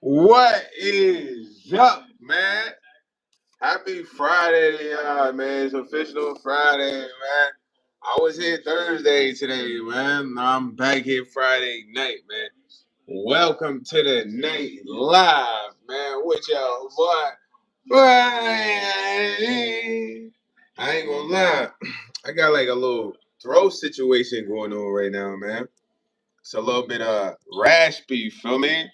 What is up, man? Happy Friday, man. It's official Friday, man. I was here Thursday today, man. I'm back here Friday night, man. Welcome to the night live, man. With y'all, boy. I ain't gonna lie. I got like a little throat situation going on right now, man. It's a little bit raspy, feel me?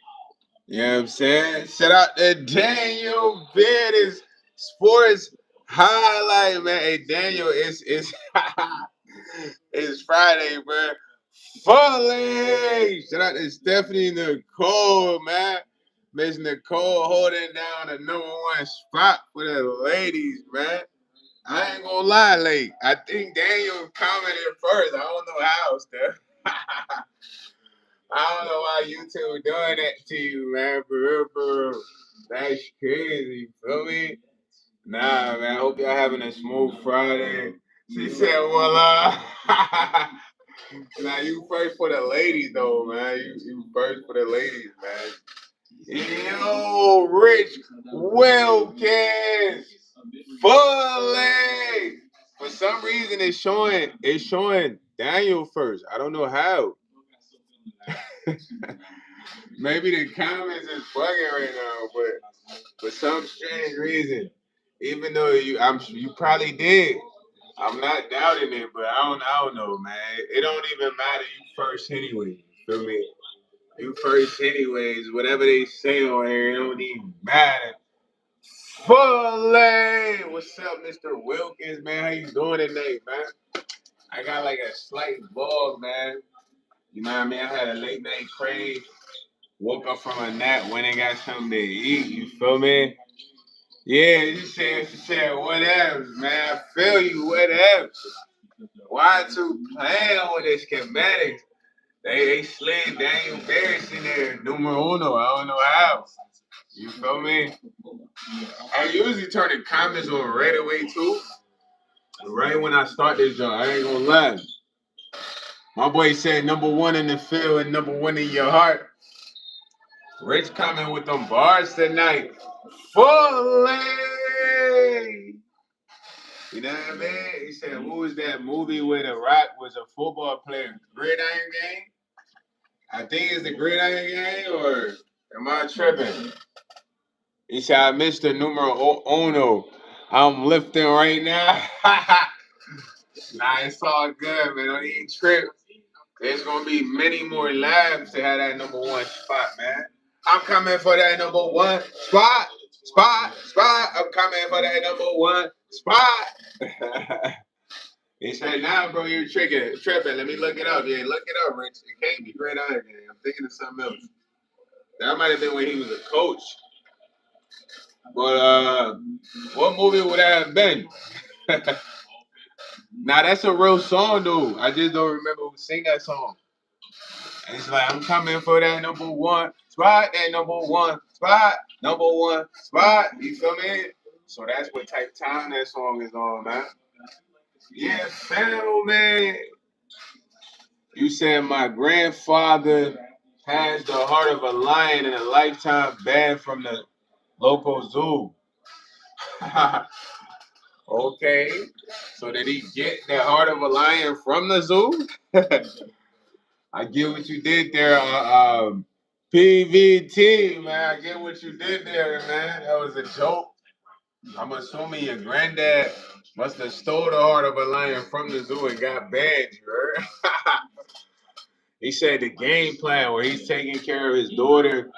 You know what I'm saying? Shout out to Daniel Bettis Sports Highlight, man. Hey Daniel, it's it's Friday, bro. Fully. Shout out to Stephanie Nicole, man. Miss Nicole holding down the #1 spot for the ladies, man. I ain't gonna lie, like I think Daniel commented first. I don't know how, Steph. I don't know why you two doing that to you, man. For real, for real. That's crazy. Feel me? Nah, man. I hope y'all having a smooth Friday. She said, well, now you first for the ladies, though, man. You first for the ladies, man. Yo, Rich Wilkins. Fully. For some reason, it's showing Daniel first. I don't know how. Maybe the comments is bugging right now, but for some strange reason, even though you probably did. I'm not doubting it, but I don't know, man. It don't even matter. You first anyway. You feel me? You first anyways. Whatever they say on here, it don't even matter. Fully. What's up, Mr. Wilkins, man? How you doing today, man? I got like a slight bug, man. You know what I mean? I had a late night crave. Woke up from a nap, went and got something to eat. You feel me? Yeah, she said, whatever, man. I feel you, whatever. Why to playing with the schematics? They slid Daniel Barris in there, numero uno. I don't know how. You feel me? I usually turn the comments on right away too. Right when I start this job, I ain't gonna lie. My boy said #1 in the field and #1 in your heart. Rich coming with them bars tonight. Fully. You know what I mean? He said, what was that movie where The Rock was a football player? Gridiron Game? I think it's the Gridiron Game, or am I tripping? He said, I missed the numero uno. I'm lifting right now. Nah, it's all good, man. Don't even trip. There's gonna be many more labs to have that #1 spot, man. I'm coming for that #1 spot, spot. I'm coming for that #1 spot. He said, nah, bro, you're tripping. Let me look it up. Yeah, look it up, Rich. It can't be Great Iron Man. I'm thinking of something else. That might have been when he was a coach. But what movie would that have been? Now that's a real song, though. I just don't remember who sang that song. And it's like I'm coming for that #1 spot, that #1 spot, #1 spot. You feel me? So that's what type of time that song is on, man. Yeah, fam, man. You said my grandfather has the heart of a lion and a lifetime ban from the local zoo. Okay. So did he get the heart of a lion from the zoo? I get what you did there, PVT, man. I get what you did there, man. That was a joke. I'm assuming your granddad must have stole the heart of a lion from the zoo and got banned, you heard? He said the game plan where he's taking care of his daughter.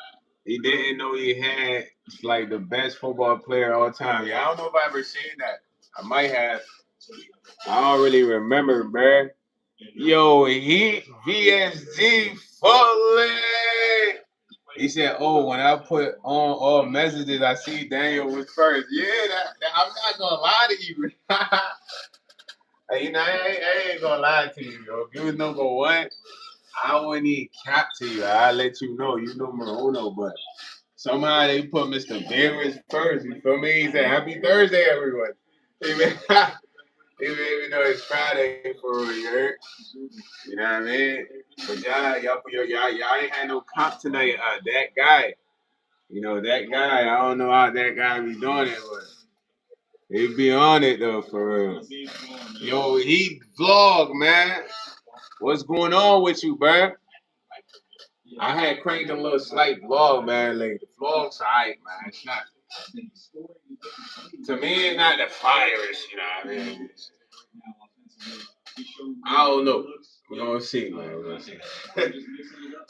He didn't know he had like the best football player of all time. Yeah, I don't know if I ever seen that. I might have. I don't really remember, bruh. Yo, he VSG fully. He said, "Oh, when I put on all messages, I see Daniel was first." Yeah, I'm not gonna lie to you. Hey, I ain't gonna lie to you, yo. If you was #1, I wouldn't even cap to you. I'll let you know you numero uno, but somehow they put Mr. Davis first. You feel me? He said, "Happy Thursday, everyone." Even, even though it's Friday for you heard? You know what I mean? But y'all ain't had no comp tonight. That guy. You know, that guy, I don't know how that guy be doing it, but he be on it though, for real. Yo, he vlog, man. What's going on with you, bruh? I had cranked a little slight vlog, man. Like, the vlog's alright, man. It's not, to me, it's not the firest, you know what I mean? I don't know. We're gonna see, man. We're gonna see.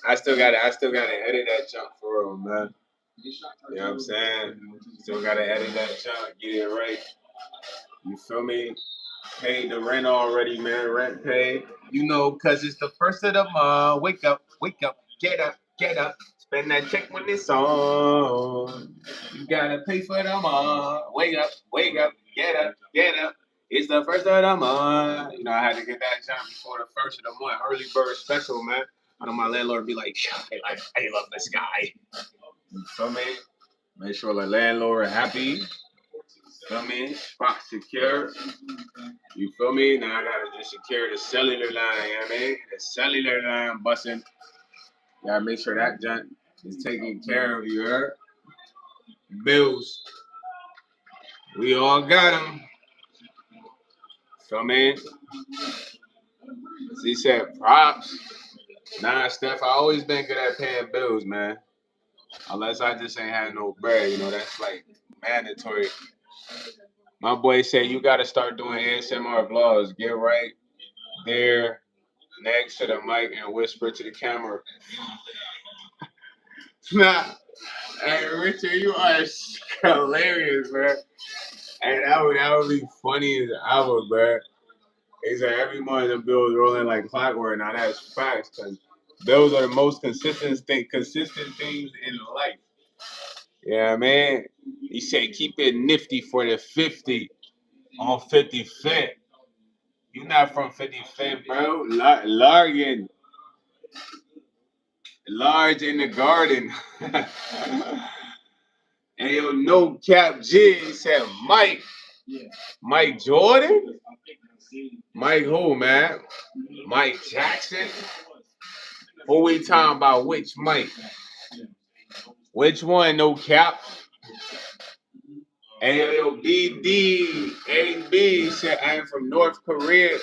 I still gotta edit that junk for real, man. You know what I'm saying? Still gotta edit that junk, get it right. You feel me? Paid the rent already, man. Rent paid. You know, cause it's the first of the month. Wake up, get up. Spend that check when it's on. You gotta pay for the month. Wake up, get up. It's the first of the month. You know, I had to get that jump before the first of the month. Early bird special, man. I know my landlord be like, I love this guy. You feel me? Make sure the landlord happy. Feel me? Spot secure. You feel me? Now I gotta just secure the cellular line, you know what I mean? The cellular line busting. Gotta make sure that junk is taken care of, you heard? Bills. We all got them. Feel me? He said props. Nah, Steph, I always been good at paying bills, man. Unless I just ain't had no bread, you know, that's like mandatory. My boy said you gotta start doing ASMR vlogs. Get right there next to the mic and whisper to the camera. Nah, hey Richard, you are hilarious, man. Hey, that would be funny as ever, bro. He said every morning the bills rolling like clockwork. Now that's facts, cause bills are the most consistent things in life. Yeah, man. He said keep it nifty for the 50 on 55th. You not from 55th, bro. Largan. Large in the garden. And yo, no cap G. He said Mike. Mike Jordan? Mike who, man? Mike Jackson? Who we talking about? Which Mike? Which one? No cap. ALBD AB said I am from North Korea.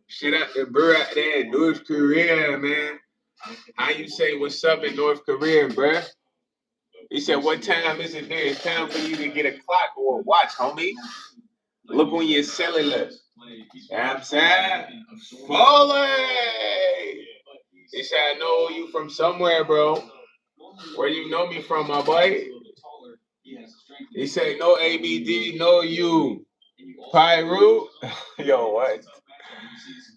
Shit out the bro out there in North Korea, man. How you say what's up in North Korea, bruh? He said, what time is it there? It's time for you to get a clock or a watch, homie. Look on your cellular. You know what I'm saying? Foley! He said, I know you from somewhere, bro. Where you know me from, my boy? He said, no ABD, no you. Pyru? Yo, what?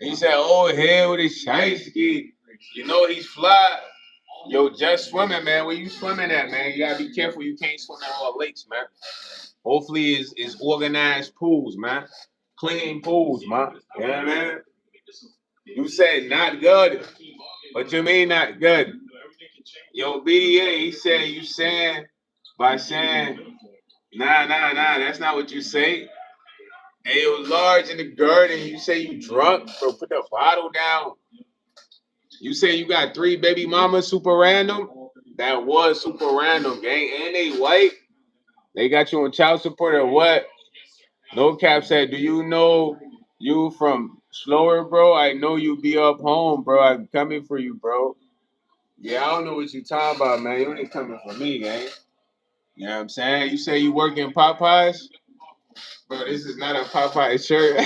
He said, oh, hell, this Shiesty. You know he's fly. Yo, just swimming, man. Where you swimming at, man? You gotta be careful. You can't swim in all lakes, man. Hopefully, it's organized pools, man. Clean pools, man. You know what I mean? You said not good. What you mean not good? Yo, BDA, he said you saying by saying nah. That's not what you say. Hey, yo, large in the garden. You say you drunk, bro. Put the bottle down. You say you got 3 baby mamas, super random. That was super random, gang. And they white. They got you on child support or what? No cap said, do you know you from slower, bro? I know you be up home, bro. I'm coming for you, bro. Yeah, I don't know what you talking about, man. You ain't coming for me, gang. You know what I'm saying? You say you work in Popeyes? Bro, this is not a Popeye shirt.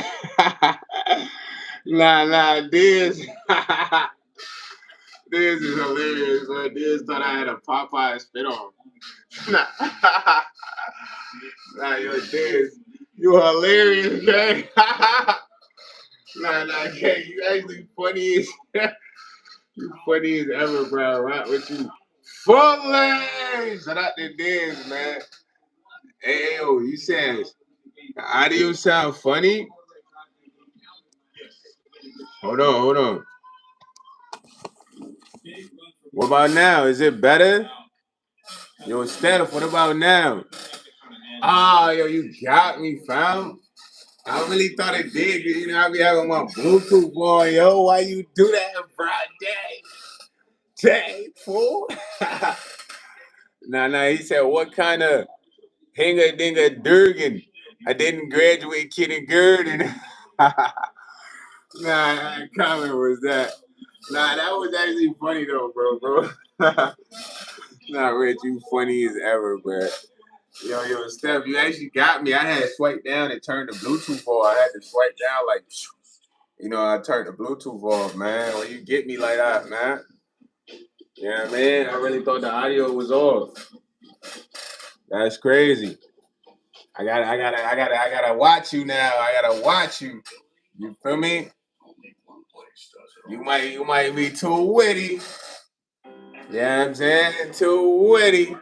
Nah, this. This is hilarious, bro. This thought I had a Popeye spit on. Nah, nah, yo, this. You hilarious, man. Nah, gang. You actually funny as you funny as ever, bro. Right with you. Fully! Shout out to Diz, man. Hey, yo, you said audio sound funny? Hold on. What about now? Is it better? Yo, Steph, what about now? Ah, yo, you got me, fam. I really thought it did, 'cause, you know, I be having my Bluetooth on, yo. Why you do that, bro? Dang, fool. Nah. He said, what kind of hinga dinga durgan? I didn't graduate kindergarten. Nah, comment was that. Nah, that was actually funny though, bro. Nah, Rich, you funny as ever, bro. Yo, Steph, you actually got me. I had to swipe down and turn the Bluetooth off. I had to swipe down like, I turned the Bluetooth off, man. When you get me like that, man. You know what I mean? I really thought the audio was off. That's crazy. I gotta watch you now. I gotta watch you. You feel me? You might be too witty. Yeah, I'm saying too witty.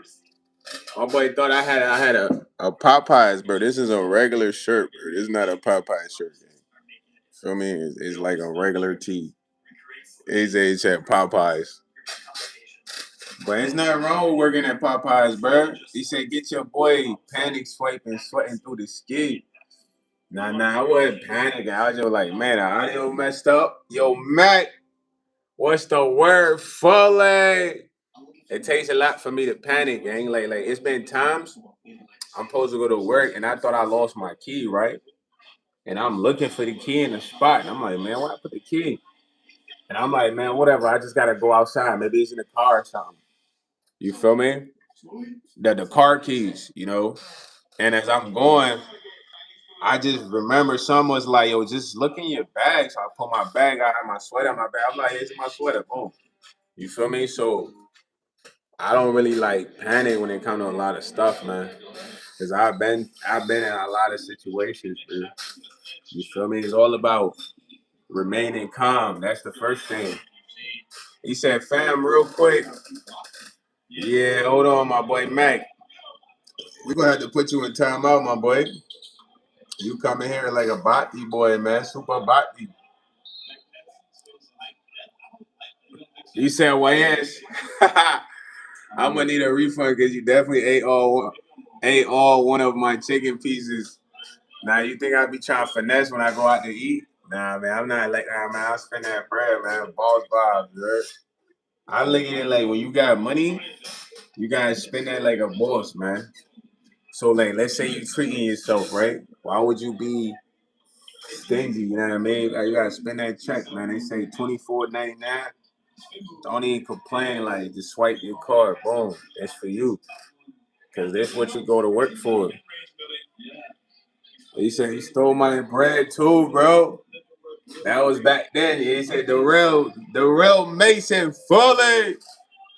My boy thought I had a Popeyes, bro. This is a regular shirt, bro. This is not a Popeyes shirt. Feel me? It's like a regular tee. AJ at Popeyes. But it's nothing wrong with working at Popeyes, bro. He said, get your boy panic swiping, sweating through the skin. Nah, I wasn't panicking. I was just like, man, the audio messed up. Yo, Matt, what's the word? Fully. It takes a lot for me to panic, gang. Like it's been times I'm supposed to go to work and I thought I lost my key, right? And I'm looking for the key in the spot. And I'm like, man, where I put the key? And I'm like, man, whatever. I just gotta go outside. Maybe it's in the car or something. You feel me? The car keys, And as I'm going, I just remember someone's like, yo, just look in your bag. So I pull my bag out, I have my sweater in my bag. I'm like, here's my sweater. Boom. You feel me? So I don't really like panic when it comes to a lot of stuff, man. Cause I've been in a lot of situations, man. You feel me? It's all about remaining calm. That's the first thing. He said, fam, real quick. Yeah, hold on, my boy Mac. We're gonna have to put you in timeout, my boy. You coming here like a body boy, man. Super body. You said, well, yes. I'm gonna need a refund because you definitely ate all one of my chicken pieces. Now you think I'd be trying to finesse when I go out to eat? Nah, man, I'm not like that, man. I spend that bread, man. Boss vibes, right? I look at it like when you got money, you gotta spend that like a boss, man. So like, let's say you treating yourself, right? Why would you be stingy? You know what I mean? Like, you gotta spend that check, man. They say $24.99. Don't even complain. Like, just swipe your card. Boom, it's for you. Cause that's what you go to work for. He said he stole my bread too, bro. That was back then. He said the real Mason Foley.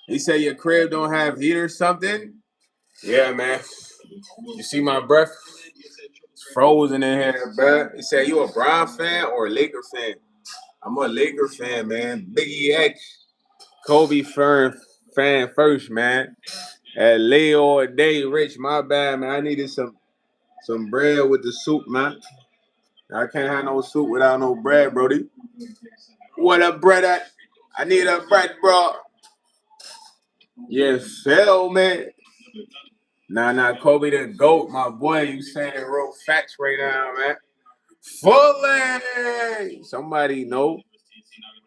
He said your crib don't have heat or something. Yeah, man. You see my breath? It's frozen in here, bro. He said you a Brown fan or a Laker fan? I'm a Laker fan, man. Biggie X, Kobe fan first, man. At Leo or day, Rich, my bad, man. I needed some bread with the soup, man. I can't have no soup without no bread, Brody. What up, bread at? I need a bread, bro. You feel me? Nah, Kobe the GOAT, my boy. You saying real facts right now, man. Fully! Somebody know.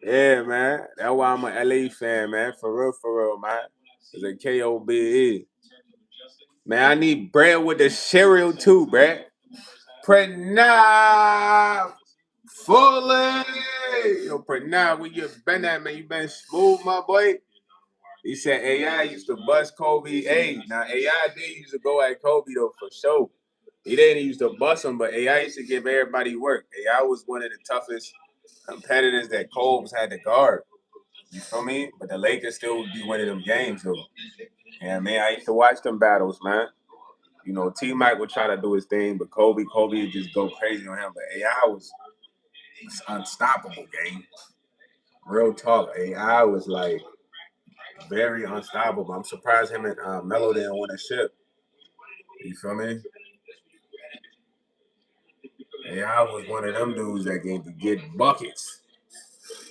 Yeah, man. That's why I'm a LA fan, man. For real, man. It's a KOBE. Man, I need bread with the cereal too, bruh. Pranav Fully. Yo, Pranav, where you been at, man? You been smooth, my boy? He said AI used to bust Kobe. Hey, now AI did used to go at Kobe though for sure. He didn't used to bust him, but AI used to give everybody work. AI was one of the toughest competitors that Kobe's had to guard. You feel me? But the Lakers still would be winning them games though. Yeah, man, I used to watch them battles, man. T Mike would try to do his thing, but Kobe would just go crazy on him. But AI was unstoppable, game. Real talk. AI was like very unstoppable. I'm surprised him and Melo didn't win a ship. You feel me? AI was one of them dudes that came to get buckets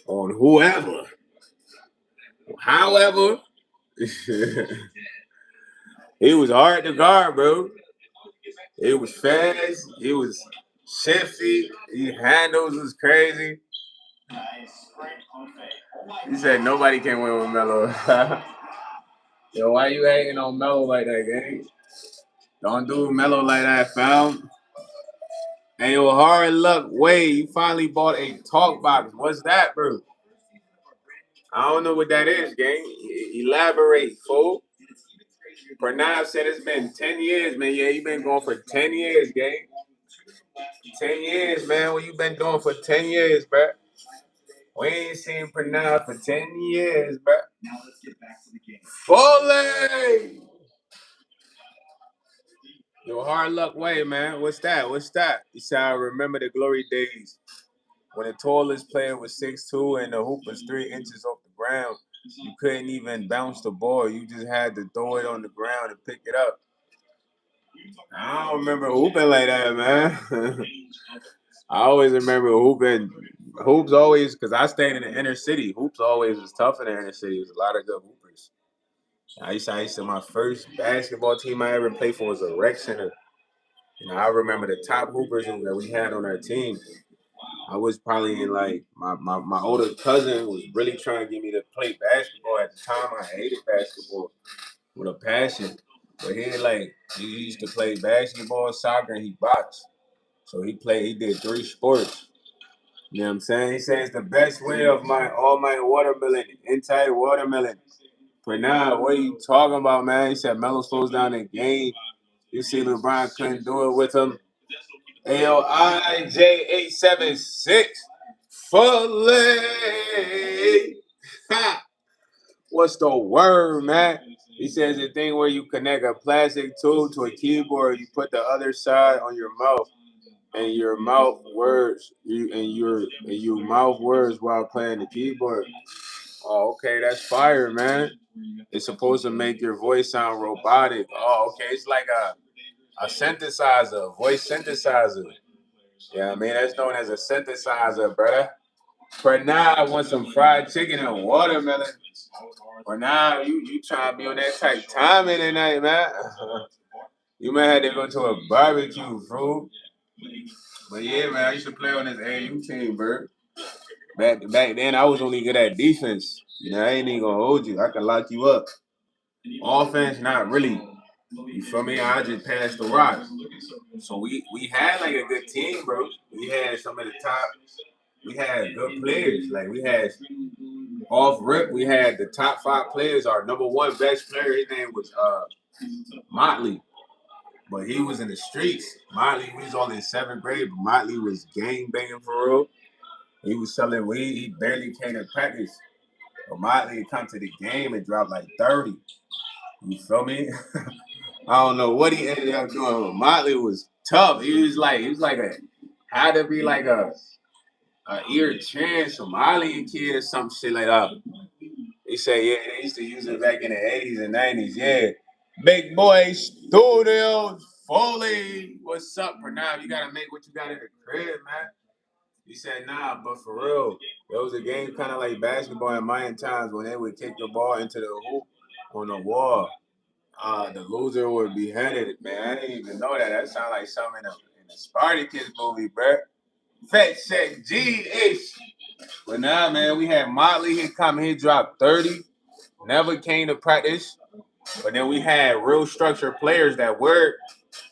on whoever. However, he was hard to guard, bro. He was fast. He was shifty. He handles was crazy. He said nobody can win with Melo. Yo, why you hating on Melo like that, gang? Don't do Melo like that, fam. Hey, yo, hard luck, Way. You finally bought a talk box. What's that, bro? I don't know what that is, gang. Elaborate, fool. Pranav said it's been 10 years, man. Yeah, you been going for 10 years, gang. 10 years, man. What you been doing for 10 years, bro? We ain't seen Pranav for 10 years, bro. Foley! Yo, hard luck, Way, man. What's that? What's that? You said I remember the glory days when the tallest player was 6'2" and the hoop was 3 inches off the ground. You couldn't even bounce the ball. You just had to throw it on the ground and pick it up. I don't remember hooping like that, man. I always remember hooping. Hoops always, because I stayed in the inner city. Hoops always was tough in the inner city. There's a lot of good hoopers. My first basketball team I ever played for was a rec center. I remember the top hoopers that we had on our team. I was probably in like my older cousin was really trying to get me to play basketball at the time. I hated basketball with a passion. But he used to play basketball, soccer, and he boxed. So he did 3 sports. You know what I'm saying? He says the best way of all my watermelon, entire watermelon. But now, what are you talking about, man? He said Melo slows down the game. You see LeBron couldn't do it with him. ALIJ876. Fully. Ha! What's the word, man? He says the thing where you connect a plastic tube to a keyboard, you put the other side on your mouth, and your mouth words, you mouth words while playing the keyboard. Oh, okay, that's fire, man. It's supposed to make your voice sound robotic. Oh, okay, it's like a synthesizer, a voice synthesizer. Yeah, I mean that's known as a synthesizer, brother. For now, I want some fried chicken and watermelon. For now, you trying to be on that type timing tonight, man. You might have to go to a barbecue, fool. But yeah, man, I used to play on this AU team, bro. Back then, I was only good at defense. I ain't even gonna hold you. I can lock you up. Offense, not really. You feel me? I just passed the rock. So we had like a good team, bro. We had some of the top. We had good players. Like we had off rip. We had the top 5 players. Our number 1 best player, his name was Motley. But he was in the streets. Motley, we was only in 7th grade, but Motley was gang banging for real. He was selling weed. He barely came to practice. But Motley would come to the game and drop like 30. You feel me? I don't know what he ended up doing, but Motley was tough. He was like had to be like a ear chance Somalian kid or some shit like that. They say, yeah, they used to use it back in the 80s and 90s. Yeah. Big Boy Studios, Foley. What's up, Pranav? You got to make what you got in the crib, man. He said, nah, but for real, there was a game kind of like basketball in Mayan times when they would kick the ball into the hoop on the wall. The loser would be headed, man. I didn't even know that. That sounds like something in a Spartacus movie, bro. Fat Check G-ish. But nah, man, we had Motley. He come, he dropped 30. Never came to practice. But then we had real structured players that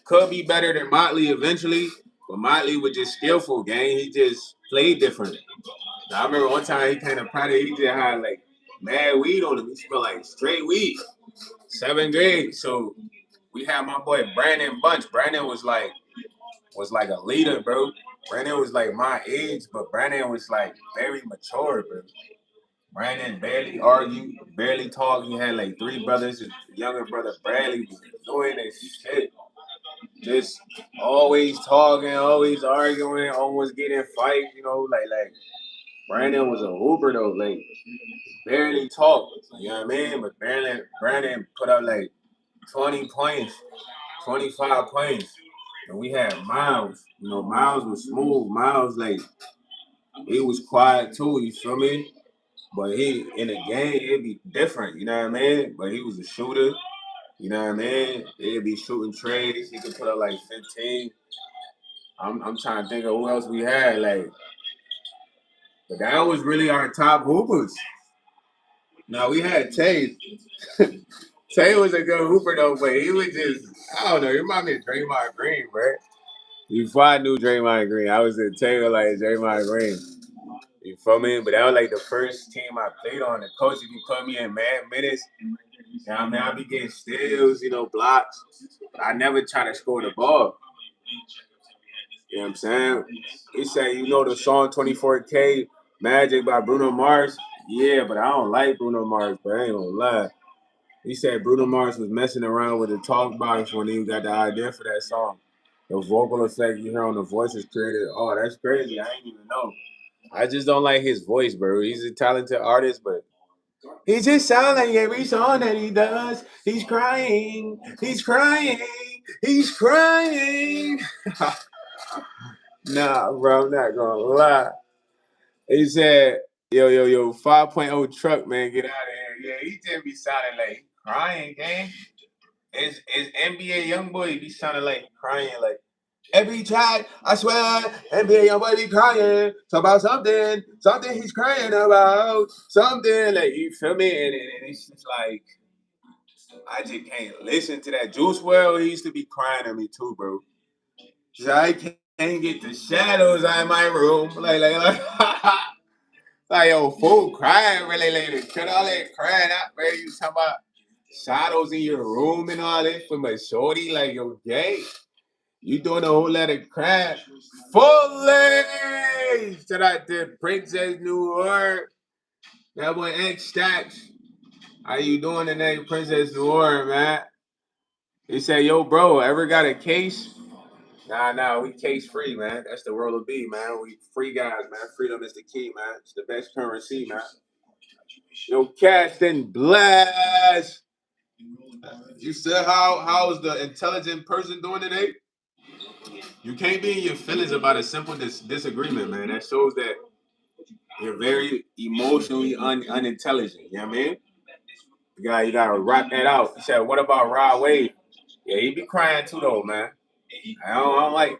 could be better than Motley eventually. But Motley was just skillful, gang. He just played different. Now, I remember one time he came to practice, he just had like mad weed on him. He smelled like straight weed. 7th grade. So we had my boy Brandon Bunch. Brandon was like a leader, bro. Brandon was like my age, but Brandon was like very mature, bro. Brandon barely argued, barely talked. He had like 3 brothers. His younger brother Bradley was doing this shit. Just always talking, always arguing, always getting fights, like Brandon was a hooper though, like barely talked. You know what I mean? But Brandon put up like 20 points, 25 points. And we had Miles. Miles was smooth. Miles, like, he was quiet too, you feel me? But he, in the game, it'd be different, you know what I mean? But he was a shooter, you know what I mean? He'd be shooting trades. He could put up like 15. I'm trying to think of who else we had, like, but that was really our top hoopers. Now, we had Tay. Tay was a good hooper though, but he was just, I don't know, he reminded me of Draymond Green, bro. Before I knew Draymond Green, I was a Taylor like Draymond Green. You feel me? But that was like the first team I played on. The coach, if you put me in man minutes, you know what I mean, I be getting steals, blocks. But I never try to score the ball. You know what I'm saying? He said, the song 24K Magic by Bruno Mars? Yeah, but I don't like Bruno Mars, but I ain't gonna lie. He said Bruno Mars was messing around with the talk box when he got the idea for that song. The vocal effect you hear on the voices created. Oh, that's crazy. I ain't even know. I just don't like his voice, bro. He's a talented artist, but he just sounds like every song that he does. He's crying. He's crying. He's crying. Nah, bro, I'm not gonna lie. He said, yo, 5.0 truck, man, get out of here. Yeah, he just be sounding like crying, gang. Is NBA YoungBoy be sounding like crying, like every track, I swear, NBA YoungBoy be crying. Talk about something he's crying about, something, like, you feel me? And it's just like, I just can't listen to that. Juice WRLD, he used to be crying at me too, bro. I can't get the shadows out of my room. Like yo, fool crying really later. Cut all that crying out, man. You talking about shadows in your room and all that from a shorty, like yo, gay. You doing a whole lot of crying. Fully! Shout out to Princess New York. That boy X Stacks. How you doing today, Princess New York, man? He said, yo, bro, ever got a case? Nah, we case free, man. That's the world of B, man. We free guys, man. Freedom is the key, man. It's the best currency, man. Yo, Caston Blast. You said how's the intelligent person doing today? You can't be in your feelings about a simple disagreement, man. That shows that you're very emotionally unintelligent. You know what I mean? You gotta rock that out. He said, what about Rod Wave? Yeah, he be crying too though, man. I don't like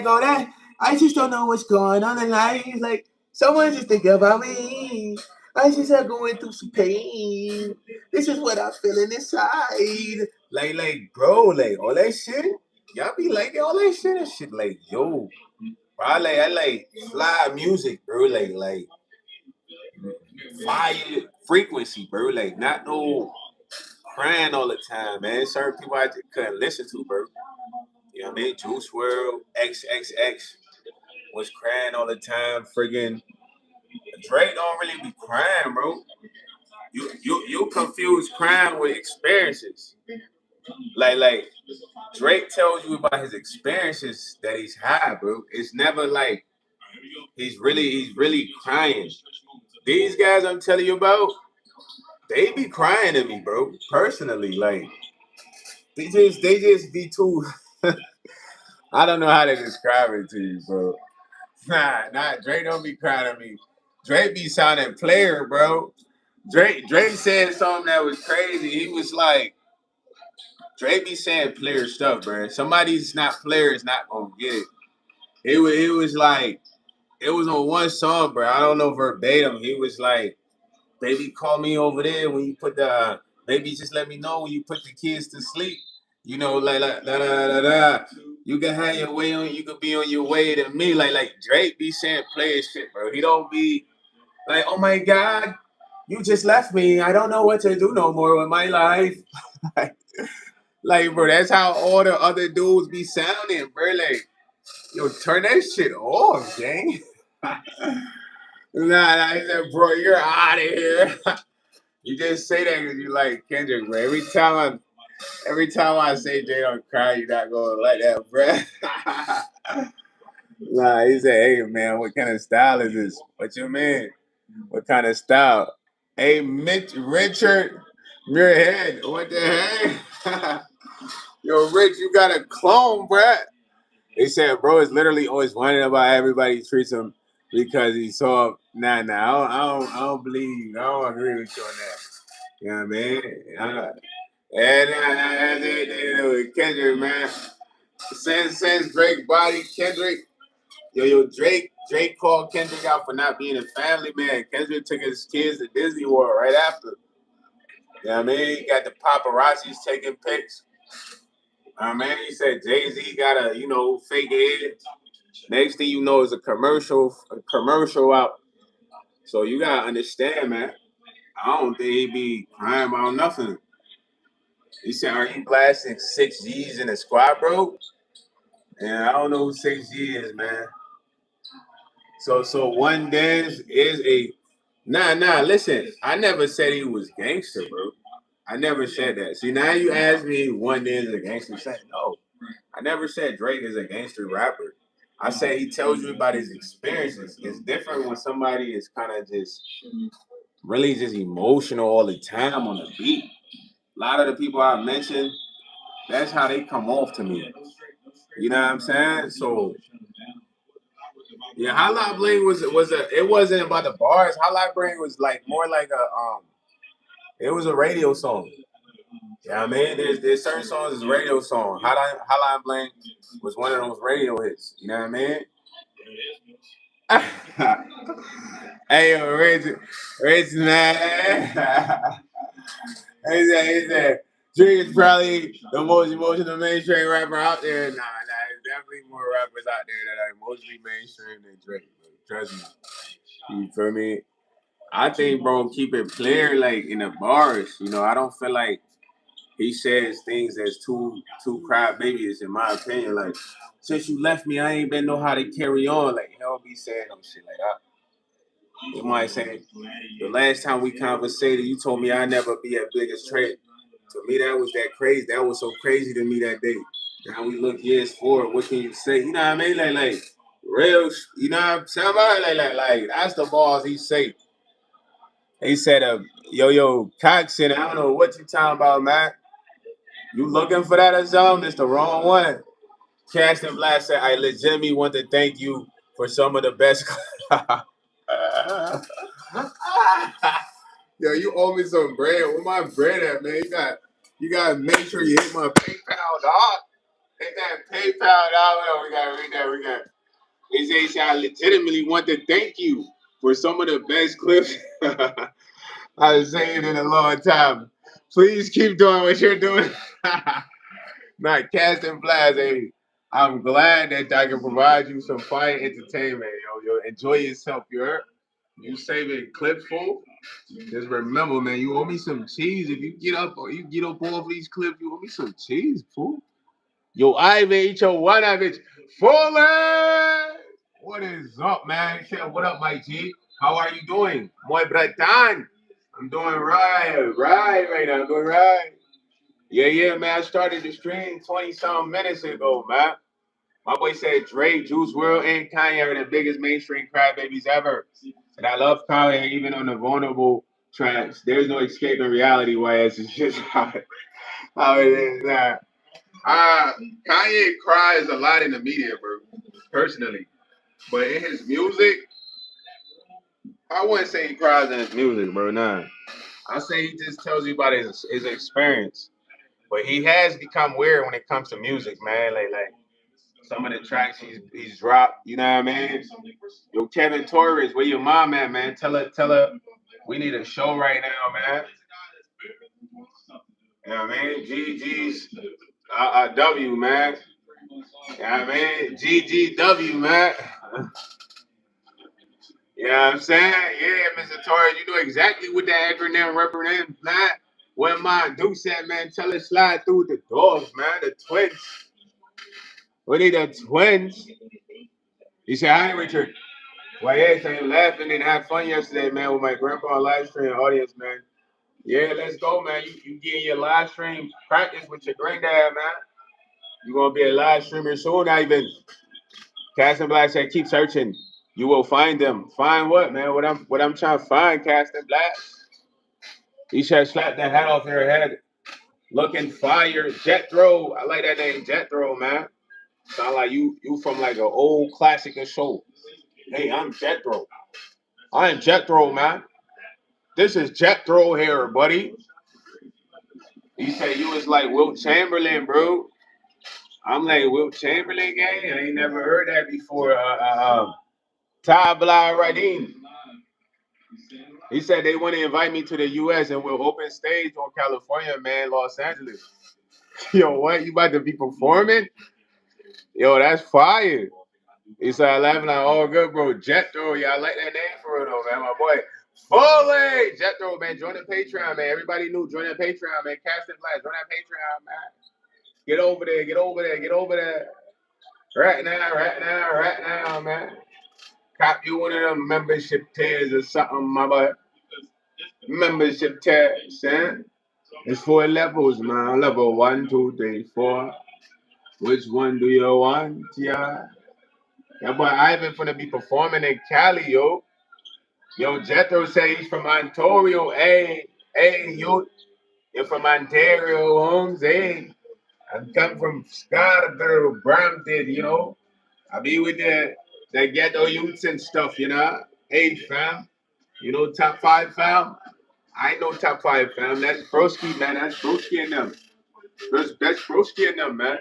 all that. I just don't know what's going on in life. Like, someone just think about me. I just have going through some pain. This is what I'm feeling inside. Bro, like, all that shit. Y'all be liking all that shit and shit. Like, yo, bro, I like fly music, bro. Like fire frequency, bro. Like, not no crying all the time, man. Certain people I just couldn't listen to, bro. You know what I mean? Juice WRLD, XXX was crying all the time. Friggin' Drake don't really be crying, bro. You confuse crime with experiences. Like Drake tells you about his experiences that he's had, bro. It's never like he's really crying. These guys I'm telling you about, they be crying to me, bro. Personally, like they just be too. I don't know how to describe it to you, bro. Nah, Drake don't be crying at me. Drake be sounding player, bro. Drake said something that was crazy. He was like, Drake be saying player stuff, bro. Somebody's not player is not gonna get it. It was like, it was on one song, bro. I don't know verbatim. He was like, baby, call me over there when you put the, baby, just let me know when you put the kids to sleep. Like da da da da. You can have your way on. You could be on your way to me. Like Drake be saying player shit, bro. He don't be like, oh my God, you just left me. I don't know what to do no more with my life. Like, bro, that's how all the other dudes be sounding, bro. Like, yo, turn that shit off, gang. Nah, he said, bro, you're out of here. You just say that because you like Kendrick, bro. Every time I say Jay don't cry, you're not gonna like that, bro. Nah, he said, hey man, what kind of style is this? What you mean? What kind of style? Hey, Richard Muirhead, what the heck? Yo, Rich, you got a clone, bruh. They said, bro is literally always wondering about everybody treats him because he saw. Nah, I don't believe you. I don't agree with you on that. You know what I mean? And Kendrick, man. Since Drake body Kendrick, Drake called Kendrick out for not being a family man. Kendrick took his kids to Disney World right after. You know what I mean? You got the paparazzis taking pics. He said Jay-Z got a, fake head. Next thing you know is a commercial out. So you gotta understand, man. I don't think he be crying about nothing. He said, "Are you blasting 6Gs in a squad, bro?" And I don't know who 6G is, man. So one dance is a nah. Listen, I never said he was gangster, bro. I never said that. See, now you ask me one dance is a gangster. I said no. I never said Drake is a gangster rapper. I said he tells you about his experiences. It's different when somebody is kind of just really just emotional all the time on the beat. A lot of the people I mentioned, that's how they come off to me. You know what I'm saying? So yeah, Highlight Bling was a it wasn't about the bars. Highlight Bling was like more like it was a radio song. Yeah, there's certain songs is radio song. Highlight Bling was one of those radio hits. You know what I mean? Hey, yo, Rich, man. He said, Drake is probably the most emotional mainstream rapper out there. Nah, there's definitely more rappers out there that are emotionally mainstream than Drake. Bro. Trust me. You feel me? I think, bro, keep it clear, like in the bars. I don't feel like he says things that's too cry babies, in my opinion. Like, since you left me, I ain't been know how to carry on. Like, he don't be saying no shit like that. You might say, the last time we conversated, you told me I'd never be at biggest trade. To me, that was that crazy. That was so crazy to me that day. Now we look years forward. What can you say? You know what I mean? Like real. You know what I'm saying? Like that's the balls he say. He said, yo, Coxon, I don't know what you talking about, man. You looking for that or something? It's the wrong one. Caston Black said, I legitimately want to thank you for some of the best. Yo, you owe me some bread. Where my bread at, man? You gotta make sure you hit my PayPal, dog. Hit that PayPal, dog. No, we gotta read that. He said, I legitimately want to thank you for some of the best clips I've seen in a long time. Please keep doing what you're doing. Not casting flies, hey. I'm glad that I can provide you some fine entertainment, yo. Enjoy yourself, you heard? You saving clips, fool? Just remember, man, you owe me some cheese. If you get up off these clips, you owe me some cheese, fool. Yo, Ivan, eat your one of it. Fuller! What is up, man? Shit, what up, my G? How are you doing? Muy bratan. I'm doing right now. I'm doing right. Yeah, man. I started the stream 20 some minutes ago, man. My boy said Drake, Juice WRLD, and Kanye are the biggest mainstream crybabies ever. And I love Kanye even on the vulnerable tracks. There's no escaping reality, whereas it's just how it is now. Uh, Kanye cries a lot in the media, bro, personally. But in his music, I wouldn't say he cries in his music, bro, nah. I say he just tells you about his experience. But he has become weird when it comes to music, man. Like some of the tracks he's dropped, you know what I mean? Yo, Kevin Torres, where your mom at, man? Tell her we need a show right now, man. You know what I mean? GG's W, man. You know what I mean? GGW, man. You know what I'm saying? Yeah, Mr. Torres, you know exactly what that acronym represents, man. What my Duke said, man, tell us slide through the doors, man. The twins. What are the twins? He said, hi, Richard. Well, yeah, so you laughing and had fun yesterday, man, with my grandpa live stream audience, man. Yeah, let's go, man. You getting your live stream practice with your granddad, man. You're gonna be a live streamer soon, Ivan. Casting Black said, keep searching. You will find them. Find what, man? What I'm trying to find, Casting Black. He said, slap that hat off your head. Looking fire. Jethro. I like that name, Jethro, man. Sound like you from like an old classic show. Hey, I'm Jethro. I'm Jethro, man. This is Jethro here, buddy. He said you was like Wilt Chamberlain, bro. I'm like Wilt Chamberlain, gang. I ain't never heard that before. Tabla Radin. He said they want to invite me to the U.S. and we'll open stage on California, man, Los Angeles. Yo, what? You about to be performing? Yo, that's fire. He started laughing like, oh, good, bro. Jethro, yeah, I like that name for it, though, man. My boy. Foley! Jethro, man, join the Patreon, man. Everybody new, join that Patreon, man. Casting Blast, join that Patreon, man. Get over there, get over there, get over there. Right now, right now, right now, man. Cop you one of them membership tiers or something, my boy. Membership tiers, man. It's 4 levels, man. Level 1, 2, 3, 4. Which one do you want? Yeah. Yeah, boy, Ivan finna be performing in Cali, yo. Yo, Jethro say he's from Ontario. Hey, you're from Ontario, Holmes. Hey, I come from Scarborough, Brampton, you know. I be with the ghetto youths and stuff, you know. Hey, fam. You know top five, fam? I know top five, fam. That's Broski, man. That's Broski and them. That's Broski and them, man.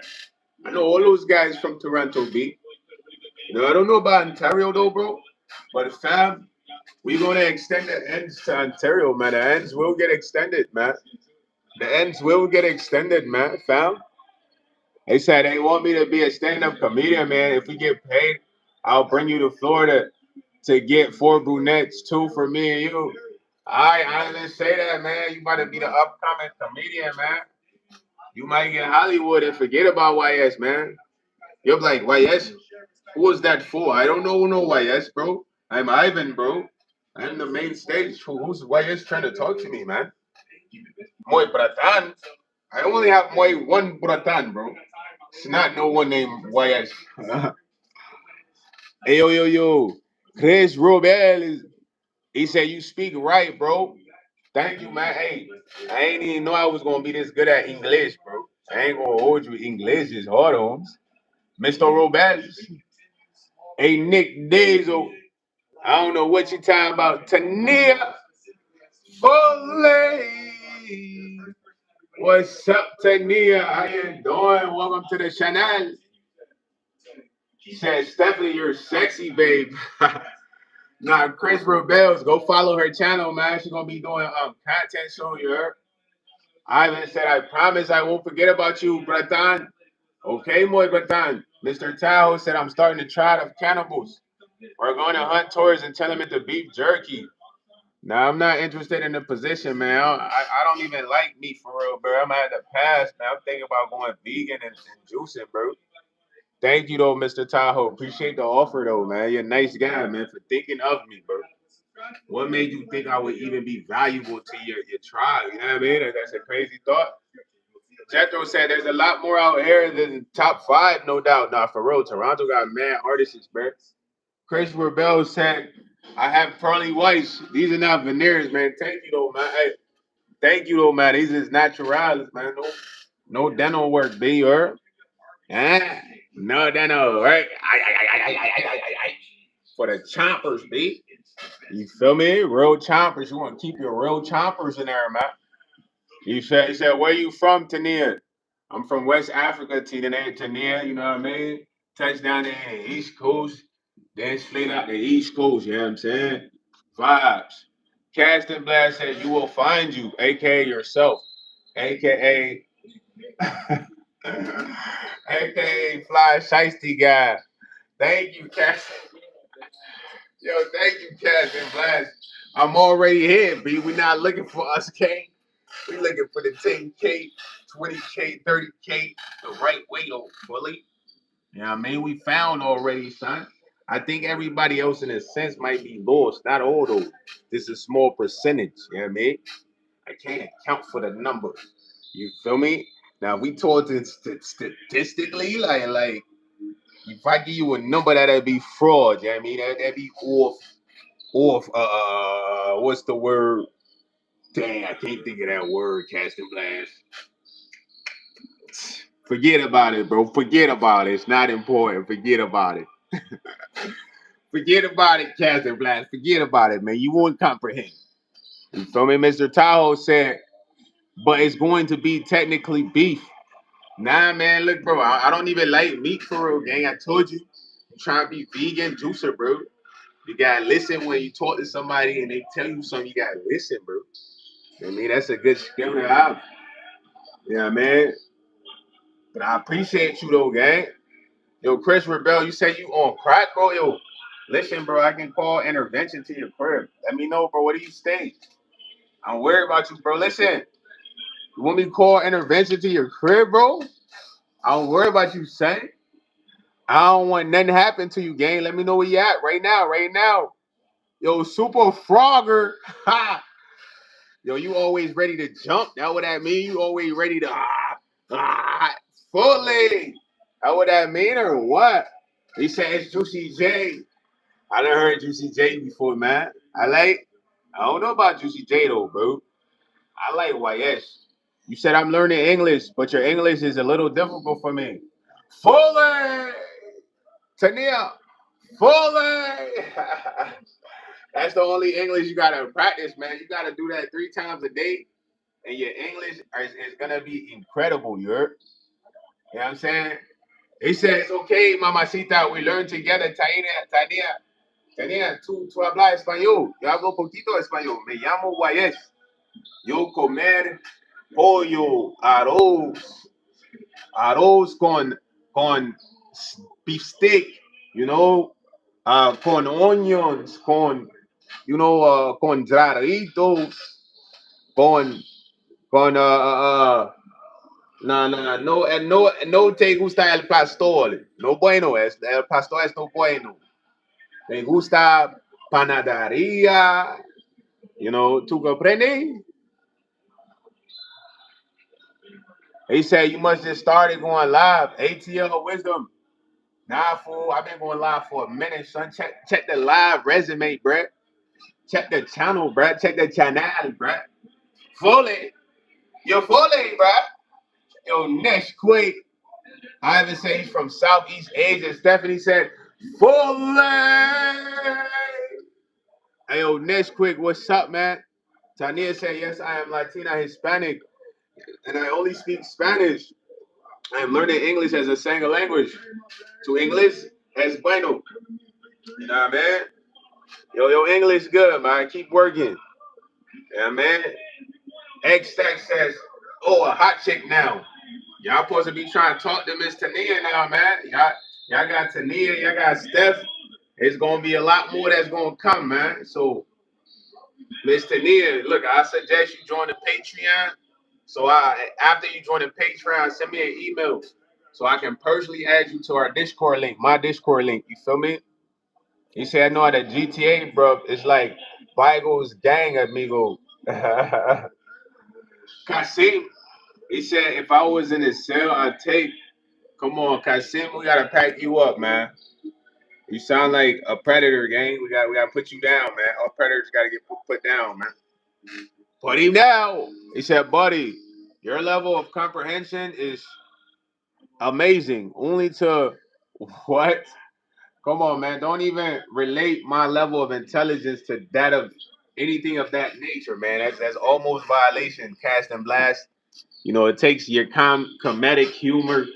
I know all those guys from Toronto, B. You know, I don't know about Ontario, though, bro. But, fam, we're going to extend the ends to Ontario, man. The ends will get extended, man. The ends will get extended, man, fam. They said they want me to be a stand-up comedian, man. If we get paid, I'll bring you to Florida to get 4 brunettes, 2 for me and you. I didn't say that, man. You might be the upcoming comedian, man. You might get Hollywood and forget about YS, man. You're like, YS? Who was that for? I don't know no YS, bro. I'm Ivan, bro. I'm the main stage. Who's YS trying to talk to me, man? Moy Bratan. I only have Moy one Bratan, bro. It's not no one named YS. Hey, yo. Chris Robel is. He said you speak right, bro. Thank you, man. Hey, I ain't even know I was gonna be this good at English, bro. I ain't gonna hold you. English is hard on. Mr. Robel. Hey, Nick Dazo. I don't know what you talking about. Tania Foley. What's up, Tania? How you doing? Welcome to the channel. She said, Stephanie, you're sexy, babe. Nah, Chris Rebels, go follow her channel, man. She's gonna be doing content showing you her. Ivan said, I promise I won't forget about you, Bratan. Okay, Moy Bratan. Mr. Tahoe said, I'm starting to try the cannibals. We're going to hunt tours and tell them it's the beef jerky. Now, I'm not interested in the position, man. I don't even like meat for real, bro. I'm at the pass, man. I'm thinking about going vegan and juicing, bro. Thank you, though, Mr. Tahoe. Appreciate the offer, though, man. You're a nice guy, man, for thinking of me, bro. What made you think I would even be valuable to your tribe? You know what I mean? That's a crazy thought. Jethro said there's a lot more out here than top five, no doubt. Nah, for real. Toronto got mad artists, bro. Chris Rebel said, I have pearly whites. These are not veneers, man. Thank you, though, man. Hey, thank you, though, man. These is naturals, man. No dental work, B. You heard? Ah, no dental work. For the chompers, B. You feel me? Real chompers. You want to keep your real chompers in there, man. He said, where you from, Tania? I'm from West Africa, Tania, you know what I mean? Touchdown there in the East Coast, then slid out the East Coast, you know what I'm saying? Vibes. Casting Blast said, you will find you, aka yourself, aka aka Fly Shiesty Guy. Thank you, Casting. Yo, thank you, Casting Blast. I'm already here, B. We not looking for us, K. We looking for the 10K, 20K, 30K, the right way, though, fully. You know what I mean? We found already, son. I think everybody else in a sense might be lost. Not all though. This is a small percentage. You know what I mean? I can't account for the numbers. You feel me? Now we talk statistically, like if I give you a number that'd be fraud, you know what I mean? That'd be off what's the word? Dang, I can't think of that word, Casting Blast. Forget about it, bro. Forget about it. It's not important. Forget about it. Forget about it, Casting Blast. Forget about it, man. You won't comprehend. You feel me? Mr. Tahoe said, but it's going to be technically beef. Nah, man. Look, bro. I don't even like meat for real, gang. I told you. I'm trying to be vegan juicer, bro. You gotta listen when you talk to somebody and they tell you something. You gotta listen, bro. I mean, that's a good skill to have. Yeah, man. But I appreciate you though, gang. Yo, Chris Rebel, you say you on crack, bro? Yo, listen, bro, I can call intervention to your crib. Let me know, bro. What do you think? I'm worried about you, bro. Listen, you want me to call intervention to your crib, bro? I don't worry about you, son. I don't want nothing to happen to you, gang. Let me know where you at right now, right now. Yo, Super Frogger. Ha! Yo, you always ready to jump. That what that mean? You always ready to fully. That what that mean or what? He said it's Juicy J. I done heard Juicy J before, man. I don't know about Juicy J though, bro. I like YS. You said I'm learning English, but your English is a little difficult for me. Fully! Tania! Fully! That's the only English you gotta practice, man. You gotta do that 3 times a day, and your English is gonna be incredible, you heard? You know what I'm saying? He said, it's okay, mamacita, we learn together, Tania, tú hablas español. Yo hablo poquito español. Me llamo YS. Yo comer pollo, arroz con beef steak, you know, con onions, con graditos, con no te gusta el pastor, no bueno el pastor es no bueno. Me gusta panadería, ¿tú comprendes? He said you must just started going live. ATL Wisdom. Nah, fool, I've been going live for a minute, son. Check the live resume, bruh. Check the channel, bruh. Check the channel, bruh. Fully. You're fully, bruh. Yo, next quick. Ivan said he's from Southeast Asia. Stephanie said, fully. Hey, yo, next quick, what's up, man? Tania said, yes, I am Latina Hispanic, and I only speak Spanish. I am learning English as a second language. To English, es bueno. You know what I mean? Yo, English good, man. Keep working. Yeah, man. X Stack says, oh, a hot chick now. Y'all supposed to be trying to talk to Miss Tania now, man. Y'all got Tania, y'all got Steph. It's gonna be a lot more that's gonna come, man. So, Miss Tania, look, I suggest you join the Patreon. So after you join the Patreon, send me an email so I can personally add you to our Discord link, my Discord link. You feel me? He said, I know that GTA, bro, it's like Vigo's gang amigo. Kasim, he said, if I was in a cell, I'd take. Come on, Kasim, we gotta pack you up, man. You sound like a predator, gang. We gotta put you down, man. All predators gotta get put down, man. Put him down. He said, buddy, your level of comprehension is amazing. Only to what? Come on, man. Don't even relate my level of intelligence to that of anything of that nature, man. That's almost violation, cast and blast. It takes your comedic humor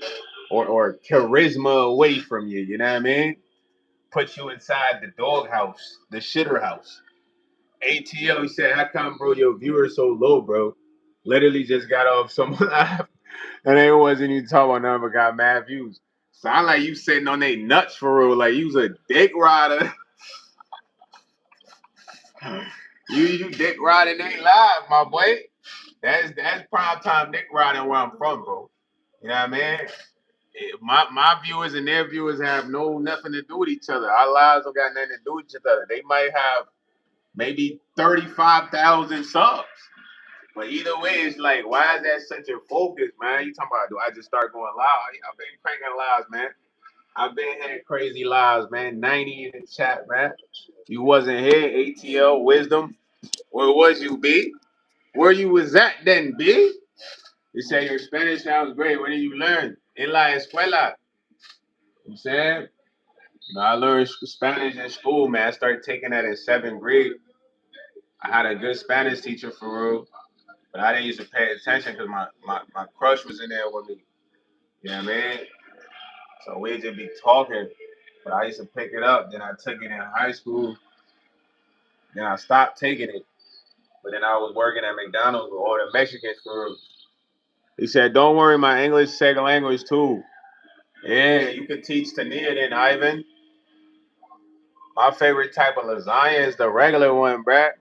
or charisma away from you. You know what I mean? Puts you inside the doghouse, the shitter house. ATL, he said, how come, bro, your viewers so low, bro? Literally just got off someone live, and they wasn't even talking about nothing but got mad views. Sound like you sitting on they nuts for real, like you was a dick rider. you dick riding they live, my boy. That's prime time dick riding where I'm from, bro. You know what I mean? My viewers and their viewers have nothing to do with each other. Our lives don't got nothing to do with each other. They might have maybe 35,000 subs. But either way, it's like, why is that such a focus, man? You talking about, do I just start going live? I've been cranking lives, man. I've been had crazy lives, man. 90 in the chat, man. You wasn't here, ATL, Wisdom. Where was you, B? Where you was at then, B? You say your Spanish sounds great. Where did you learn? In la escuela. You know what I'm saying? I learned Spanish in school, man. I started taking that in 7th grade. I had a good Spanish teacher for real. But I didn't used to pay attention because my crush was in there with me. You know what I mean? So we just be talking. But I used to pick it up. Then I took it in high school. Then I stopped taking it. But then I was working at McDonald's with all the Mexicans for. He said, "Don't worry, my English second language too." Yeah, you can teach Tania then, Ivan. My favorite type of lasagna is the regular one, bruh.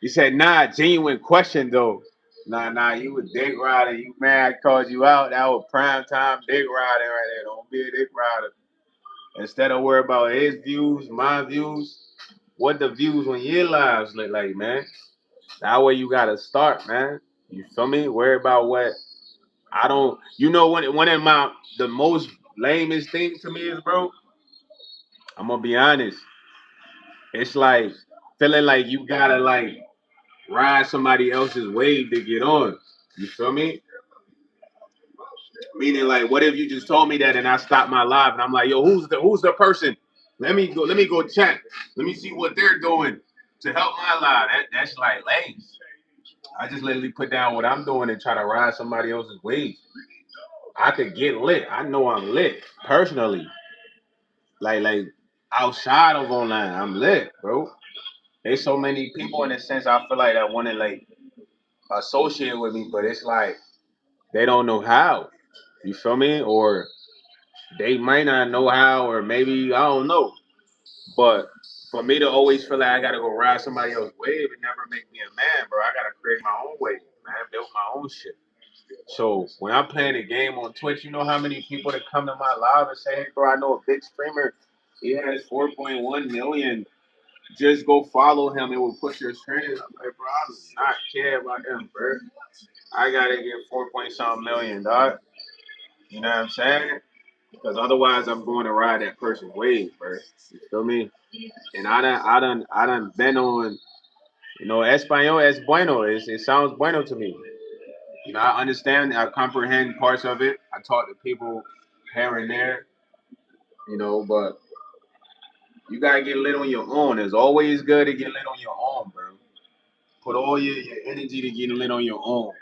He said, "Nah, genuine question though." Nah, you was dick riding. You mad I called you out. That was prime time dick riding right there. Don't be a dick rider. Instead of worry about his views, my views, what the views on your lives look like, man. That way you gotta start, man. You feel me? Worry about what I don't. You know, one of my the most lamest things to me is, bro. I'm gonna be honest. It's like feeling like you gotta like ride somebody else's wave to get on. You feel me? Meaning like, what if you just told me that and I stopped my live and I'm like, yo, who's the person? Let me go check. Let me see what they're doing to help my live. That's like lame. I just literally put down what I'm doing and try to ride somebody else's wave. I could get lit. I know I'm lit personally. Like outside of online, I'm lit, bro. There's so many people in a sense I feel like that want to like associate with me, but it's like they don't know how. You feel me? Or they might not know how, or maybe I don't know. But for me to always feel like I gotta go ride somebody else's wave, it never make me a man, bro. I gotta create my own wave, man. Build my own shit. So when I'm playing a game on Twitch, you know how many people that come to my live and say, "Hey, bro, I know a big streamer. He has 4.1 million. Just go follow him. It will push your streams." I'm like, bro, I do not care about him, bro. I gotta get 4 point something million, dog. You know what I'm saying? Because otherwise, I'm going to ride that person's wave, bro. You feel me? And I done been on. You know, Espanol es bueno. It sounds bueno to me. You know, I understand, I comprehend parts of it. I talk to people here and there, you know, but you gotta get lit on your own. It's always good to get lit on your own, bro. Put all your energy to get lit on your own.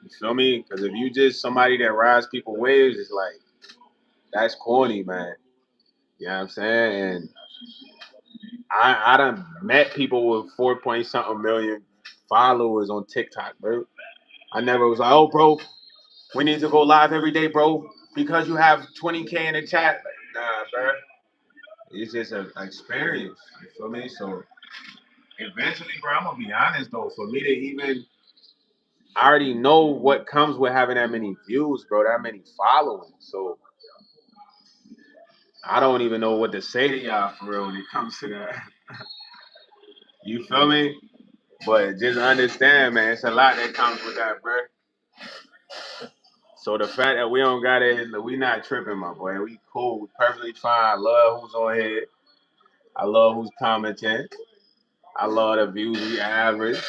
You feel me? Because if you just somebody that rides people waves, it's like that's corny, man. You know what I'm saying? And I done met people with 4 point something million followers on TikTok, bro. I never was like, oh, bro, we need to go live every day, bro, because you have 20K in the chat. Like, nah, bro. It's just an experience. You feel me? So eventually, bro, I'm gonna be honest though. For me to even, I already know what comes with having that many views, bro, that many following. So I don't even know what to say to y'all for real when it comes to that. You feel me? But just understand, man, it's a lot that comes with that, bro. So the fact that we don't got it, we not tripping, my boy. We cool. We perfectly fine. I love who's on here. I love who's commenting. I love the views we average.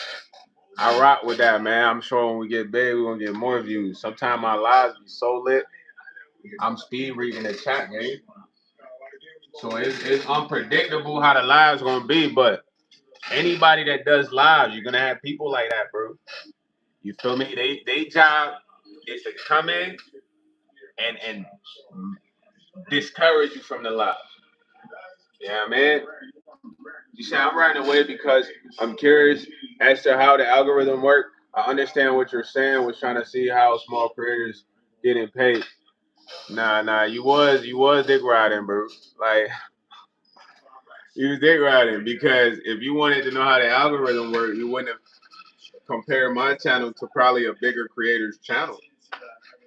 I rock with that, man. I'm sure when we get big, we're gonna get more views. Sometimes my lives be so lit, I'm speed reading the chat, man. So it's unpredictable how the lives gonna be, but anybody that does lives, you're gonna have people like that, bro. You feel me? They job is to come in and discourage you from the live. Yeah, man. You say I'm running away because I'm curious as to how the algorithm work. I understand what you're saying. Was trying to see how small creators getting paid. Nah. You was dick riding, bro. Like you was dick riding because if you wanted to know how the algorithm worked, you wouldn't have compared my channel to probably a bigger creator's channel.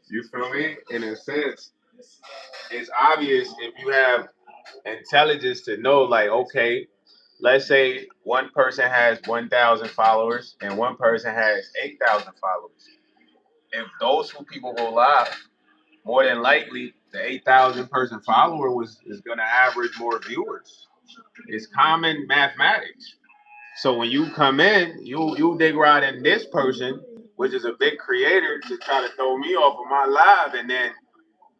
You feel me? In a sense, it's obvious if you have intelligence to know, like, okay, let's say one person has 1,000 followers and one person has 8,000 followers. If those two people go live, more than likely the 8,000 person follower is going to average more viewers. It's common mathematics. So when you come in, you dig right in this person, which is a big creator, to try to throw me off of my live, and then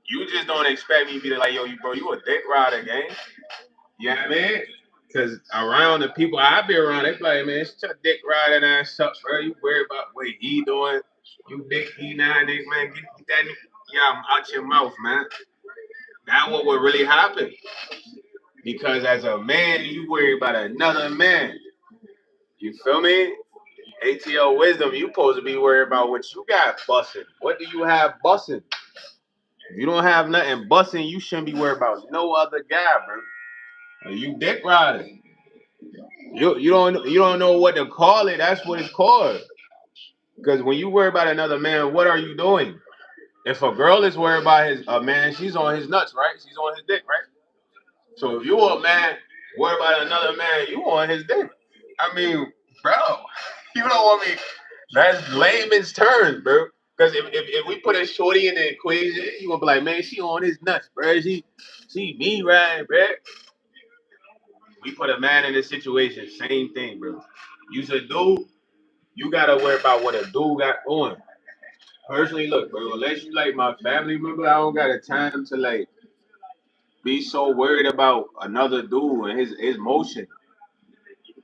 you just don't expect me to be like, yo, you a dick rider, gang. You know what I mean? Because around the people I be around, they be like, man, it's your dick riding ass up, bro. You worry about what he doing. You dick, he nine, dick, man. Get that, yeah, out your mouth, man. That's what would really happen. Because as a man, you worry about another man. You feel me? ATL wisdom, you supposed to be worried about what you got busting. What do you have busting? If you don't have nothing busting, you shouldn't be worried about no other guy, bro. You dick riding. You don't know what to call it. That's what it's called. Because when you worry about another man, what are you doing? If a girl is worried about a man, she's on his nuts, right? She's on his dick, right? So if you a man worried about another man, you on his dick. I mean, bro, you don't want me. That's layman's terms, bro. Because if we put a shorty in the equation, you gonna be like, man, she on his nuts, bro. She me right, bro. We put a man in this situation, same thing, bro. You's a dude, you gotta worry about what a dude got going. Personally, look, bro, unless you like my family member, I don't got a time to like be so worried about another dude and his motion.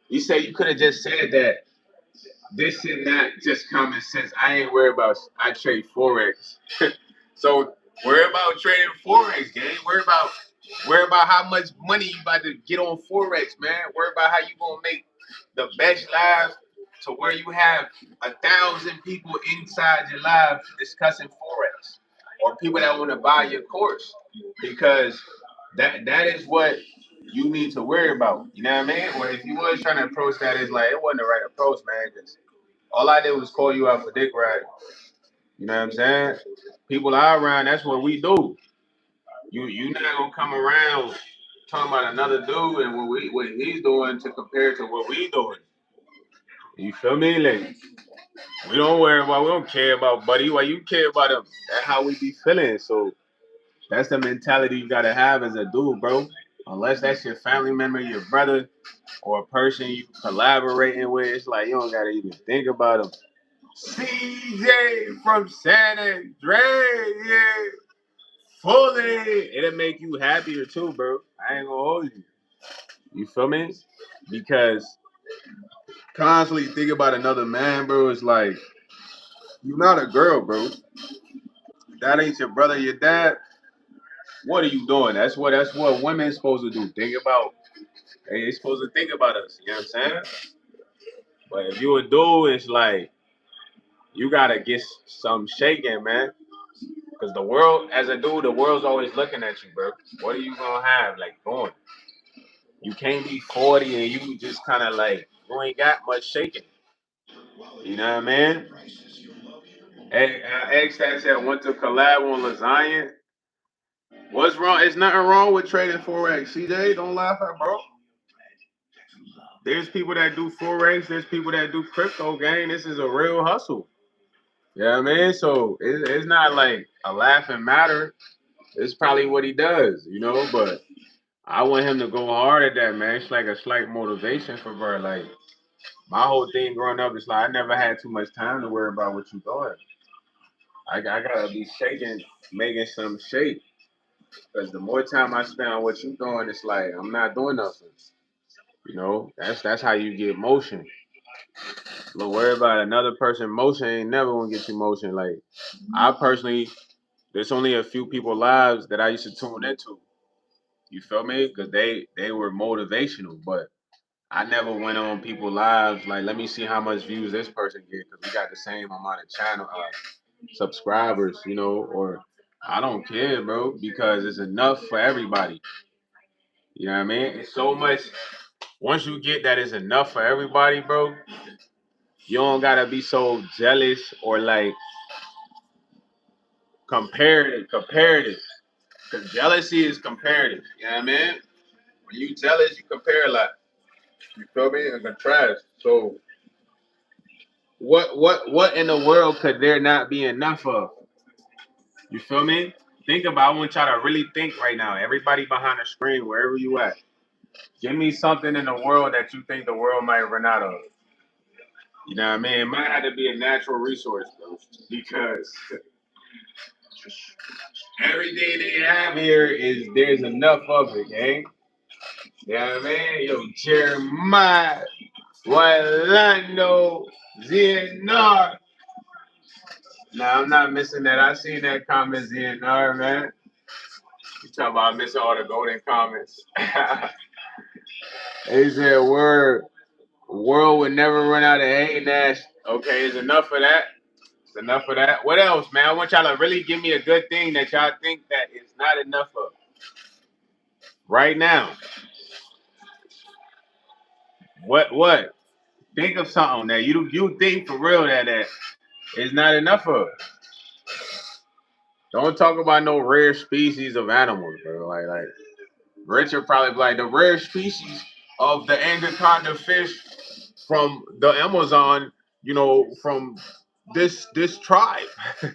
You say you could have just said that this is not just common sense. I ain't worried about I trade forex. So worry about trading forex, gang. Worry about how much money you about to get on forex, man. Worry about how you gonna make the best live to where you have 1,000 people inside your live discussing forex, or people that want to buy your course, because that is what you need to worry about. You know what I mean? Or if you was trying to approach that, it's like it wasn't the right approach, man. 'Cause all I did was call you out for dick riding. You know what I'm saying? People are around. That's what we do. You not gonna come around talking about another dude and what he's doing to compare to what we doing. You feel me? Like we don't care about buddy. Why you care about him? That's how we be feeling. So that's the mentality you gotta have as a dude, bro. Unless that's your family member, your brother, or a person you collaborating with, it's like you don't gotta even think about them. CJ from San Andreas, yeah, fully. It'll make you happier too, bro. I ain't gonna hold you. You feel me? Because constantly think about another man, bro. It's like you're not a girl, bro. That ain't your brother, your dad. What are you doing? That's what women supposed to do. Think about. Hey, they supposed to think about us. You know what I'm saying? But if you a dude, it's like you gotta get some shaking, man. Because the world, as a dude, the world's always looking at you, bro. What are you gonna have? Like, going. You can't be 40 and you just kind of like, you ain't got much shaking. You know what I mean? Hey, X that said went to collab on lasagna. What's wrong? It's nothing wrong with trading forex. CJ, don't laugh at bro. There's people that do forex. There's people that do crypto game. This is a real hustle. You know what I mean? So it's not like a laughing matter. It's probably what he does, you know. But I want him to go hard at that, man. It's like a slight motivation for bro. Like my whole thing growing up is like I never had too much time to worry about what you doing. I gotta be shaking, making some shake. Because the more time I spend on what you doing, it's like I'm not doing nothing. You know, that's how you get motion. Don't worry about another person. Motion ain't never gonna get you motion. Like I personally, there's only a few people lives that I used to tune into. You feel me? Because they were motivational, but I never went on people lives like let me see how much views this person get because we got the same amount of channel subscribers, you know, or I don't care, bro, because it's enough for everybody. You know what I mean? It's so much. Once you get that it's enough for everybody, bro, you don't gotta be so jealous or like comparative. Because jealousy is comparative. You know what I mean? When you jealous, you compare a lot. You feel me? And contrast. So what in the world could there not be enough of? You feel me? Think about I want y'all to really think right now. Everybody behind the screen, wherever you at. Give me something in the world that you think the world might run out of. You know what I mean? It might have to be a natural resource, bro. Because everything they have here is there's enough of it, gang. You know what I mean? Yo, Jeremiah, Orlando, ZNR. Nah, I'm not missing that. I seen that comment, ZNR, man. You talking about missing all the golden comments. He said, word, world would never run out of hate, Nash. Okay, is enough of that. It's enough of that. What else, man? I want y'all to really give me a good thing that y'all think that is not enough of right now. What? Think of something that you think for real that is not enough of. Don't talk about no rare species of animals, bro. Like Richard probably be like the rare species of the anaconda fish from the Amazon, from this tribe. You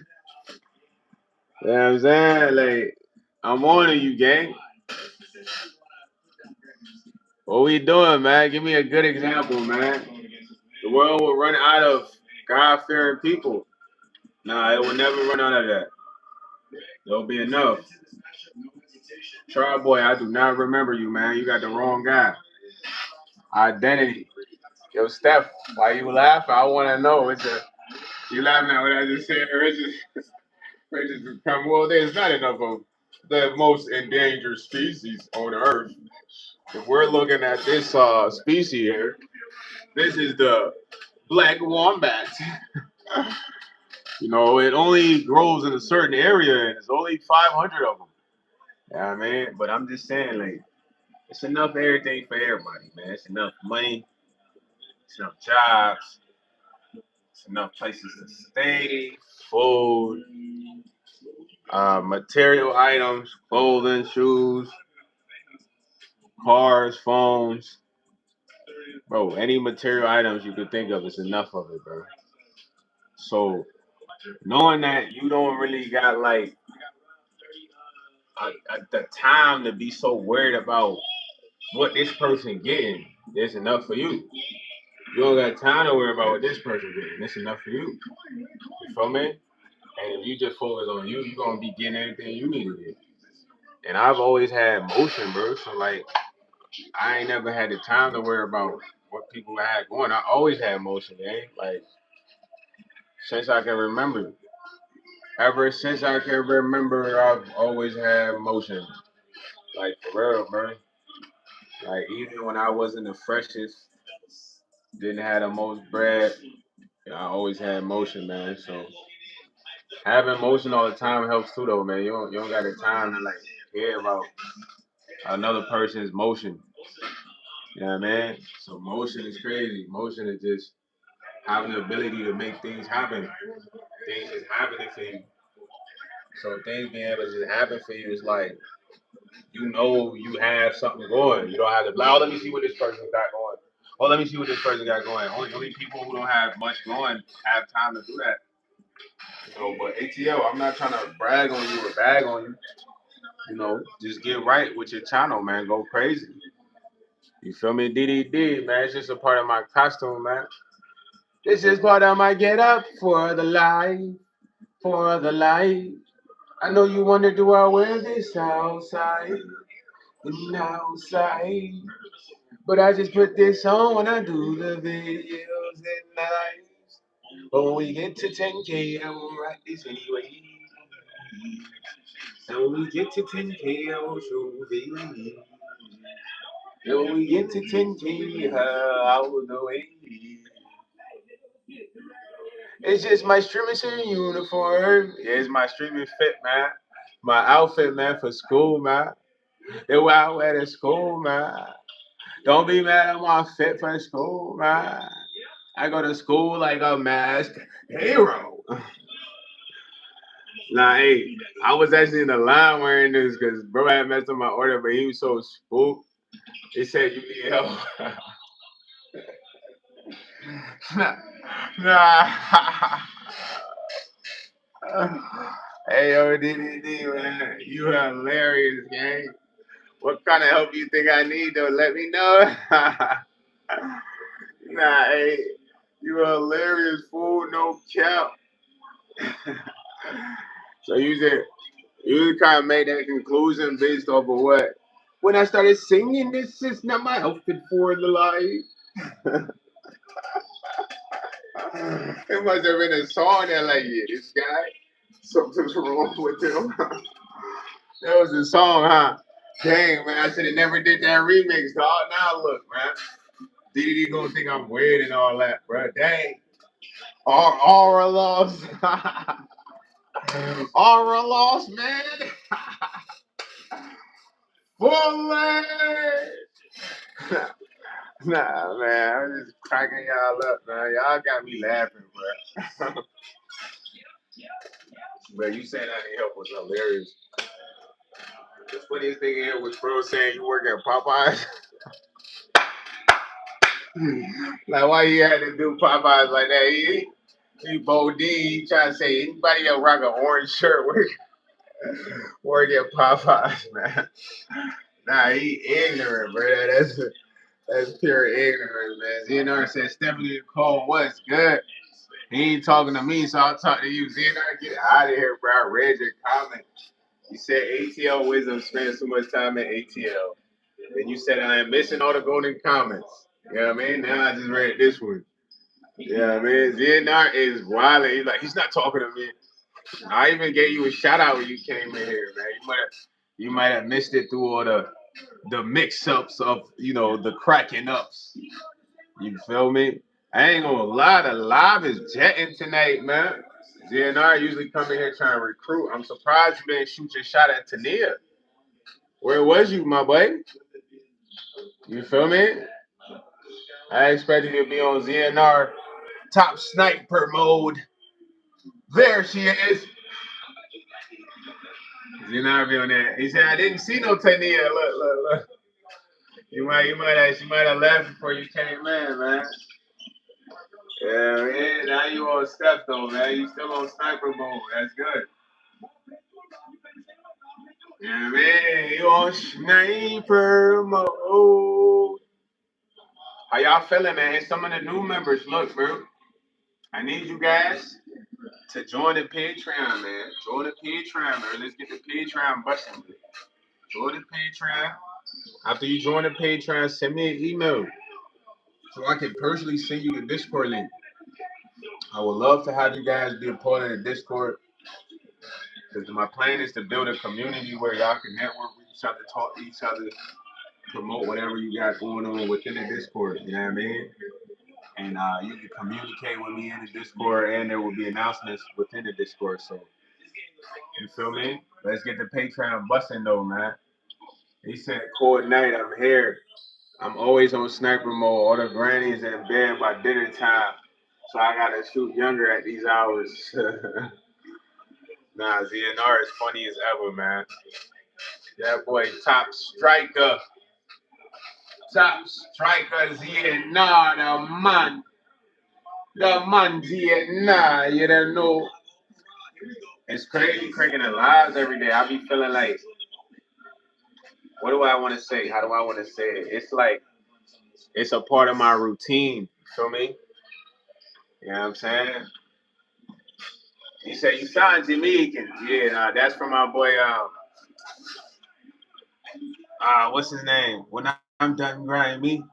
know what I'm saying? Like, I'm on you, gang. What we doing, man? Give me a good example, man. The world will run out of God-fearing people. Nah, it will never run out of that. There'll be enough. Try boy, I do not remember you, man. You got the wrong guy. Identity. Yo, Steph, why you laughing? I want to know. You laughing at what I just said? Richard become, well, there's not enough of the most endangered species on Earth. If we're looking at this species here, this is the black wombat. It only grows in a certain area, and there's only 500 of them. Yeah, man. But I'm just saying, like, it's enough everything for everybody, man. It's enough money, it's enough jobs, it's enough places to stay, food, material items, clothing, shoes, cars, phones, bro. Any material items you could think of, is enough of it, bro. So knowing that you don't really got like the time to be so worried about what this person getting, there's enough for you. You don't got time to worry about what this person getting. It's enough for you. You feel me? And if you just focus on you, you're gonna be getting everything you need to get. And I've always had motion, bro. So like I ain't never had the time to worry about what people had going. I always had motion, man. Like since I can remember. Ever since I can remember, I've always had motion. Like for real, bro. Like even when I wasn't the freshest, didn't have the most bread, I always had motion, man. So having motion all the time helps too, though, man. You don't got the time to like care about another person's motion. You know what I mean? So motion is crazy. Motion is just having the ability to make things happen. Things is happening for you. So things being able to just happen for you is like you have something going. You don't have to like, oh, let me see what this person got going. Oh, let me see what this person got going. Only people who don't have much going have time to do that. But ATL, I'm not trying to brag on you or bag on you. Just get right with your channel, man. Go crazy. You feel me? DDD, man. It's just a part of my costume, man. This is part of my get up for the light, for the light. I know you wonder, do I wear this outside? Outside. But I just put this on when I do the videos at night. But when we get to 10K, I won't write this anyway. And when we get to 10K, I will show the. And when we get to 10K, I will know it. It's just my streaming shirt uniform. Yeah, it's my streaming fit, man. My outfit, man, for school, man. It's what I wear to school, man. Don't be mad at my fit for school, man. I go to school like a masked hero. Nah, hey, I was actually in the line wearing this because bro had messed up my order, but he was so spooked. He said, "You need help." nah. Hey, yo, DDD, man. You hilarious, gang. What kind of help you think I need, though? Let me know. Nah, hey, you hilarious fool, no cap. So you kind of made that conclusion based off of what? When I started singing, this is not my outfit for the life. It must have been a song that like, yeah, this guy, something's wrong with him. That was the song, huh? Dang, man, I should have never did that remix, dog. Now look, man. DDD gonna think I'm weird and all that, bro. Dang. Aura lost. Aura lost, man. Full Nah, man. I'm just cracking y'all up, man. Y'all got me laughing, bro. But you saying I need help was hilarious. The funniest thing here was bro saying you work at Popeyes. Like, why you had to do Popeyes like that? He Bo D, he trying to say anybody that rock an orange shirt work at Popeyes, man. Nah, he ignorant, bro. That's pure ignorance, man. ZNR said Stephanie Cole was good. He ain't talking to me, so I'll talk to you. ZNR, get out of here, bro. I read your comment. You said ATL wisdom spends too much time at ATL. Then you said I am missing all the golden comments. You know what I mean? Now I just read this one. You know what I mean? ZNR is wild. He's like, he's not talking to me. I even gave you a shout out when you came in here, man. You might have missed it through all the mix ups of the cracking ups. You feel me? I ain't gonna lie, the live is jetting tonight, man. GNR usually come in here trying to recruit. I'm surprised you didn't shoot your shot at Tania. Where was you, my boy? You feel me? I expected you to be on ZNR top sniper mode. There she is. ZNR be on there. He said I didn't see no Tania. Look. She might have left before you came in, man. Yeah, man. Now you on Steph though, man. You still on sniper mode. That's good. Yeah, man. You on sniper mode. How y'all feeling, man? And some of the new members, look, bro. I need you guys to join the Patreon, man. Join the Patreon, man. Let's get the Patreon busting. Join the Patreon. After you join the Patreon, send me an email so I can personally send you the Discord link. I would love to have you guys be a part of the Discord because my plan is to build a community where y'all can network with each other, talk to each other, promote whatever you got going on within the Discord. You know what I mean? And you can communicate with me in the Discord, and there will be announcements within the Discord. So you feel me? Let's get the Patreon busting though, man. He said, "Cold night, I'm here. I'm always on sniper mode. All the grannies in bed by dinner time, so I gotta shoot younger at these hours." Nah, ZNR is funny as ever, man. That boy, top striker ZNR, the man ZNR. You don't know. It's crazy cracking the lives every day. I be feeling like, what do I want to say? How do I want to say it? It's like it's a part of my routine. Feel me? You know what I'm saying? He said you sound Jamaican. Yeah, that's from my boy. What's his name? When I'm done grinding me,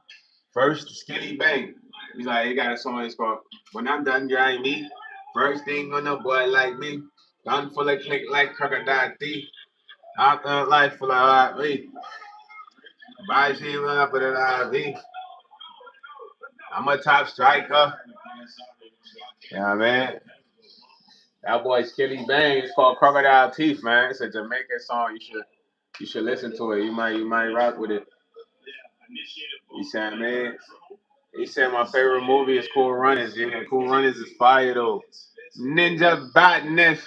first Skinny Bang. He's like, he got a song. It's called "When I'm Done Grinding Me." First thing on a boy like me, gun full of click like crocodile teeth. After a life full of R.V. Buy she up with an R.V. I'm a top striker. Yeah, man. That boy Skilly Bang. It's called Crocodile Teeth, man. It's a Jamaican song. You should listen to it. You might rock with it. You said, man. He said my favorite movie is Cool Runnings. Yeah, Cool Runnings is fire though. Ninja Badness.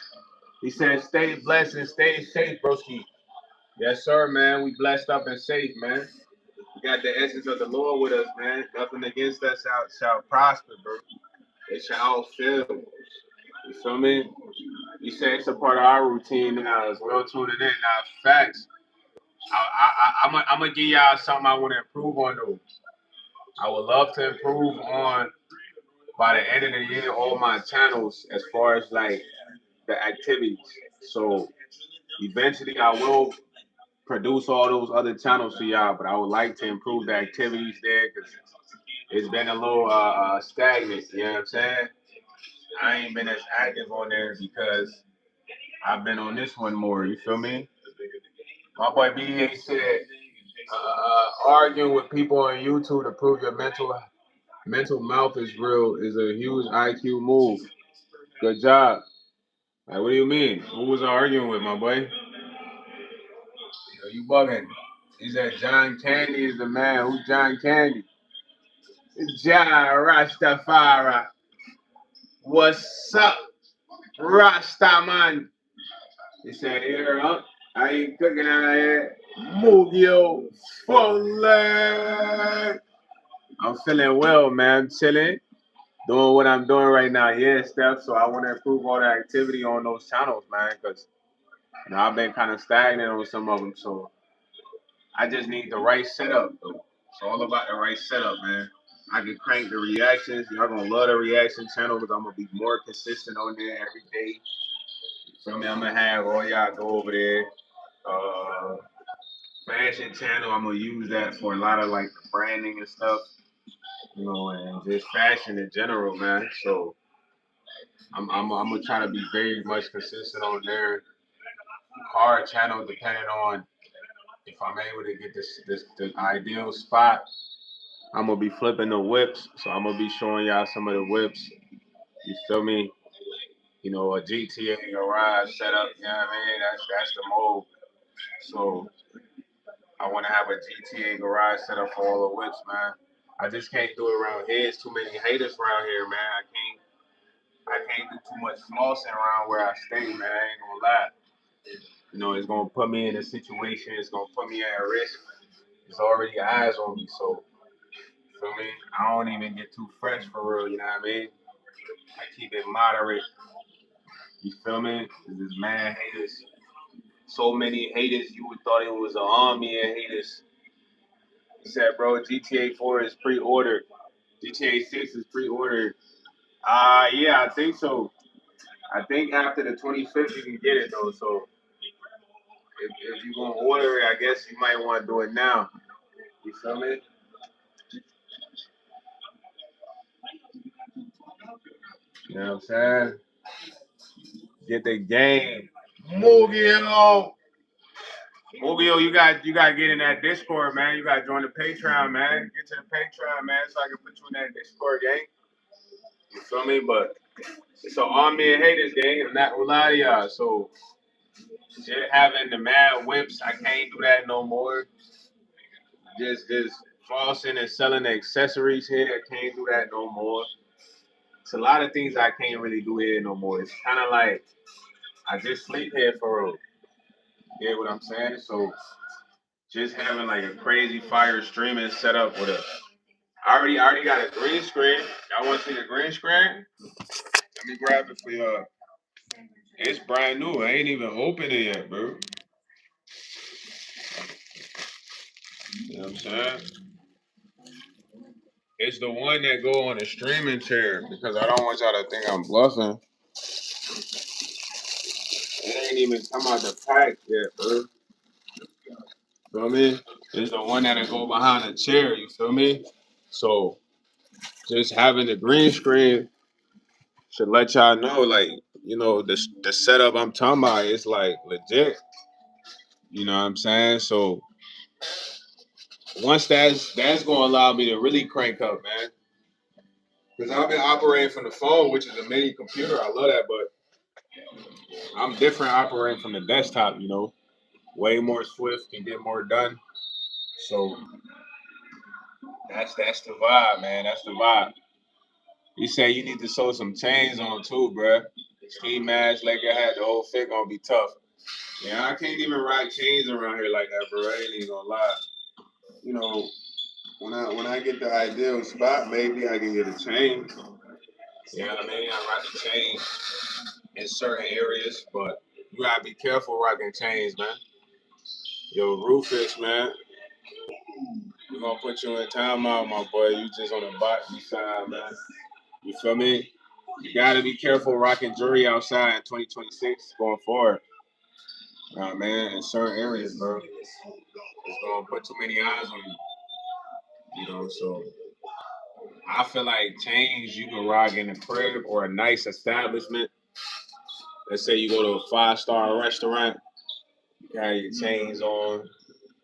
He said, stay blessed and stay safe, broski. Yes, sir, man. We blessed up and safe, man. We got the essence of the Lord with us, man. Nothing against us shall prosper, bro. It shall all fail. You feel me? You say it's a part of our routine now as well, tuning in. Now, facts. I'm gonna give y'all something I want to improve on, though. I would love to improve on by the end of the year all my channels as far as like the activities. So eventually, I will produce all those other channels for y'all, but I would like to improve the activities there because it's been a little stagnant. You know what I'm saying? I ain't been as active on there because I've been on this one more. You feel me? My boy BA said, arguing with people on YouTube to prove your mental mouth is real is a huge IQ move. Good job. Like, what do you mean? Who was I arguing with, my boy? Yo, you bugging. He said John Candy is the man. Who's John Candy? John Rastafari. What's up, Rastaman? He said, here, huh? I ain't cooking out here. Mugio Fuller. I'm feeling well, man. I'm chilling. Doing what I'm doing right now. Yeah, Steph. So I want to improve all the activity on those channels, man, because I've been kind of stagnant on some of them. So I just need the right setup, though. It's all about the right setup, man. I can crank the reactions. Y'all gonna love the reaction channel because I'm gonna be more consistent on there every day. You feel me? I'm gonna have all y'all go over there. Uh, Fashion channel, I'm gonna use that for a lot of like branding and stuff, and just fashion in general, man. So I'm gonna try to be very much consistent on there. Car channel, depending on if I'm able to get the ideal spot, I'm gonna be flipping the whips. So I'm gonna be showing y'all some of the whips. You feel me? A GTA garage setup. You know what I mean? That's the move. So I want to have a GTA garage setup for all the whips, man. I just can't do it around here. It's too many haters around here, man. I can't do too much flossing around where I stay, man. I ain't gonna lie. It's gonna put me in a situation. It's gonna put me at risk. There's already eyes on me, so you feel me? I don't even get too fresh for real. You know what I mean? I keep it moderate. You feel me? 'Cause there's mad haters. So many haters. You would thought it was an army of haters. He said, bro, GTA 4 is pre-ordered. GTA 6 is pre-ordered. Yeah, I think so. I think after the 25th you can get it though. So if you're gonna order it, I guess you might want to do it now. You feel me? You know what I'm saying? Get the game. Mugio. Mugio, you got to get in that Discord, man. You got to join the Patreon, man. Get to the Patreon, man, so I can put you in that Discord gang. You feel me? But it's an army of haters gang. I'm not gonna lie to y'all. So shit, having the mad whips, I can't do that no more. Just flossing and selling the accessories here, I can't do that no more. It's a lot of things I can't really do here no more. It's kind of like I just sleep here for real. You get what I'm saying? So just having like a crazy fire streaming setup with a. I already got a green screen. Y'all want to see the green screen? Let me grab it for y'all. It's brand new. I ain't even opened it yet, bro. You know what I'm saying? It's the one that go on a streaming chair because I don't want y'all to think I'm bluffing. It ain't even come out the pack yet, bro. Feel me? It's the one that'll go behind a chair. You feel me? So just having the green screen should let y'all know, like, the setup I'm talking about is like legit. You know what I'm saying? So once that's gonna allow me to really crank up, man. Because I've been operating from the phone, which is a mini computer. I love that, but I'm different operating from the desktop. Way more swift, can get more done. So that's the vibe, man. That's the vibe. You say you need to sew some chains on too, bruh. Ski mask, Laker hat, the whole fit gonna be tough. Yeah, I can't even rock chains around here like that, bro. I ain't even gonna lie. You know, when I get the ideal spot, maybe I can get a chain. You know what I mean? I rock the chain in certain areas, but you gotta be careful rocking chains, man. Yo, Rufus, man, we're gonna put you in timeout, my boy. You just on the bottom side, man. You feel me? You gotta be careful rocking jewelry outside in 2026 going forward. Man, in certain areas, bro. It's gonna put too many eyes on you. So I feel like chains you can rock in a crib or a nice establishment. Let's say you go to a 5-star restaurant. Got your chains on.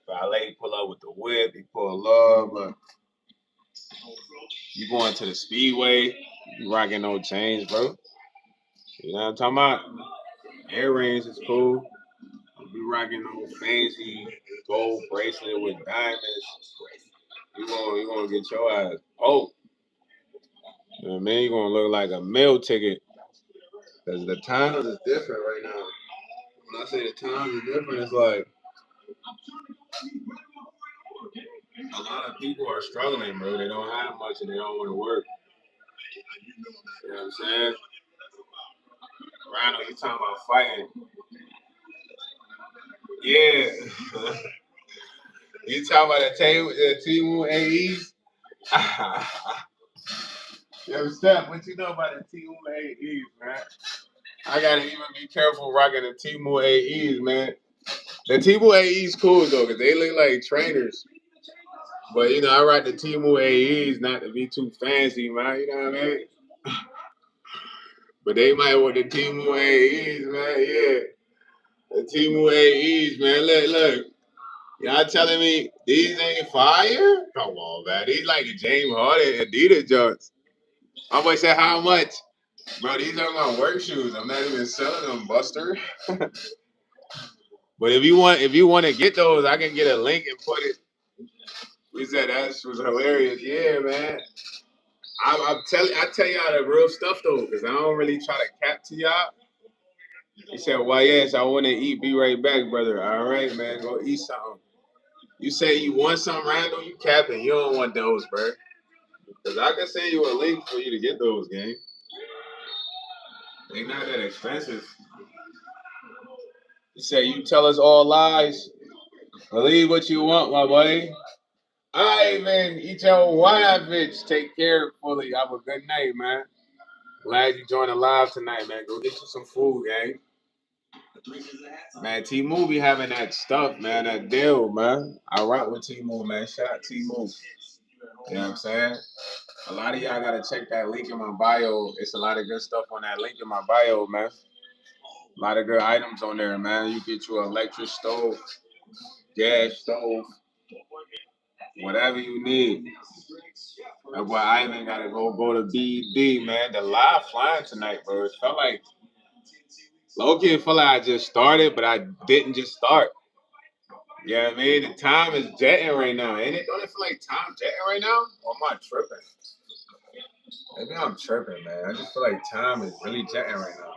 Valet pull up with the whip. He pull up. Look. You going to the speedway? You rocking no chains, bro. You know what I'm talking about? Earrings is cool. You rocking no fancy gold bracelet with diamonds. You gonna get your ass. Oh, you know what I mean? You gonna look like a meal ticket. Cause the times is different right now. When I say the times is different, it's like a lot of people are struggling, bro. They don't have much and they don't want to work. You know what I'm saying? Rhino, you talking about fighting? Yeah. You talking about the T-Moon AEs? Yo, Steph, what you know about the T-Moon AEs, man? I gotta even be careful rocking the T-Moon AEs, man. The T-Moon AEs cool though, cause they look like trainers. But you know, I rock the T-Moon AEs not to be too fancy, man. You know what I mean? But they might want the T-Moon AEs, man. Yeah, the T-Moon AEs, man. Look. Y'all telling me these ain't fire? Come on, man. These like the James Harden Adidas joints. My boy said how much? Bro, these are my work shoes. I'm not even selling them, Buster. But if you want to get those, I can get a link and put it. We said that was hilarious. Yeah, man. I tell y'all the real stuff though, because I don't really try to cap to y'all. He said, "Well, yes, I want to eat. Be right back, brother. All right, man. Go eat something." You say you want something random, you capping. You don't want those, bro. Because I can send you a link for you to get those, gang. They not that expensive. You say you tell us all lies. Believe what you want, my boy. All right, man. Eat your wine, bitch. Take care fully. Have a good night, man. Glad you joined the live tonight, man. Go get you some food, gang. Man, T-Move be having that stuff, man. That deal, man. I rock with T-Move, man. Shout out T-Move. You know what I'm saying? A lot of y'all gotta check that link in my bio. It's a lot of good stuff on that link in my bio, man. A lot of good items on there, man. You get you an electric stove, gas stove, whatever you need. That's why I even gotta go to BD, man. The live flying tonight, bro. It felt like low-key, it felt like I just started, but I didn't just start. You know what I mean? The time is jetting right now, ain't it? Don't it feel like time jetting right now? Or am I tripping? Maybe I'm tripping, man. I just feel like time is really jetting right now.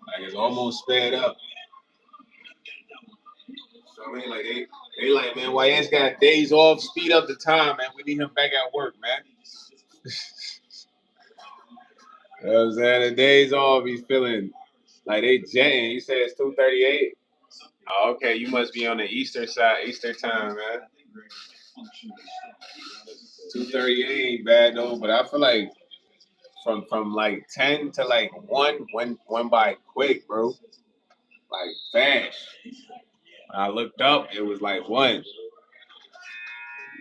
Like it's almost sped up. So I mean, like they like, man, YS got days off, speed up the time, man. We need him back at work, man. You know what I'm saying? The days off, he's feeling like they jetting. He said it's 2:38. Oh, okay, you must be on the Eastern side, Eastern time, man. 2:38 ain't bad though, but I feel like from like 10 to like 1 went by quick, bro. Like fast. When I looked up, it was like 1.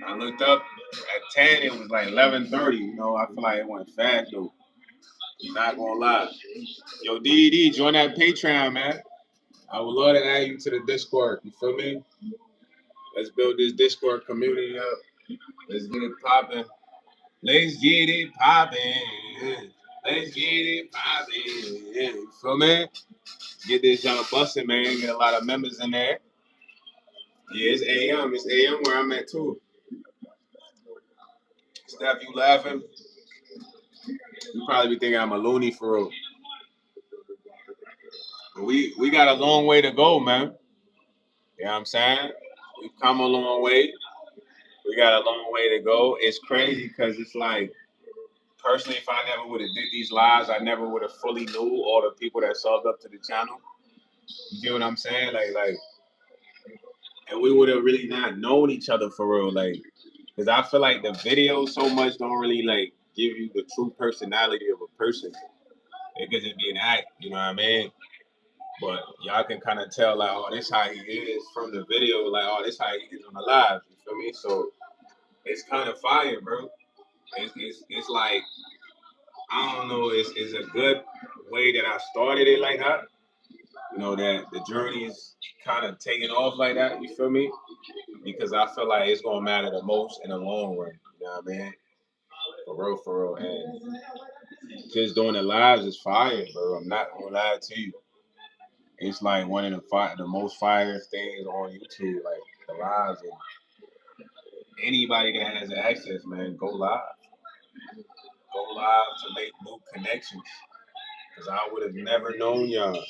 I looked up at 10, it was like 11:30. You know, I feel like it went fast though. Not gonna lie. Yo, DD, join that Patreon, man. I would love to add you to the Discord. You feel me? Let's build this Discord community up. Let's get it popping. Let's get it popping. Let's get it popping. You feel me? Get this junk busting, man. Get a lot of members in there. Yeah, it's AM. It's AM where I'm at too. Steph, you laughing? You probably be thinking I'm a loony for real. But we got a long way to go, man. You know what I'm saying? We've come a long way. We got a long way to go. It's crazy because it's like, personally, if I never would have did these lives, I never would have fully knew all the people that subbed up to the channel. You get what I'm saying? Like, and we would have really not known each other for real. Like, because I feel like the videos so much don't really like give you the true personality of a person. It could just be an act, you know what I mean? But y'all can kind of tell like, oh, this how he is from the video. Like, oh, this how he is on the live. You feel me? So it's kind of fire, bro. It's like, I don't know. It's a good way that I started it like that. that the journey is kind of taking off like that. You feel me? Because I feel like it's gonna matter the most in the long run. You know what I mean? For real. And just doing the lives is fire, bro. I'm not gonna lie to you. It's like one of the most fire things on YouTube, like the lives. And anybody that has access, man, go live. Go live to make new connections. Cause I would have never known y'all.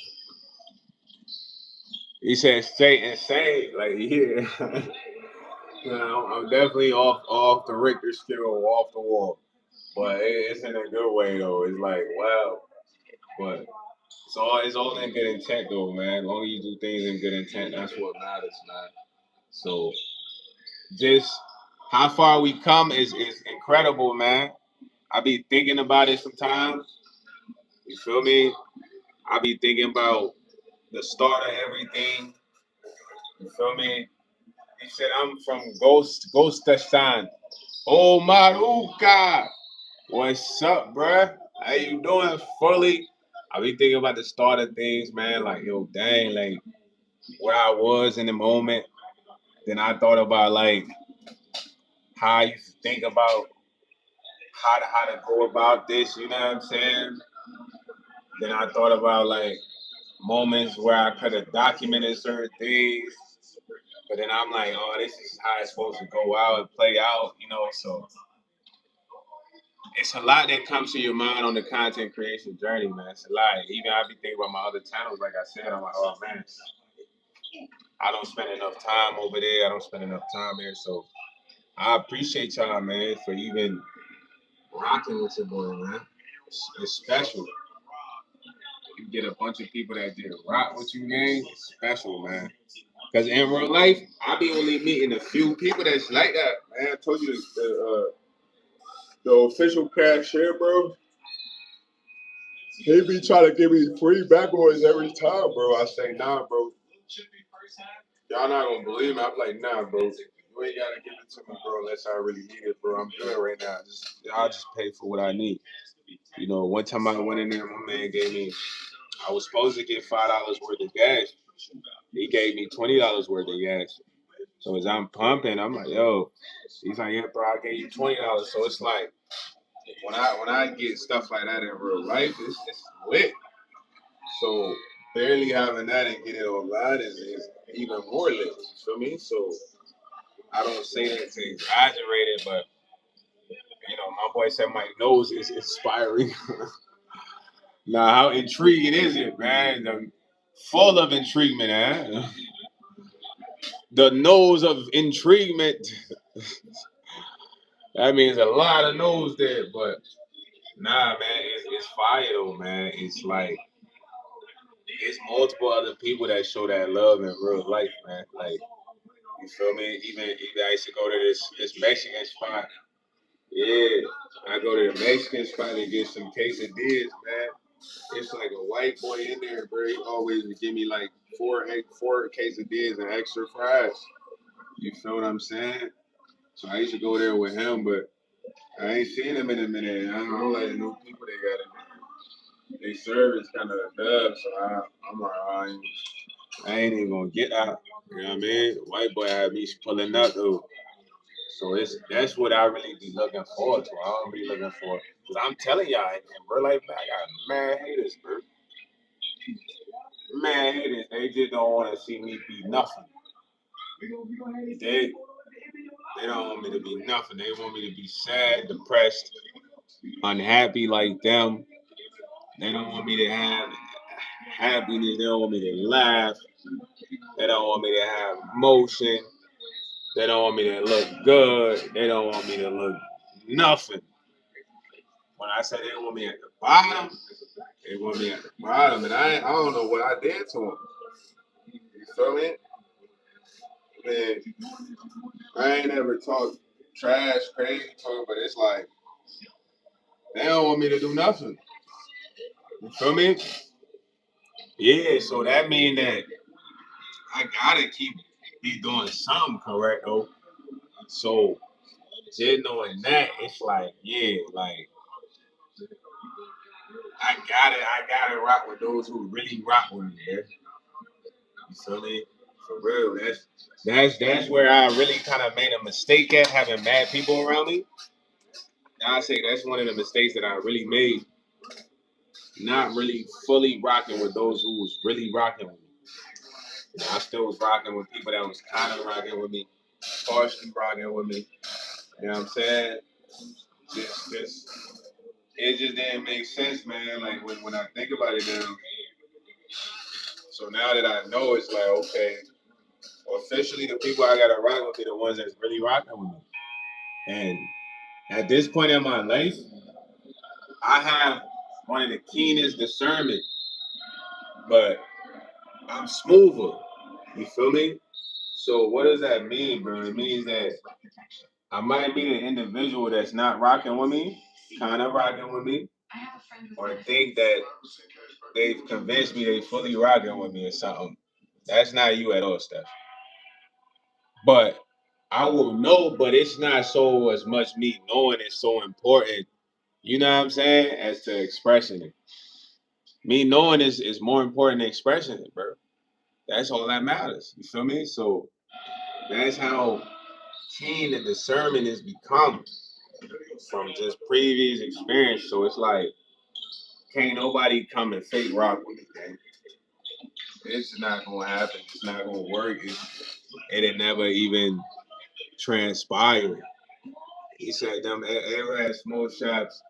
He said straight and say, like, yeah. I'm definitely off the Richter scale, off the wall. But it's in a good way though. It's like wow. But it's all in good intent though, man. As long as you do things in good intent, that's what matters, man. So just how far we come is incredible, man. I be thinking about it sometimes. You feel me? I be thinking about the start of everything. You feel me? He said I'm from Ghostastan. Oh Maruka. What's up, bruh? How you doing? Fully. I be thinking about the start of things, man. Like, yo, dang, like where I was in the moment. Then I thought about like how I used to think about how to go about this, you know what I'm saying? Then I thought about like moments where I could have documented certain things. But then I'm like, oh, this is how it's supposed to go out and play out, so it's a lot that comes to your mind on the content creation journey, man. It's a lot. Even I be thinking about my other channels, like I said, I'm like, oh man, I don't spend enough time over there. I don't spend enough time here. So I appreciate y'all, man, for even rocking with your boy, man. It's special. You get a bunch of people that did rock with you, gang. It's special, man. Because in real life, I be only meeting a few people that's like that, man. I told you the official cashier, bro. He be trying to give me free backboards every time, bro. I say, nah, bro. Y'all not gonna believe me. I'm like, nah, bro. You ain't gotta give it to me, bro, unless I really need it, bro. I'm good right now. I'll just pay for what I need. One time I went in there, my man gave me. I was supposed to get $5 worth of gas. He gave me $20 worth of gas. So as I'm pumping, I'm like, yo. He's like, yeah, bro, I gave you $20. So it's like when I get stuff like that in real life, it's lit. So barely having that and getting it online is even more lit. You feel me? So I don't say that to exaggerate it, but my boy said my nose is inspiring. Now, how intriguing is it, man? Full of intriguement, eh? The nose of intriguement. That means a lot of nose there, but nah, man, it's fire though, man. It's like it's multiple other people that show that love in real life, man. Like you feel me? Even I used to go to this Mexican spot. Yeah, I go to the Mexican spot and get some quesadillas, man. It's like a white boy in there, bro. He always would give me like four quesadillas and extra fries. You feel what I'm saying? So I used to go there with him, but I ain't seen him in a minute. I don't like the new people they got in there. They service kind of a dub, so I'm like, I ain't even gonna get out. You know what I mean? White boy had me pulling up though. So that's what I really be looking forward to. I don't be looking for because I'm telling y'all in real life, man, I got mad haters, bro. Mad haters. They just don't want to see me be nothing. They they don't want me to be nothing. They want me to be sad, depressed, unhappy like them. They don't want me to have happiness. They don't want me to laugh. They don't want me to have emotion. They don't want me to look good. They don't want me to look nothing. When I say they want me at the bottom, they want me at the bottom, and I don't know what I did to them. You feel me? Man, I ain't ever talked trash, crazy to them, but it's like they don't want me to do nothing. You feel me? Yeah, so that mean that I gotta be doing something correct though. So just knowing that, it's like, yeah, like I gotta rock with those who really rock with me, man. You feel me? For real. That's where I really kind of made a mistake at having mad people around me. I say that's one of the mistakes that I really made. Not really fully rocking with those who was really rocking with me. I still was rocking with people that was kind of rocking with me, partially rocking with me. You know what I'm saying? Just it just didn't make sense, man. Like when I think about it now. So now that I know, it's like okay, officially the people I gotta rock with be the ones that's really rocking with me. And at this point in my life, I have one of the keenest discernment, but I'm smoother. You feel me? So what does that mean, bro? It means that I might meet an individual that's not rocking with me, kind of rocking with me, or think that they've convinced me they fully rocking with me or something. That's not you at all, Steph. But I will know, but it's not so as much me knowing it's so important, you know what I'm saying, as to expressing it. Me knowing is more important than expressing it, bro. That's all that matters. You feel me? So that's how keen the discernment has become from just previous experience. So it's like, can't nobody come and fake rock with me, man. It's not gonna happen. It's not gonna work. It'll never even transpire. He said them every small shops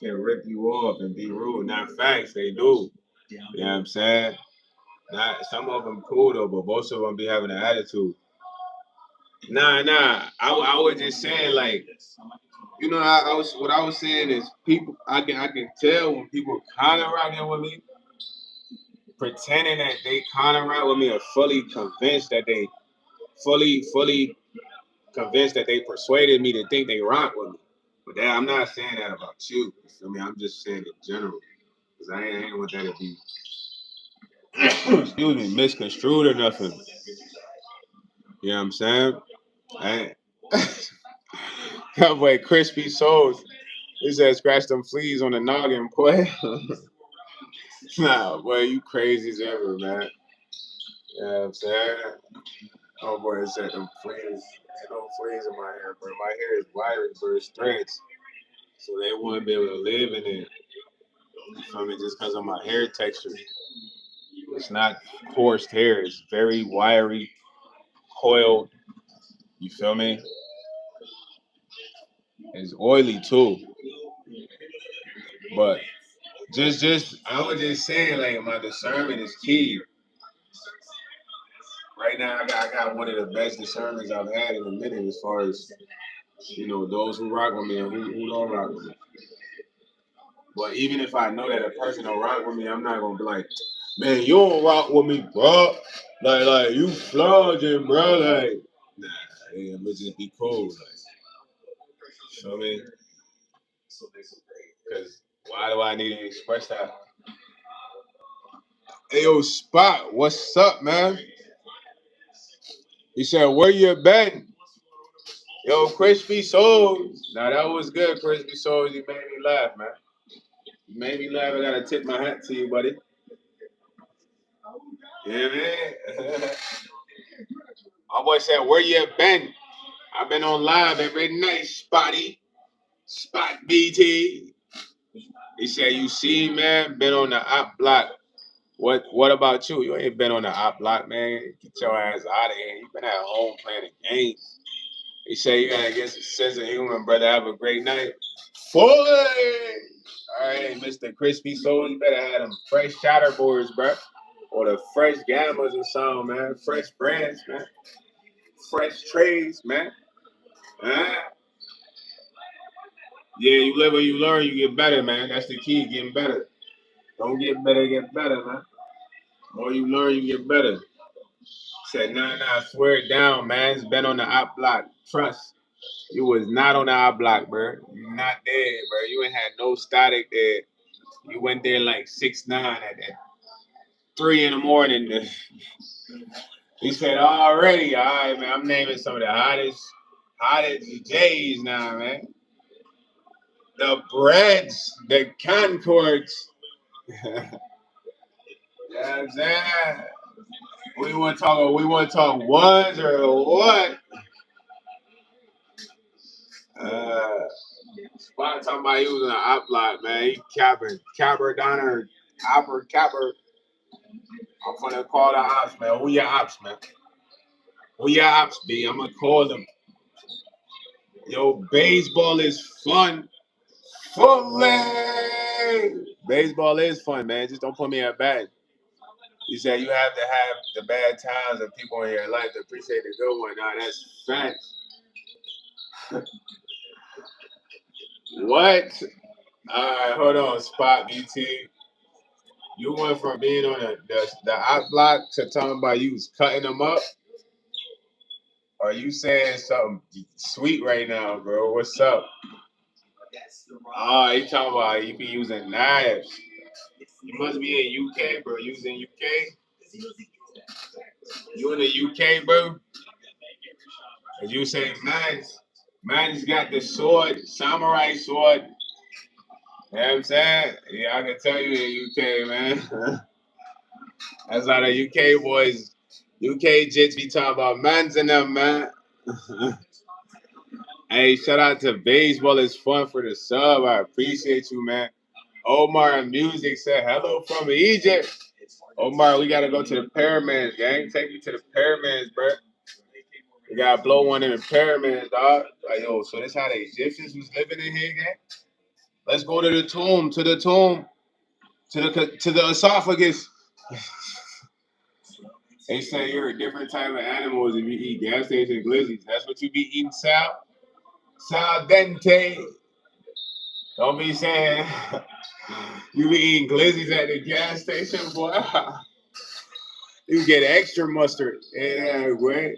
can rip you off and be rude. Not facts, they do. You know what I'm saying? Not some of them cool though, but most of them be having an attitude. Nah. I was just saying like, you know, I was what I was saying is people. I can tell when people kind of rocking with me, pretending that they kind of rock with me, or fully convinced that they fully convinced that they persuaded me to think they rock with me. But that, I'm not saying that about you. You feel me? I'm just saying in general. Because I ain't want that to be, excuse me, misconstrued or nothing. You know what I'm saying? I ain't. That boy, Crispy Souls. He said, scratch them fleas on the noggin, boy. Nah, boy, you crazy as ever, man. You know what I'm saying? Oh, boy, it said them fleas. Ain't no fleas in my hair, bro. My hair is wiry, bro. It's threads. So they wouldn't be able to live in it. You feel me? Just because of my hair texture. It's not coarse hair. It's very wiry, coiled. You feel me? It's oily too. But I was just saying, like, my discernment is key. Right now, I got one of the best discernments I've had in a minute as far as, you know, those who rock with me and who don't rock with me. But even if I know that a person don't rock with me, I'm not gonna be like, man, you don't rock with me, bro. Like you flogging, bro. Like, nah, yeah, let's just be cool. Like, you feel me? Because why do I need to express that? Hey, yo, Spot, what's up, man? He said, where you been? Yo, Crispy Souls. Now, that was good, Crispy Souls. You made me laugh, man. You made me laugh. I got to tip my hat to you, buddy. Yeah, man. My boy said, where you been? I've been on live every night, Spotty. Spot BT. He said, you see, man, been on the op block. What about you? You ain't been on the op block, man. Get your ass out of here. You been at home playing the game. He said you gotta get some sense of humor, brother. Have a great night. Boy! All right, Mr. Crispy Soul, you better have them fresh shatter boards, bro. Or the fresh gammas or something, man. Fresh brands, man. Fresh trades, man. Huh? Yeah, you live where you learn, you get better, man. That's the key, getting better. Don't get better, get better, man. The more you learn, you get better. Said, nah, swear it down, man. It's been on the op block. Trust. You was not on the op block, bro. You not there, bro. You ain't had no static there. You went there like 6'9" at 3 in the morning. He said, already, all right, man. I'm naming some of the hottest J's now, man. The Breads, the Concords. You know what I'm saying? We want to talk. We want to talk ones or what? Spot talking about using an op block, man. He capper down there, capper. I'm gonna call the ops, man. Who your ops, man? Who your ops be? I'm gonna call them. Yo, baseball is fun. Fully. Baseball is fun, man. Just don't put me at bad. You said you have to have the bad times of people in your life to appreciate the good one. Nah, that's facts. What? All right, hold on, Spot BT. You went from being on the op block to talking about you was cutting them up. Are you saying something sweet right now, bro? What's up? Oh, you talking about you be using knives. You must be in UK, bro. You was in UK? You in the UK, bro? And you say knives. Man's got the sword, samurai sword. You know what I'm saying? Yeah, I can tell you in UK, man. That's how the UK boys, UK jits be talking about mans and them, man. Hey, shout out to Baseball is Fun for the sub. I appreciate you, man. Omar Music said hello from Egypt. Omar, we gotta go to the pyramids, gang. Take me to the pyramids, bro. We gotta blow one in the pyramids, dog. Like, yo, so this how the Egyptians was living in here, gang? Let's go to the tomb, to the esophagus. They say you're a different type of animals if you eat gas station glizzies. That's what you be eating, Sal? Sal dente. Don't be saying you be eating glizzies at the gas station, boy. You get extra mustard. Yeah, boy.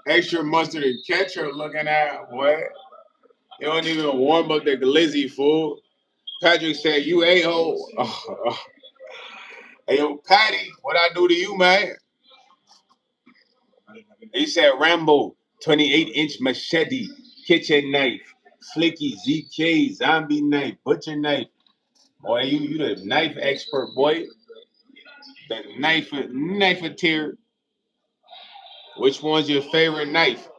Extra mustard and ketchup looking at, boy. You don't even warm up the glizzy, fool. Patrick said, you a-hole. Hey, yo, Patty, what I do to you, man? He said, Rambo, 28-inch machete, kitchen knife, Slicky, ZK, zombie knife, butcher knife. Boy, you the knife expert, boy. The knifeteer. Which one's your favorite knife?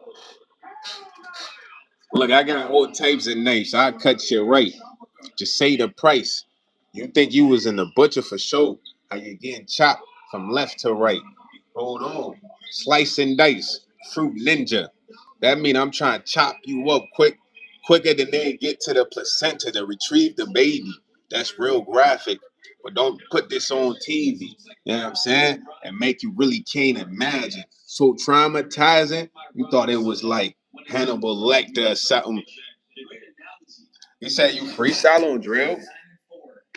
Look, I got all types of knives. I cut you right. Just say the price. You think you was in the butcher for sure. How you getting chopped from left to right. Hold on. Slice and dice. Fruit ninja. That mean I'm trying to chop you up quicker than they get to the placenta to retrieve the baby. That's real graphic. But don't put this on TV. You know what I'm saying? And make you really can't imagine. So traumatizing, you thought it was like Hannibal Lecter or something. You said you freestyle on drill?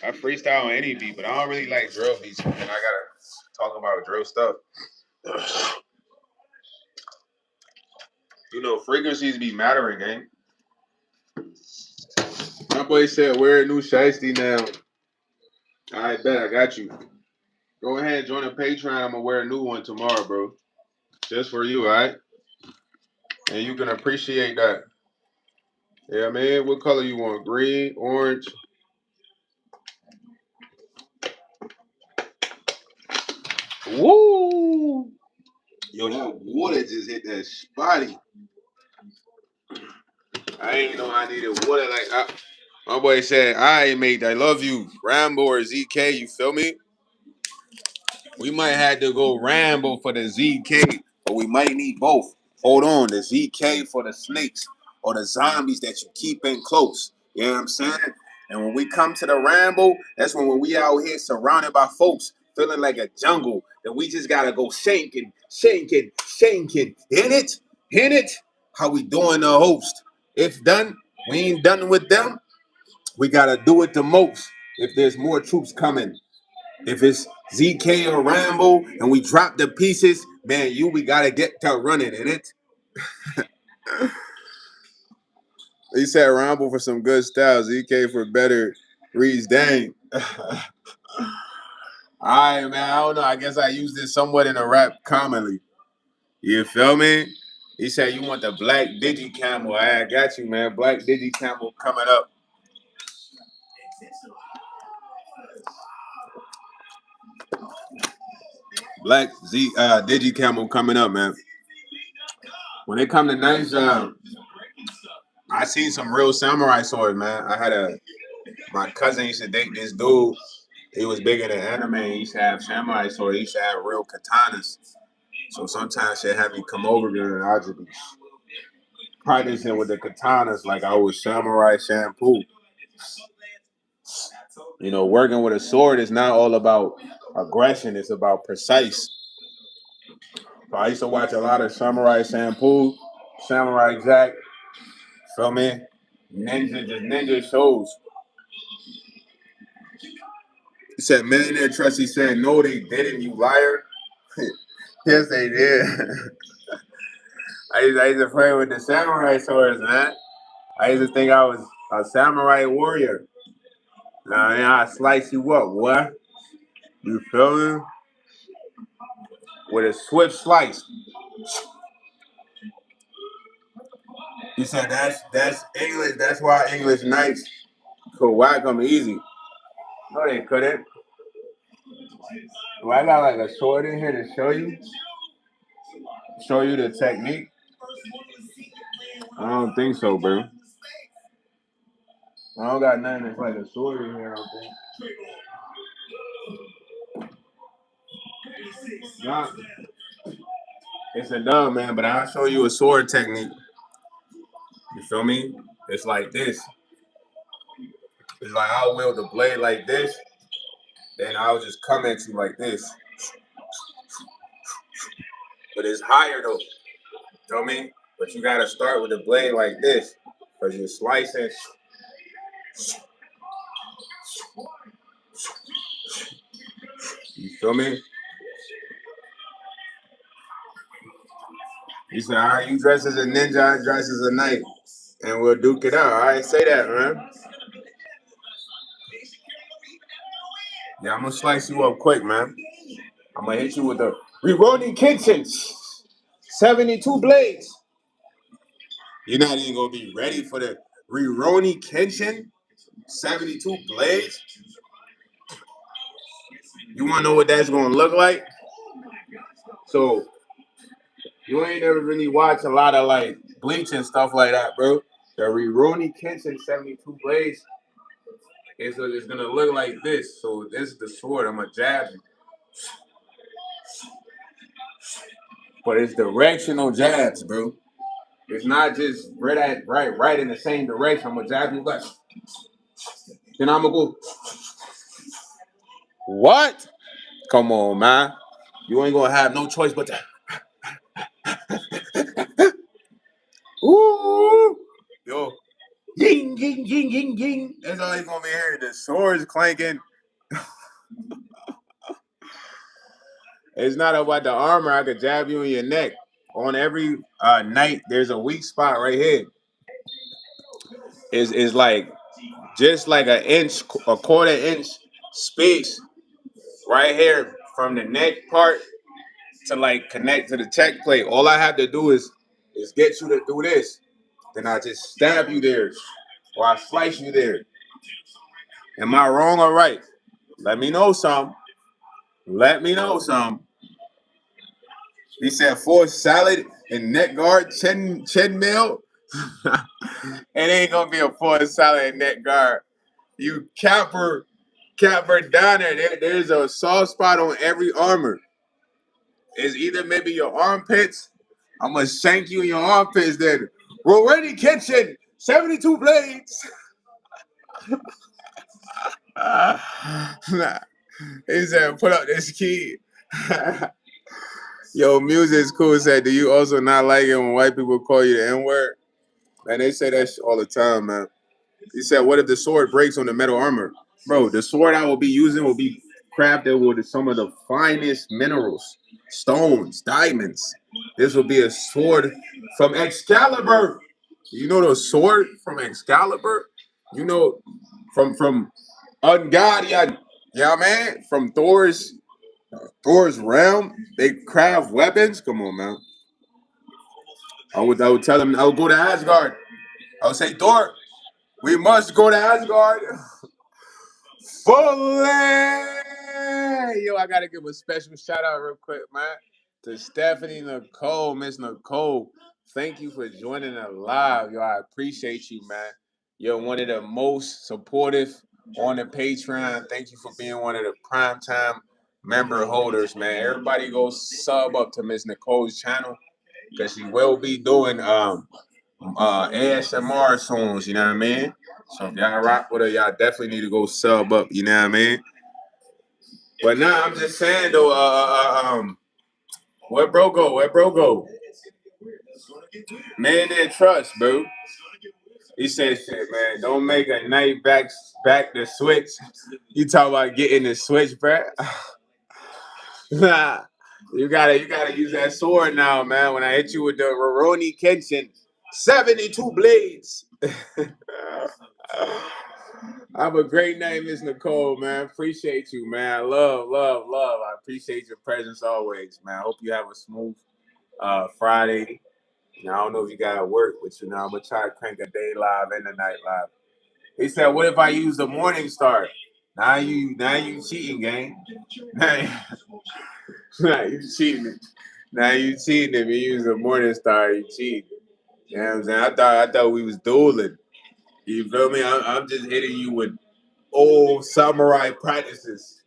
I freestyle on any beat, but I don't really like drill beats. And I gotta talk about drill stuff. You know, frequencies be mattering, gang. My boy said, wear a new shiesty now. All right, bet. I got you. Go ahead and join the Patreon. I'm going to wear a new one tomorrow, bro. Just for you, all right? And you can appreciate that. Yeah, man. What color you want? Green, orange? Woo! Yo, that water just hit that spotty. I ain't know I needed water like that. My boy said, all right, mate, I love you. Rambo or ZK, you feel me? We might have to go Rambo for the ZK, but we might need both. Hold on, the ZK for the snakes or the zombies that you keep in close. You know what I'm saying? And when we come to the Rambo, that's when we out here surrounded by folks feeling like a jungle that we just gotta go shanking, shanking, shanking. Hit it. How we doing the host? If done, we ain't done with them. We gotta do it the most. If there's more troops coming. If it's ZK or Rambo and we drop the pieces, man, we gotta get to running in it. He said Rambo for some good style, ZK for better reads. Dang. All right, man. I don't know. I guess I use this somewhat in a rap commonly. You feel me? He said you want the black digi camel. I got you, man. Black digi camel coming up. Black Z Digi Camel coming up, man. When it come to knives, I seen some real samurai swords, man. My cousin used to date this dude. He was bigger than anime. He used to have samurai swords. He used to have real katanas. So sometimes she'd have me come over there and I'll just be practicing with the katanas like I was samurai shampoo. You know, working with a sword is not all about aggression. It's about precise. So I used to watch a lot of Samurai Shampoo, Samurai Jack, feel me? Ninja shows. He said, Millionaire Trusty said, no, they didn't, you liar. Yes, they did. I used to play with the samurai swords, man. I used to think I was a samurai warrior. Now, I slice you up, what? You feel me? With a swift slice. He said, that's English. That's why English knights could whack them easy. No, they couldn't. Well, I got like a sword in here to show you the technique. I don't think so, bro. I don't got nothing that's like a sword in here, I don't think. Nah, it's a dub, man, but I'll show you a sword technique. You feel me? It's like this. It's like I'll wield the blade like this, then I'll just come at you like this. But it's higher though. Feel me? But you gotta start with the blade like this. Because you're slicing. You feel me? He said, all right, you dress as a ninja, I dress as a knight. And we'll duke it out. All right, say that, man. Yeah, I'm gonna slice you up quick, man. I'm gonna hit you with the Reroni Kitchens. 72 blades. You're not even gonna be ready for the Reroni Kitchen? 72 blades? You wanna know what that's gonna look like? So you ain't never really watched a lot of like Bleach and stuff like that, bro. The Reroni Kitchen 72 blades is gonna look like this. So this is the sword. I'm gonna jab you. But it's directional jabs, bro. It's not just right in the same direction. I'm gonna jab you left. Then I'm gonna go. What? Come on, man. You ain't gonna have no choice but to. Ooh, yo, ying, ying, ying, ying, ying. That's all he's gonna be hearing. The swords clanking. It's not about the armor. I could jab you in your neck. On every night, there's a weak spot right here. Is like just like an inch, a quarter inch space right here from the neck part to like connect to the check plate. All I have to do is get you to do this. Then I just stab you there, or I slice you there. Am I wrong or right? Let me know some. Let me know some. He said forced salad and neck guard chin meal. It ain't gonna be a forced salad and neck guard. You capper downer. There's a soft spot on every armor. It's either maybe your armpits. I'm gonna shank you in your armpits then. We're ready, kitchen. 72 blades. Nah. He said, put up this key. Yo, music's cool. He said, do you also not like it when white people call you the N-word? Man, they say that all the time, man. He said, what if the sword breaks on the metal armor? Bro, the sword I will be using will be crafted with some of the finest minerals, stones, diamonds. This will be a sword from Excalibur. You know the sword from Excalibur? You know, from Ungarian, yeah, man, from Thor's realm, they craft weapons. Come on, man. I would tell him I would go to Asgard. I would say, Thor, we must go to Asgard. Fully. man. Yo, I gotta give a special shout out real quick, man, to Stephanie Nicole, Miss Nicole. Thank you for joining us live. Yo, I appreciate you, man. You're one of the most supportive on the Patreon. Thank you for being one of the primetime member holders, man. Everybody go sub up to Miss Nicole's channel because she will be doing ASMR songs, you know what I mean? So if y'all rock with her, y'all definitely need to go sub up, you know what I mean? But nah, I'm just saying though, where bro go? Where bro go? Man, that trust, bro. He said, "Shit, man, don't make a night back the switch." You talk about getting the switch, bro. Nah, you gotta use that sword now, man. When I hit you with the Roroni Kenshin, 72 blades. Have a great night, Miss Nicole, man. Appreciate you, man. Love, love, love. I appreciate your presence always, man. I hope you have a smooth Friday. You know, I don't know if you gotta work, but you know, I'm gonna try to crank a day live and a night live. He said, "What if I use the morning start?" Now you cheating, gang. Now you cheating. Now you cheating. If you use the morning star, you cheating. You know what I'm saying? I thought we was dueling. You feel me? I'm just hitting you with old samurai practices.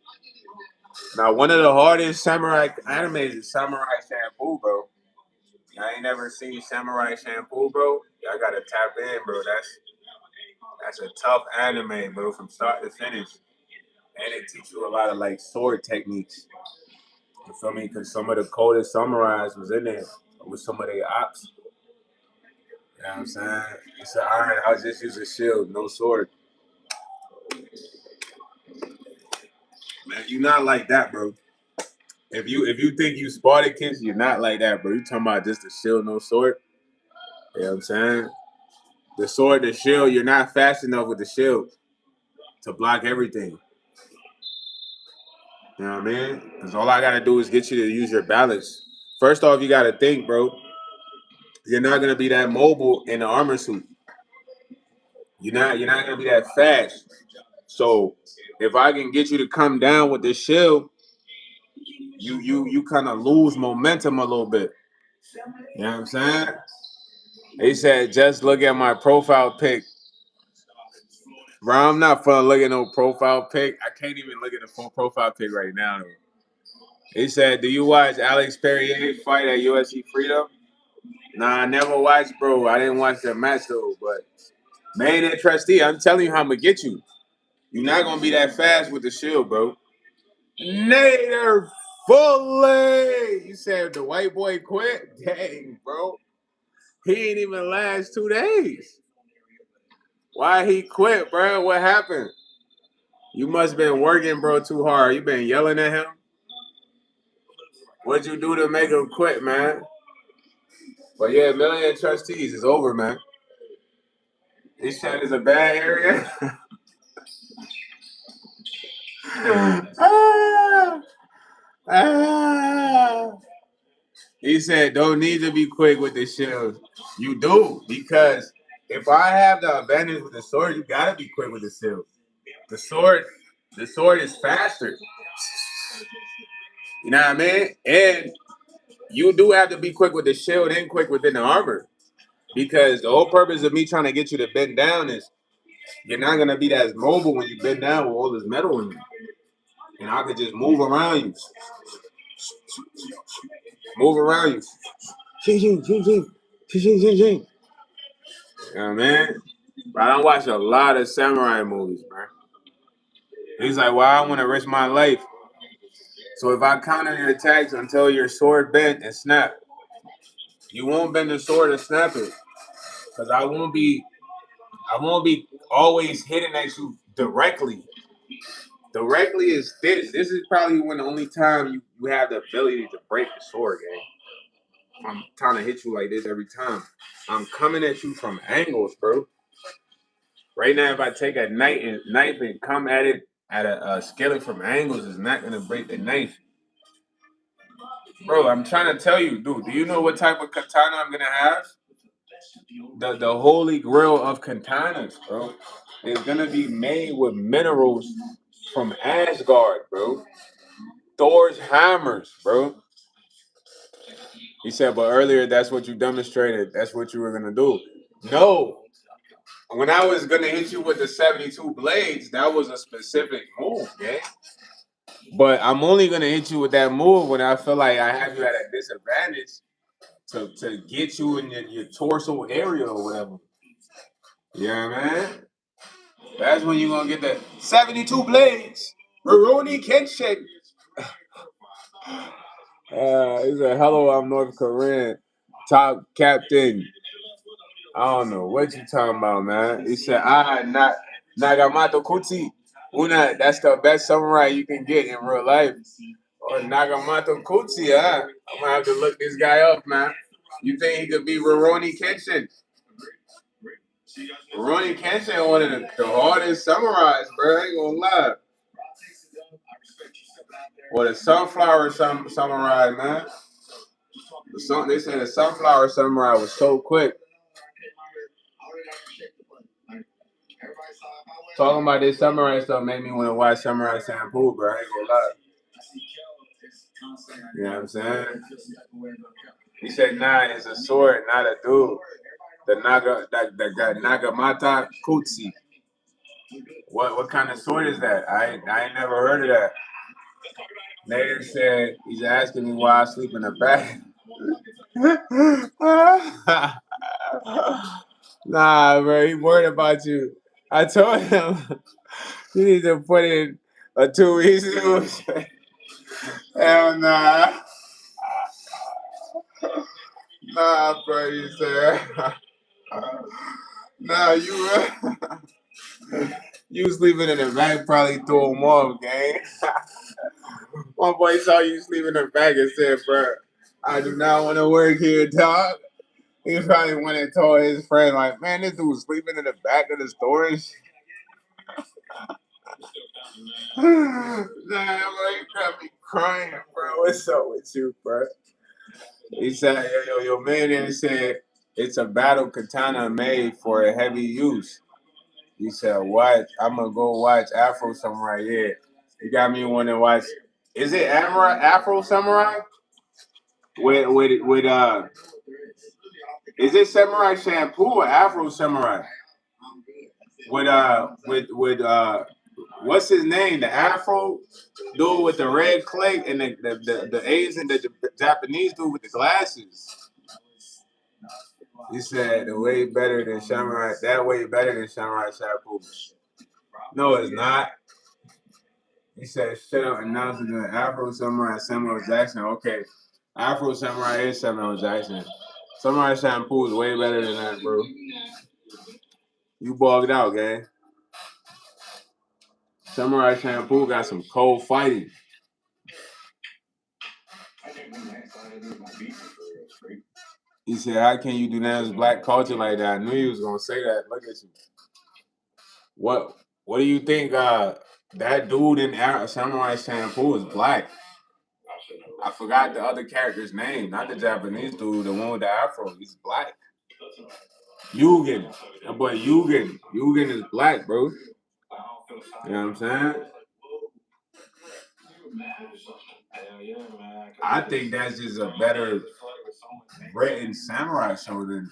Now, one of the hardest samurai animes is Samurai Shampoo, bro. I ain't never seen Samurai Shampoo, bro. Y'all gotta tap in, bro. That's a tough anime, bro, from start to finish. And it teaches you a lot of like sword techniques. You feel me? Because some of the coldest samurais was in there with some of their ops. You know what I'm saying? It's an iron. I'll just use a shield, no sword. Man, you not like that, bro. If you think you Spartacus, you're not like that, bro. You talking about just a shield, no sword. You know what I'm saying? The sword, the shield, you're not fast enough with the shield to block everything. You know what I mean? Because all I gotta do is get you to use your balance. First off, you gotta think, bro. You're not gonna be that mobile in the armor suit. You're not gonna be that fast. So if I can get you to come down with the shield, you kind of lose momentum a little bit. You know what I'm saying? He said, just look at my profile pic. Bro, I'm not fun looking at no profile pic. I can't even look at the full profile pic right now. Though. He said, do you watch Alex Perrier fight at UFC Freedom? Nah, I never watched, bro. I didn't watch the match though. But man, that trustee, I'm telling you how I'm gonna get you. You're not gonna be that fast with the shield, bro. Nader Foley! You said the white boy quit? Dang, bro. He ain't even last 2 days. Why he quit, bro? What happened? You must have been working, bro, too hard. You been yelling at him? What'd you do to make him quit, man? But yeah, million trustees is over, man. This shit is a bad area. ah, ah. He said, don't need to be quick with the shield. You do, because if I have the advantage with the sword, you gotta be quick with the shield. The sword, the sword is faster. You know what I mean? And you do have to be quick with the shield and quick within the armor. Because the whole purpose of me trying to get you to bend down is you're not gonna be that mobile when you bend down with all this metal in you. And I could just move around you. Move around you. Ching, ching, ching, ching. Ching, ching, ching, ching. You know what I mean? But I don't watch a lot of samurai movies, bro. He's like, well, I want to risk my life. So if I counter your attacks until your sword bent and snap, you won't bend the sword and snap it. Because I won't be always hitting at you directly. Directly is this. This is probably when the only time you have the ability to break the sword, gang. I'm trying to hit you like this every time. I'm coming at you from angles, bro. Right now, if I take a knife and come at it at a skillet from angles, it's not gonna break the knife, bro. I'm trying to tell you, dude. Do you know what type of katana I'm gonna have? The holy grail of katanas, bro. It's gonna be made with minerals from Asgard, bro. Thor's hammers, bro. He said, but earlier that's what you demonstrated. That's what you were gonna do. No. When I was gonna hit you with the 72 blades, that was a specific move, man. But I'm only gonna hit you with that move when I feel like I have you at a disadvantage to get you in your torso area or whatever. Yeah, man. That's when you're gonna get the 72 blades. Rurouni Kenshin. He said, hello, I'm North Korean. Top captain. I don't know what you talking about, man. He said, not Nagamato Kuti. Una, that's the best samurai you can get in real life. Or Nagamato Kuti, huh? I'm gonna have to look this guy up, man. You think he could be Rurouni Kenshin? Rurouni Kenshin, one of the hardest samurais, bro. I ain't gonna lie. Or the sunflower samurai, man. They said the sunflower samurai was so quick. Talking about this samurai stuff made me want to watch Samurai Shampoo, bro. I ain't gonna lie. You know what I'm saying? He said, nah, it's a sword, not a dude. The Nagamata Kutsi. What kind of sword is that? I ain't never heard of that. Nader said he's asking me why I sleep in the back. Nah, bro, he worried about you. I told him you need to put in a 2 weeks. Hell nah. Nah, bro, you said. Nah, you sleeping in the back probably threw him off, gang. One boy saw you sleeping in the back and said, bro, I do not want to work here, dog. He probably went and told his friend, like, man, this dude's sleeping in the back of the storage. Nah, bro, you got me crying, bro. What's up with you, bro? He said, your man there said, it's a battle katana made for a heavy use. He said, what? I'm going to go watch Afro Samurai. Yeah. He got me wanting to watch. Is it Afro Samurai? With is it Samurai Shampoo or Afro Samurai? With what's his name? The Afro dude with the red clay and the Asian, the Japanese dude with the glasses. He said the way better than Samurai. That way better than Samurai Shampoo. No, it's not. He said, shut up, announcing the Afro Samurai Samuel Jackson. Okay, Afro Samurai is Samuel Jackson. Samurai Shampoo is way better than that, bro. You bugged out, gang. Samurai Shampoo got some cold fighting. He said, how can you denounce black culture like that? I knew you was going to say that. Look at you. What do you think that dude in Samurai Shampoo is black? I forgot the other character's name, not the Japanese dude, the one with the afro. He's black. Yugen. That boy Yugen. Yugen is black, bro. You know what I'm saying? I think that's just a better written samurai show than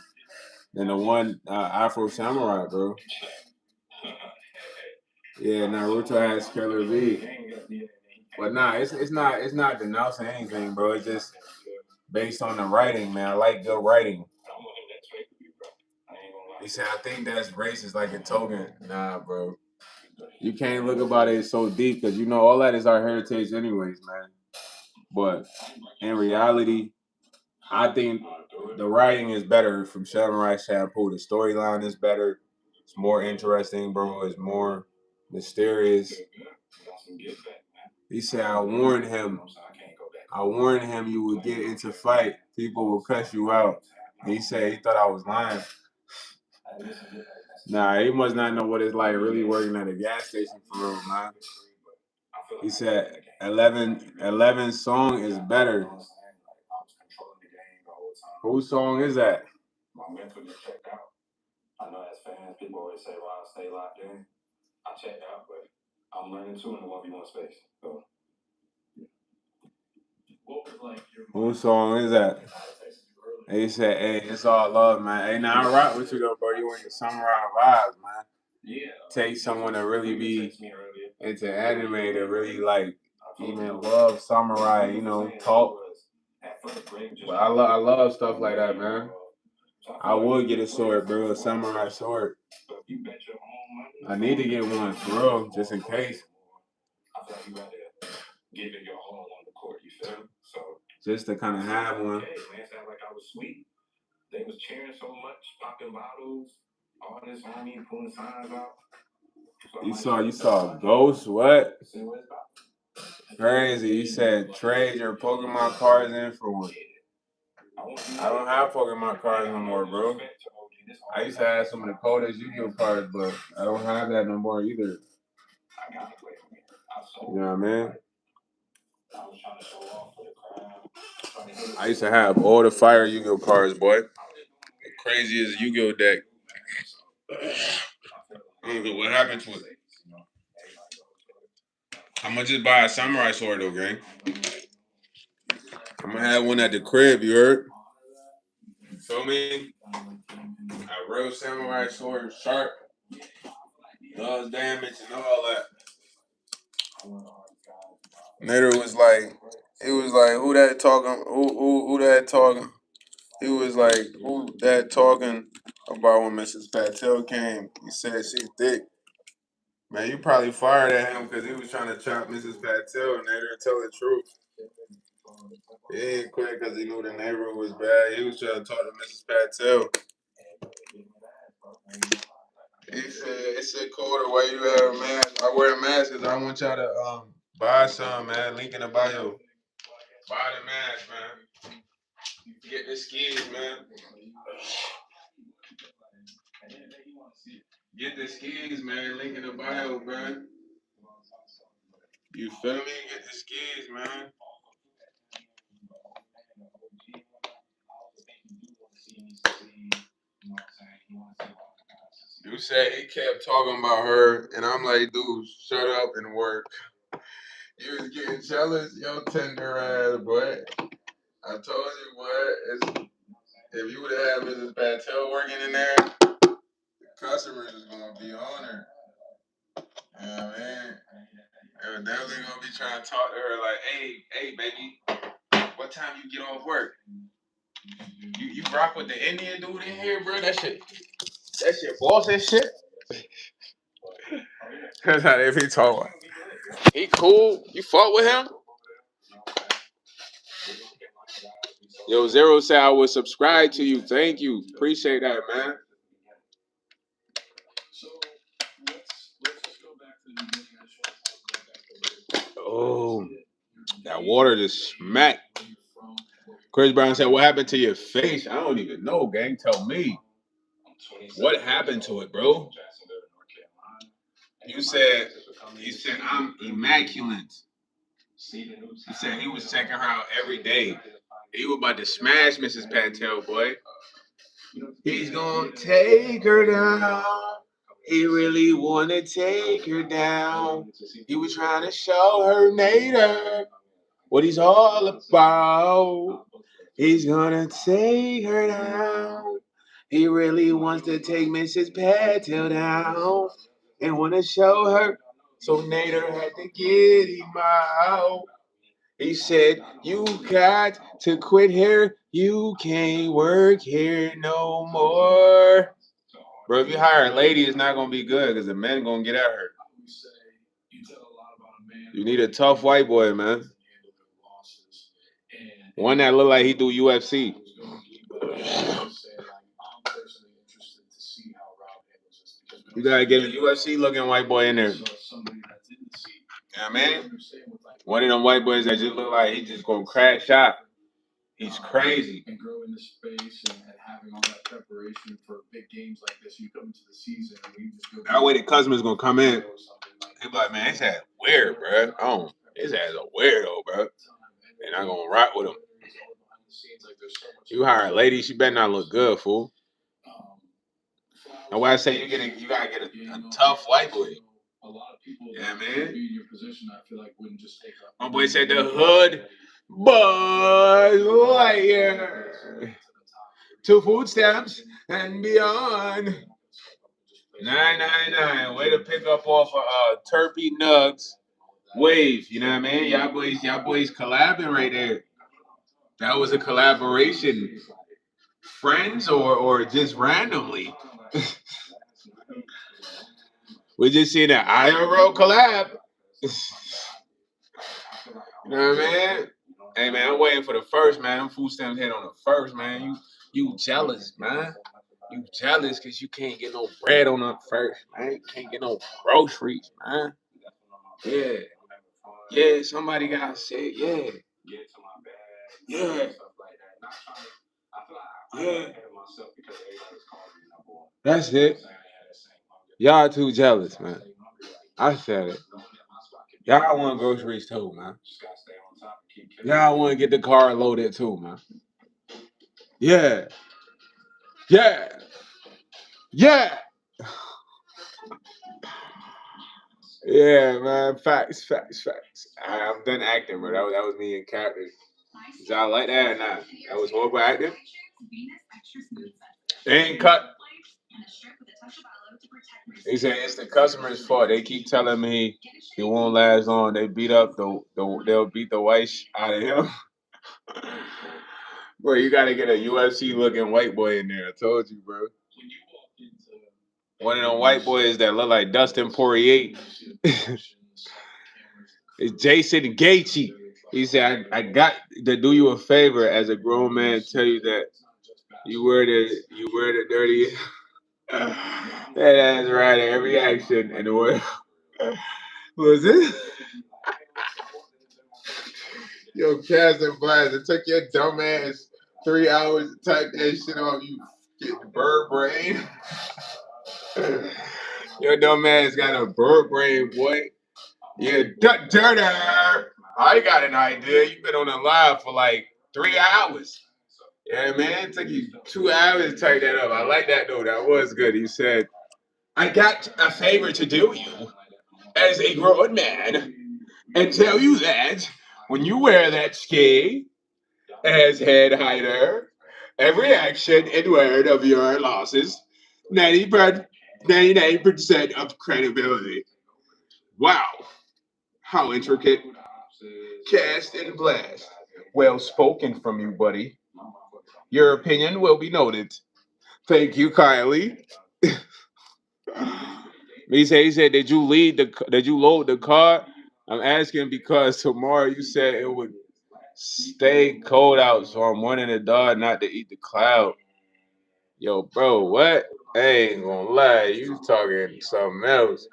the one Afro Samurai, bro. Yeah, Naruto has Killer V. But nah, it's not denouncing anything, bro. It's just based on the writing, man. I like good writing. He said, I think that's racist like a token. Nah, bro. You can't look about it so deep because you know all that is our heritage anyways, man. But in reality, I think the writing is better from Samurai Shampoo. The storyline is better. It's more interesting, bro. It's more mysterious. He said, I warned him. I warned him you would get into fight. People will cuss you out. And he said he thought I was lying. Nah, he must not know what it's like really working at a gas station for real, man. He said 11 song is better. Whose song is that? Whose song is that? He said, "Hey, it's all love, man. Hey, now I rock with you though, bro. You in your samurai vibes, man. Take someone to really be into anime to really like even love samurai, talk. But I love stuff like that, man. I would get a sword, bro, a samurai sword. I need to get one for real, just in case. Just to kind of have one. You saw Ghost? What? Crazy. You said trade your Pokemon cards in for one. I don't have Pokemon cards no more, bro. I used to have some of the coldest Yu-Gi-Oh cards, but I don't have that no more either. You know what I mean? I used to have all the fire Yu-Gi-Oh cards, boy. The craziest Yu-Gi-Oh deck. I don't know what happened to it. I'm gonna just buy a samurai sword though, gang. I'm gonna have one at the crib, you heard? You feel me? A real samurai sword, sharp, does damage and all that. Nader was like, he was like, who that talking? Who that talking? He was like, who that talking about when Mrs. Patel came? He said she thick. Man, you probably fired at him because he was trying to chop Mrs. Patel, and Nader tell the truth. He ain't quit because he knew the neighborhood was bad. He was trying to talk to Mrs. Patel. He said, "It's so cold. Why you have a mask? I wear a mask because I want y'all to buy some, man. Link in the bio. Buy the mask, man. Get the skis, man. Get the skis, man. Link in the bio, man. You feel me? Get the skis, man. You said he kept talking about her, and I'm like, dude, shut up and work. You was getting jealous, yo, tender ass, boy. I told you, boy, if you would have had Mrs. Patel working in there, the customers is gonna be on her. You know what I mean? They're definitely gonna be trying to talk to her like, hey, baby, what time you get off work? You rock with the Indian dude in here, bro? That shit boss and shit. That's how they be talking. He cool. You fought with him? Yo, Zero said I would subscribe to you. Thank you. Appreciate that, man. Oh, that water just smacked. Chris Brown said, "What happened to your face?" I don't even know, gang. Tell me. What happened to it, bro? You said I'm immaculate. He said he was checking her out every day. He was about to smash Mrs. Patel, boy. He's gonna take her down. He really wanna take her down. He was trying to show her Nader what he's all about. He's gonna take her down. He really wants to take Mrs. Patel down and wanna show her. So Nader had to get him out. He said, "You got to quit here. You can't work here no more." Bro, if you hire a lady, it's not gonna be good because the men gonna get at her. You need a tough white boy, man. One that look like he do UFC. You gotta get a UFC looking white boy in there. You know what I mean? One of them white boys that just look like he just gonna crash shop. He's crazy. That way the customer's gonna come in. They be like, man, his ass weird, bro. His ass a weirdo, bro. And I'm gonna rock with him. You hire a lady, she better not look good, fool. And why I say you gotta get a tough white boy. Yeah, man. My boy said the hood, Buzz Lightyear. 2 food stamps and beyond. 999. Way to pick up off of Turpy Nugs Wave. You know what I mean? Y'all boys collabing right there. That was a collaboration. Friends or just randomly? We just seen an IRL collab. You know what I mean? Hey man, I'm waiting for the first, man. Them food stamps hit on the first, man. You jealous, man. You jealous because you can't get no bread on the first, man. You can't get no groceries, man. Yeah. Yeah, somebody got sick. Yeah. Yeah. Yeah. That's it. Y'all too jealous, man. I said it. Y'all want groceries too, man. Y'all want to get the car loaded too, man. Yeah. Yeah. Yeah. Yeah, man. Facts, facts, facts. I'm done acting, bro. That was me in character. Did y'all like that or not? That was horrible acting. They ain't cut. He said it's the customer's fault. They keep telling me it won't last long. They beat up they'll beat the white out of him. Bro, you gotta get a UFC looking white boy in there. I told you, bro. One of them white boys that look like Dustin Poirier. It's Jason Gaethje. He said, I got to do you a favor as a grown man, tell you that you wear the dirty that ass right at every action in the world. Was it? Yo, Cass and Blast, it took your dumb ass 3 hours to type that shit off. You get bird brain. Your dumb ass got a bird brain, boy. Yeah, dirty. I got an idea. You've been on the live for like 3 hours. Yeah, man. It took you 2 hours to type that up. I like that, though. That was good. He said, I got a favor to do you as a grown man and tell you that when you wear that ski as head hider, every action and word of your losses, 99% of credibility. Wow. How intricate. Cast and blast. Well spoken from you, buddy. Your opinion will be noted. Thank you, Kylie. He said, did you load the car? I'm asking because tomorrow you said it would stay cold out, so I'm warning the dog not to eat the cloud. Yo, bro, what? I ain't gonna lie, you talking something else.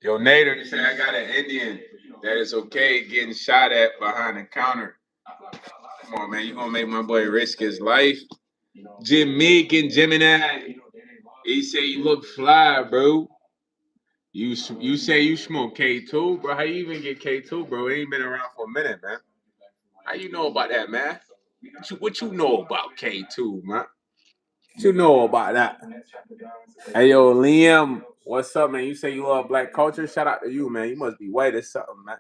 Yo, Nader, you said I got an Indian that is okay getting shot at behind the counter. Come on, man, you gonna make my boy risk his life? Jim Meek and Gemini. He say you look fly, bro. You say you smoke K2, bro. How you even get K2, bro? It ain't been around for a minute, man. How you know about that, man? What you know about K2, man? What you know about that? Hey, yo, Liam, what's up, man? You say you love black culture? Shout out to you, man. You must be white or something, man.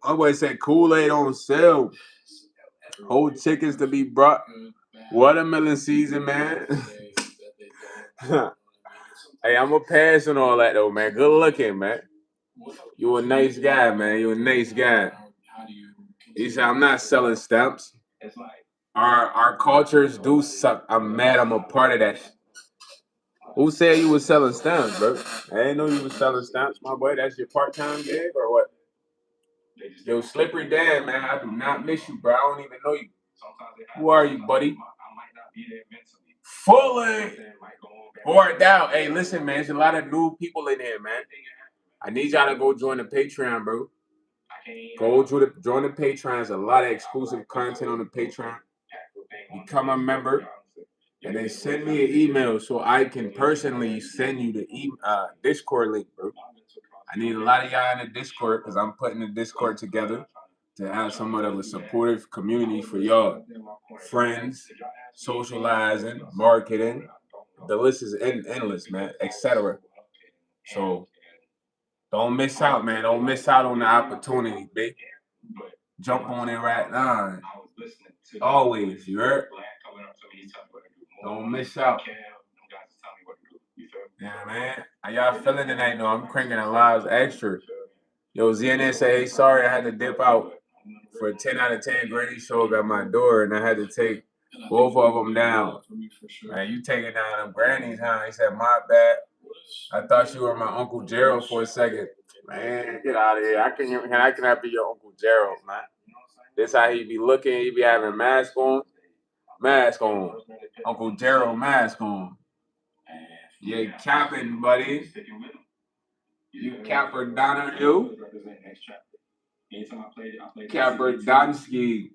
I always said Kool-Aid on sale. Whole tickets to be brought. Watermelon season, man. Hey, I'm a pass on all that though, man. Good looking, man. You a nice guy, man. You a nice guy. He said, I'm not selling stamps. Our cultures do suck. I'm mad I'm a part of that. Who said you was selling stamps, bro? I didn't know you was selling stamps, my boy. That's your part-time gig or what? Yo, Slippery Dan, man. I do not miss you, bro. I don't even know you. Who are you, buddy? Fully poured out. Hey, listen, man. There's a lot of new people in here, man. I need y'all to go join the Patreon, bro. Join the Patreon. There's a lot of exclusive content on the Patreon. Become a member, and then send me an email so I can personally send you the Discord link, bro. I need a lot of y'all in the Discord because I'm putting the Discord together to have somewhat of a supportive community for y'all. Friends, socializing, marketing. The list is endless, man, etc. So don't miss out, man. Don't miss out on the opportunity, big. Jump on it right now. Always, you heard? Don't miss out. Yeah, man. How y'all feeling tonight, though? I'm cranking the lives extra. Yo, ZNN say, hey, sorry, I had to dip out for a 10 out of 10 Granny show at my door, and I had to take both of them down. Man, you taking down them grannies, huh? He said, my bad. I thought you were my Uncle Gerald for a second. Man, get out of here. I cannot be your Uncle Gerald, man. This how he be looking. He be having mask on. Mask on. Uncle Gerald mask on. You capping, buddy. You capper Donner, you. Capper Donsky.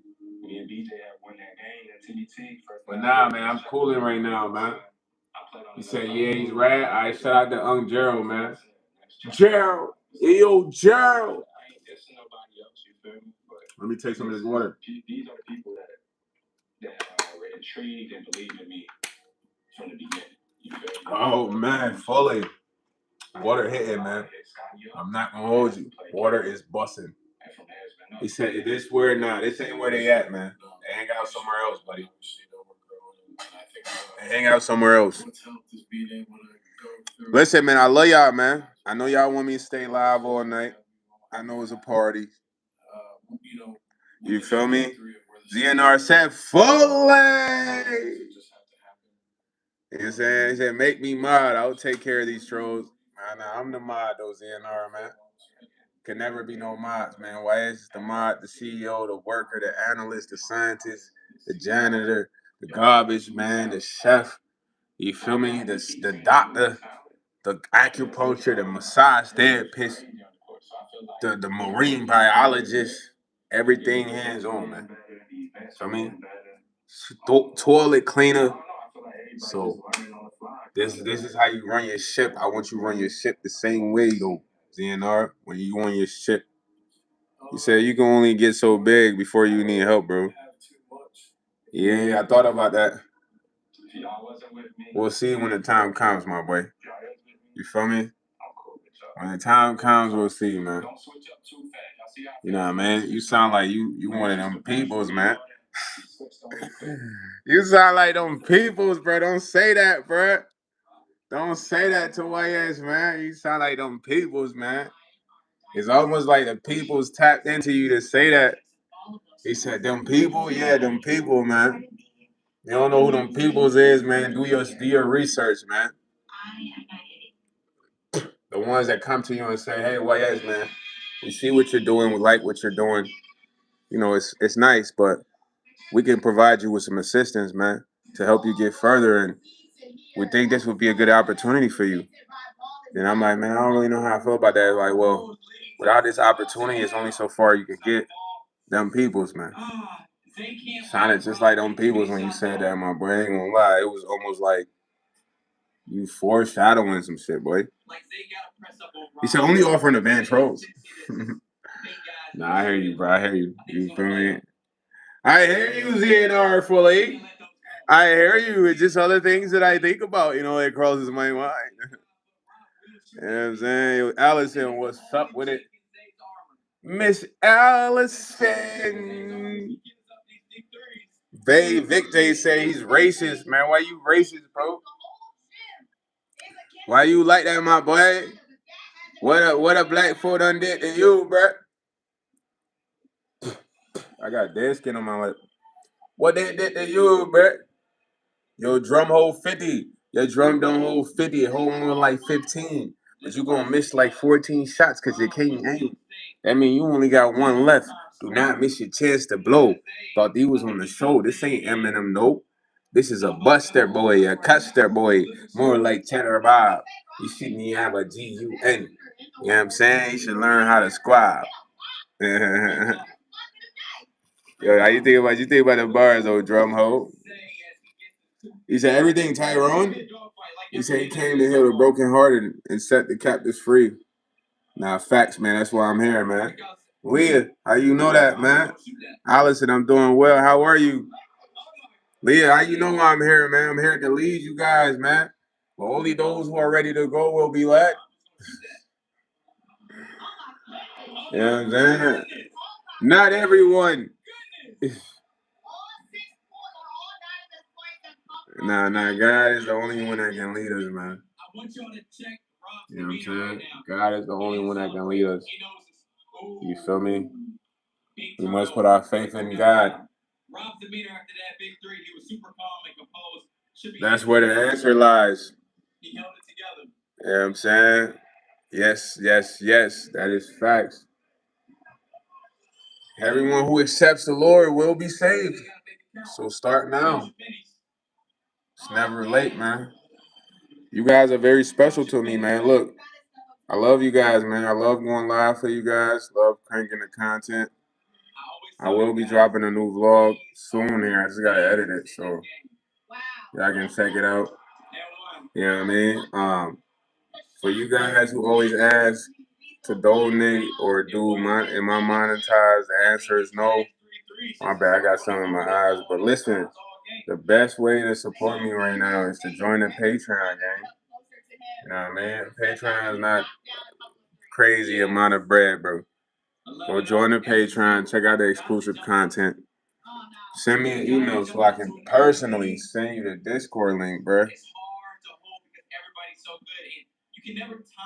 But nah, man, I'm cooling right now, man. He said, yeah, he's rad. I shout out to Uncle Gerald, man. Gerald. Hey, yo, Gerald. Let me take some of this water. Oh, man, fully. Water hitting, man. I'm not gonna hold you. Water is busting. He said, this where nah, this ain't where they at, man. They hang out somewhere else, buddy. They hang out somewhere else. Listen, man, I love y'all, man. I know y'all want me to stay live all night. I know it's a party. You feel me? ZNR said fully. You know saying? He said, make me mod. I'll take care of these trolls. Nah, I'm the mod, though, ZNR, man. Can never be no mods, man. YS is the mod, the CEO, the worker, the analyst, the scientist, the janitor, the garbage man, the chef. You feel me? The doctor, the acupuncture, the massage therapist, the marine biologist. Everything hands on, man. So, I mean, toilet cleaner. So this is how you run your ship. I want you to run your ship the same way, though, ZNR. When you on your ship, you said you can only get so big before you need help, bro. Yeah, I thought about that. We'll see when the time comes, my boy. You feel me? When the time comes, we'll see, man. You know, man. You sound like you one of them peoples, man. You sound like them peoples, bro. Don't say that, bro. Don't say that to YS, man. You sound like them peoples, man. It's almost like the peoples tapped into you to say that. He said, them people? Yeah, them people, man. You don't know who them peoples is, man. Do your research, man. The ones that come to you and say, hey, YS, man, we see what you're doing, we like what you're doing. You know, it's nice, but we can provide you with some assistance, man, to help you get further. And we think this would be a good opportunity for you. And I'm like, man, I don't really know how I feel about that. It's like, well, without this opportunity, it's only so far you can get. Them peoples, man. Sounded just like them peoples when you said that, my boy. I ain't gonna lie. It was almost like you foreshadowing some shit, boy. He said only offering the van trolls. Nah, I hear you, bro. I hear you. You feel me? I hear you, ZNR fully. I hear you. It's just other things that I think about, you know, it crosses my mind. You know what I'm saying? Yo, Allison, what's up with it? Miss Allison. Victor say he's racist, man. Why you racist, bro? Why you like that, my boy? What a black fool done did to you, bro? I got dead skin on my lip. What they did to you, bro? Your drum hold 50. Your drum don't hold 50. It hold more like 15. But you gonna miss like 14 shots because you can't aim. That mean you only got one left. Do not miss your chance to blow. Thought he was on the show. This ain't Eminem, nope. This is a Buster boy, a Custer boy. More like Cheddar Bob. You shouldn't even have a G-U-N. You know what I'm saying? You should learn how to squab. Yo, how you think about the bars, old drum hoe? He said everything Tyrone. He said he came to heal the brokenhearted and set the captives free. Nah, facts, man. That's why I'm here, man. Leah, how you know that, man? Allison, I'm doing well. How are you? Leah, how you know why I'm here, man? I'm here to lead you guys, man. But only those who are ready to go will be led. You know what I'm saying? Not everyone. Nah, God is the only one that can lead us, man. You know what I'm saying? God is the only one that can lead us. You feel me? We must put our faith in God. That's where the answer lies. You know what I'm saying? Yes, yes, yes. That is facts. Everyone who accepts the Lord will be saved. So start now. It's never late, man. You guys are very special to me, man. Look, I love you guys, man. I love going live for you guys. Love cranking the content. I will be dropping a new vlog soon here. I just gotta edit it, so y'all can check it out. You know what I mean? For you guys who always ask to donate or am I monetized? The answer is no. My bad, I got something in my eyes. But listen, the best way to support me right now is to join the Patreon gang. You know what I mean? Patreon is not crazy amount of bread, bro. Go join the Patreon, check out the exclusive content. Send me an email so I can personally send you the Discord link, bro.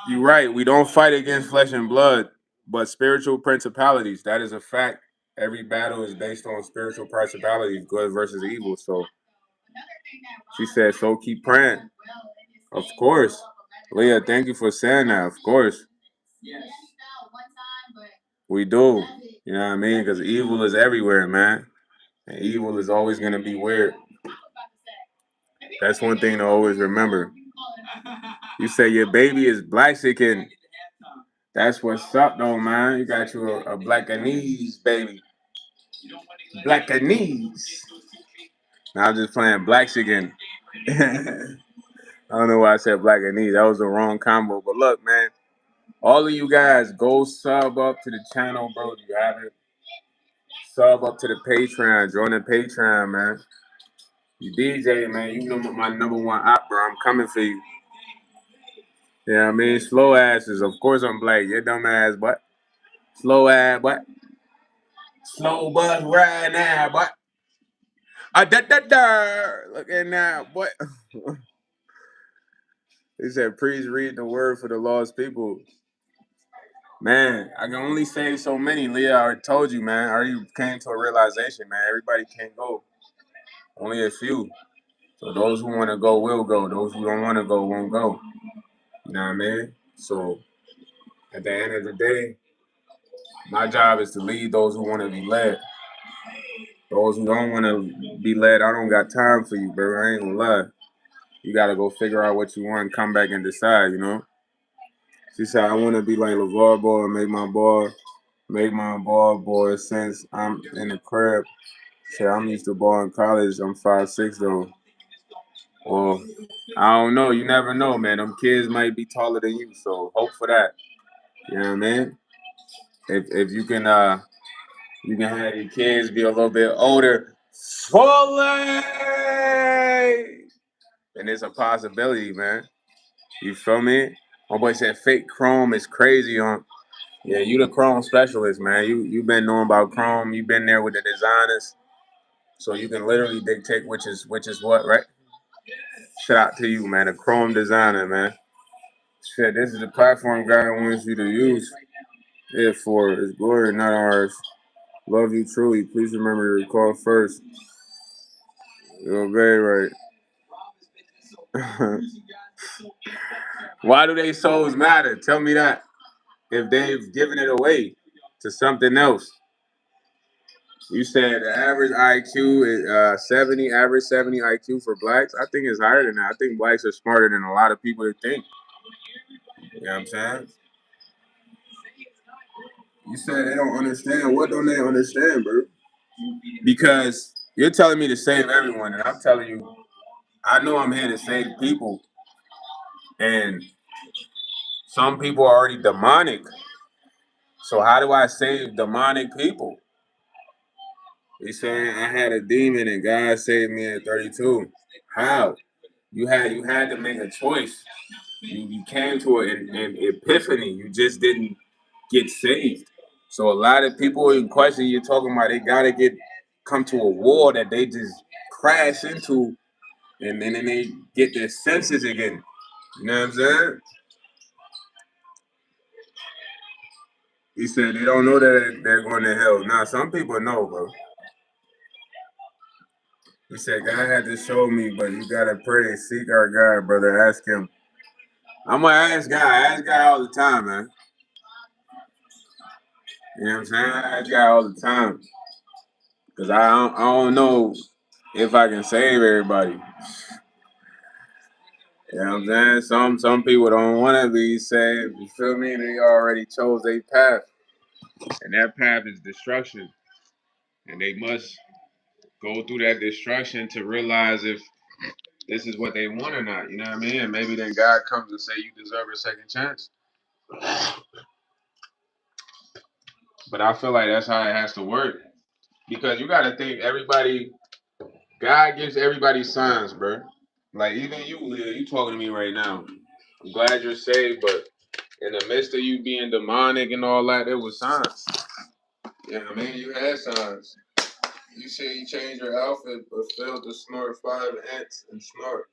You're right. We don't fight against flesh and blood, but spiritual principalities. That is a fact. Every battle is based on spiritual principalities, good versus evil. So she said, so keep praying. Of course. Leah, thank you for saying that. Of course. We do. You know what I mean? Because evil is everywhere, man. And evil is always going to be weird. That's one thing to always remember. You say your baby is Blaxican. That's what's up, though, man. You got you a Blackanese baby. Blackanese. Now I'm just playing Blaxican. I don't know why I said Blackanese. That was the wrong combo. But look, man. All of you guys, go sub up to the channel, bro. You haven't. Sub up to the Patreon. Join the Patreon, man. You DJ, man. You know my number one op, bro. I'm coming for you. Yeah, I mean, slow asses. Of course I'm black. You dumb ass, but slow ass, but slow bus right now, but da da da. Look at now, boy. He said, please read the word for the lost people. Man, I can only say so many. Leah, I already told you, man. I already came to a realization, man. Everybody can't go. Only a few. So those who want to go will go. Those who don't want to go won't go. You know what I mean? So at the end of the day, my job is to lead those who want to be led. Those who don't want to be led, I don't got time for you, bro. I ain't gonna lie. You gotta go figure out what you want and come back and decide, you know? She said, I want to be like LeVar Ball and make my ball boy since I'm in the crib. Said, I'm used to ball in college. I'm 5'6" though. Well, I don't know. You never know, man. Them kids might be taller than you, so hope for that. You know what I mean? If you can have your kids be a little bit older, fully, then it's a possibility, man. You feel me? My boy said fake chrome is crazy on. Yeah, you the chrome specialist, man. You been knowing about chrome. You been there with the designers, so you can literally dictate which is what, right? Shout out to you, man. The chrome designer, man. Shit, this is the platform God wants you to use it for His glory, not ours. Love you truly. Please remember to call first. You're very right. Why do they souls matter? Tell me that. If they've given it away to something else. You said the average IQ is 70, average 70 IQ for blacks. I think it's higher than that. I think blacks are smarter than a lot of people think. You know what I'm saying? You said they don't understand. What don't they understand, bro? Because you're telling me to save everyone, and I'm telling you, I know I'm here to save people. And some people are already demonic. So how do I save demonic people? He's saying I had a demon and God saved me at 32. How? You had to make a choice. You came to an epiphany. You just didn't get saved. So a lot of people in question you're talking about, they gotta come to a wall that they just crash into, and then they get their senses again. You know what I'm saying? He said they don't know that they're going to hell. Now some people know, bro. He said God had to show me, but you gotta pray, seek our God, brother. Ask Him. I'm gonna ask God. I ask God all the time, man. You know what I'm saying? I ask God all the time because I don't know if I can save everybody. You know what I'm saying? Some people don't want to be saved. You feel me? They already chose their path, and that path is destruction, and they must go through that destruction to realize if this is what they want or not. You know what I mean? And maybe then God comes and say you deserve a second chance. But I feel like that's how it has to work because you got to think everybody. God gives everybody signs, bro. Like even you, Leah, you talking to me right now. I'm glad you're saved, but in the midst of you being demonic and all that, there was signs. You know what I mean? You had signs. You said you changed your outfit, but failed to snort 5 ants and snort.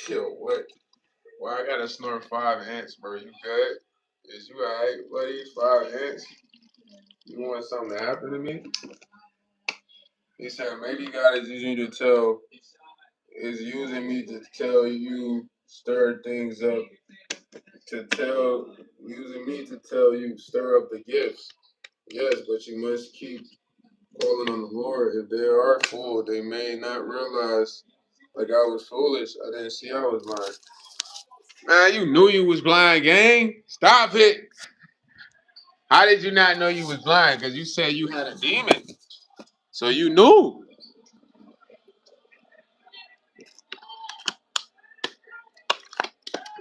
Yo, what? Why I gotta snort 5 ants, bro? You good? Is you alright, buddy? 5 ants? You want something to happen to me? He said maybe God is using you to tell, is using me to tell you, stir things up, using me to tell you, stir up the gifts. Yes, but you must keep calling on the Lord. If they are full, they may not realize. Like I was foolish. I didn't see I was blind. Man, you knew you was blind, gang. Stop it. How did you not know you was blind? Because you said you had a demon. So you knew.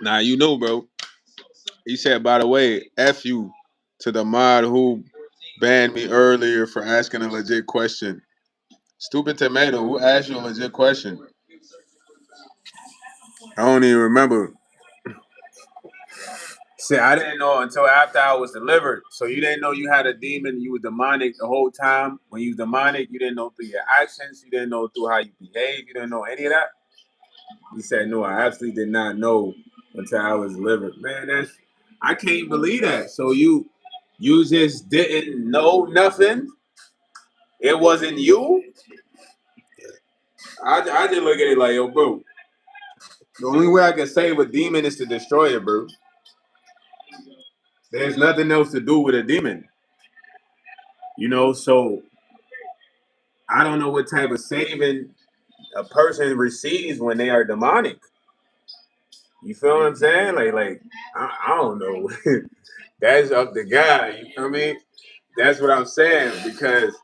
Nah, you knew, bro. He said, by the way, F you to the mod who banned me earlier for asking a legit question. Stupid tomato, who asked you a legit question? I don't even remember. See, I didn't know until after I was delivered. So you didn't know you had a demon. You were demonic the whole time. When you was demonic, you didn't know through your actions. You didn't know through how you behave. You didn't know any of that. He said, no, I absolutely did not know until I was delivered. Man, I can't believe that. So you just didn't know nothing. It wasn't you. I just look at it like, yo, bro. The only way I can save a demon is to destroy it, bro. There's nothing else to do with a demon. So I don't know what type of saving a person receives when they are demonic. You feel what I'm saying? Like I don't know. That's up to God. You feel me? That's what I'm saying. Because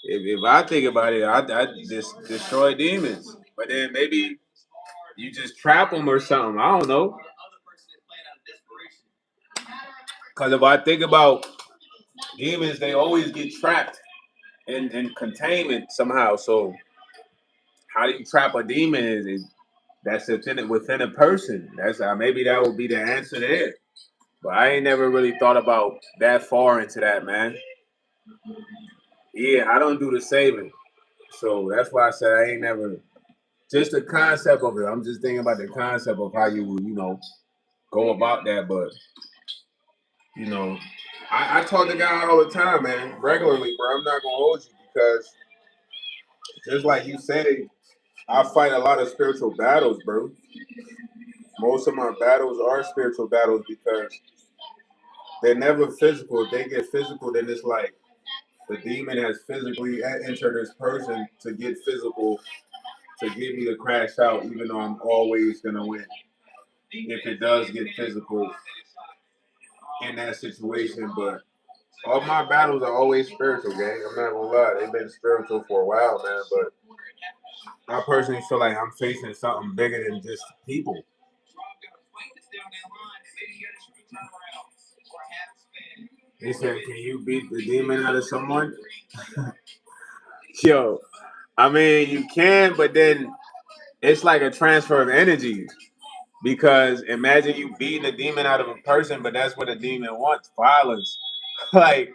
if I think about it, I just destroy demons. But then maybe you just trap them or something. I don't know. Because if I think about demons, they always get trapped in containment somehow. So how do you trap a demon? That's within a person. That's maybe that would be the answer there. But I ain't never really thought about that far into that, man. Yeah, I don't do the saving, so that's why I said I ain't never. Just the concept of it. I'm just thinking about the concept of how you go about that. But you know, I talk to God all the time, man, regularly, bro. I'm not gonna hold you because just like you say, I fight a lot of spiritual battles, bro. Most of my battles are spiritual battles because they're never physical. If they get physical, then it's like the demon has physically entered this person to get physical, to get me to crash out, even though I'm always going to win. If it does get physical in that situation. But all my battles are always spiritual, gang. I'm not going to lie. They've been spiritual for a while, man. But I personally feel like I'm facing something bigger than just people. They said, can you beat the demon out of someone? Yo, I mean, you can, but then it's like a transfer of energy Because imagine you beating a demon out of a person, but that's what a demon wants, violence. Like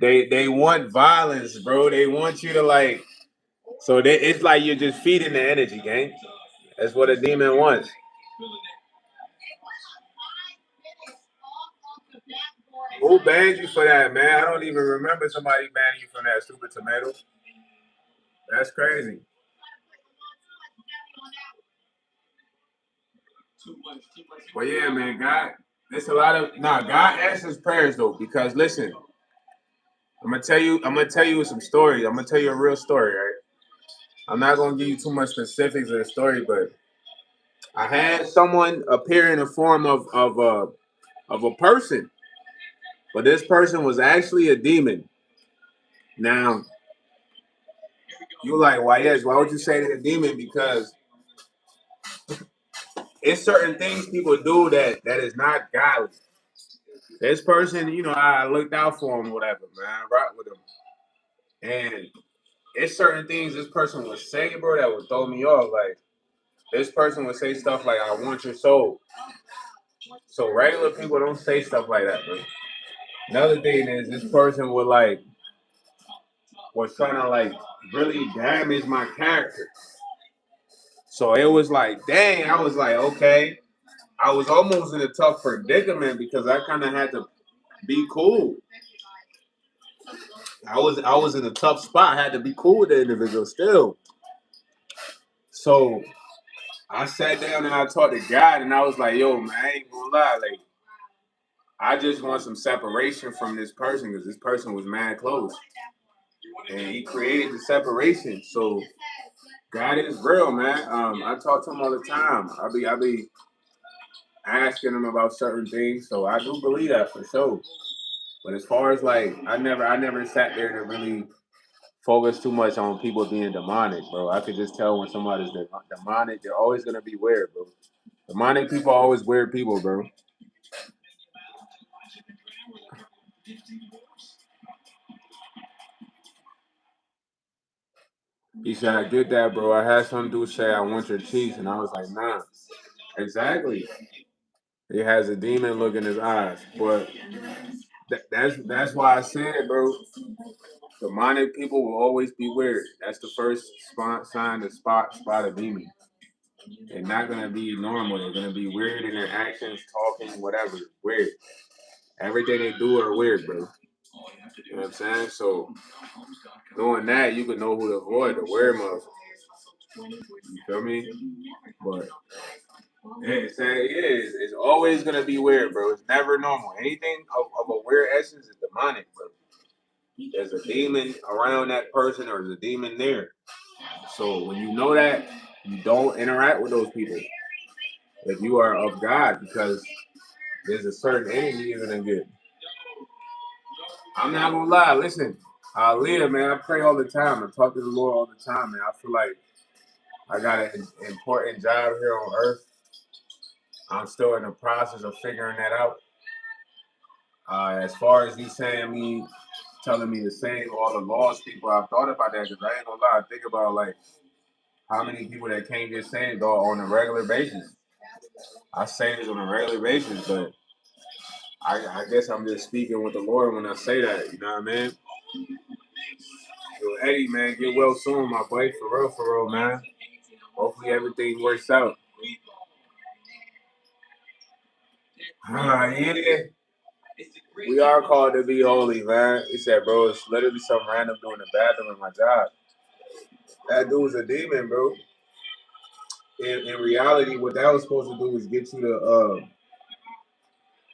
they want violence, bro. They want you to like. So it's like you're just feeding the energy, gang. That's what a demon wants. Who banned you for that, man? I don't even remember somebody banning you from that stupid tomato. That's crazy. But yeah, man, God, there's a lot of God answers prayers though, because listen, I'm gonna tell you some stories. I'm gonna tell you a real story, right? I'm not gonna give you too much specifics of the story, but I had someone appear in the form of a person, but this person was actually a demon. Now, you're like, why yes? Why would you say they're a demon? Because it's certain things people do that is not godly. This person, I looked out for him, whatever, man. I rock with him. And it's certain things this person would say, bro, that would throw me off. Like, this person would say stuff like, I want your soul. So regular people don't say stuff like that, bro. Another thing is this person was trying to like really damage my character. So it was like, dang, I was like, okay. I was almost in a tough predicament because I kind of had to be cool. I was in a tough spot. I had to be cool with the individual still. So I sat down and I talked to God and I was like, yo, man, I ain't gonna lie, like I just want some separation from this person because this person was mad close. And he created the separation. So God is real, man. I talk to him all the time. I be asking him about certain things. So I do believe that for sure. But as far as like I never sat there to really focus too much on people being demonic, bro. I could just tell when somebody's demonic, they're always gonna be weird, bro. Demonic people are always weird people, bro. He said, I get that, bro. I had some dude say, I want your cheeks. And I was like, nah. Exactly. He has a demon look in his eyes. But that's why I said, bro, demonic people will always be weird. That's the first sign to spot a demon. They're not gonna be normal. They're gonna be weird in their actions, talking, whatever. Weird. Everything they do are weird, bro. You know what I'm saying? So knowing that, you can know who to avoid, the weird motherfucker. You feel me? But it's always gonna be weird, bro. It's never normal. Anything of a weird essence is demonic, bro. There's a demon around that person or there's a demon there. So when you know that, you don't interact with those people if you are of God because there's a certain energy you're gonna get. I'm not gonna lie, listen, I live, man. I pray all the time. I talk to the Lord all the time, man. I feel like I got an important job here on earth. I'm still in the process of figuring that out. As far as you saying me, telling me to save all the lost people, I've thought about that because I ain't gonna lie. I think about like how many people that can't get saved on a regular basis. I say this on a regular basis, but I guess I'm just speaking with the Lord when I say that. You know what I mean? Yo, Eddie, man, get well soon, my boy. For real, man. Hopefully everything works out. Yeah. We are called to be holy, man. He said, bro, it's literally some random doing the bathroom in my job. That dude's a demon, bro. In reality, what that was supposed to do is get you to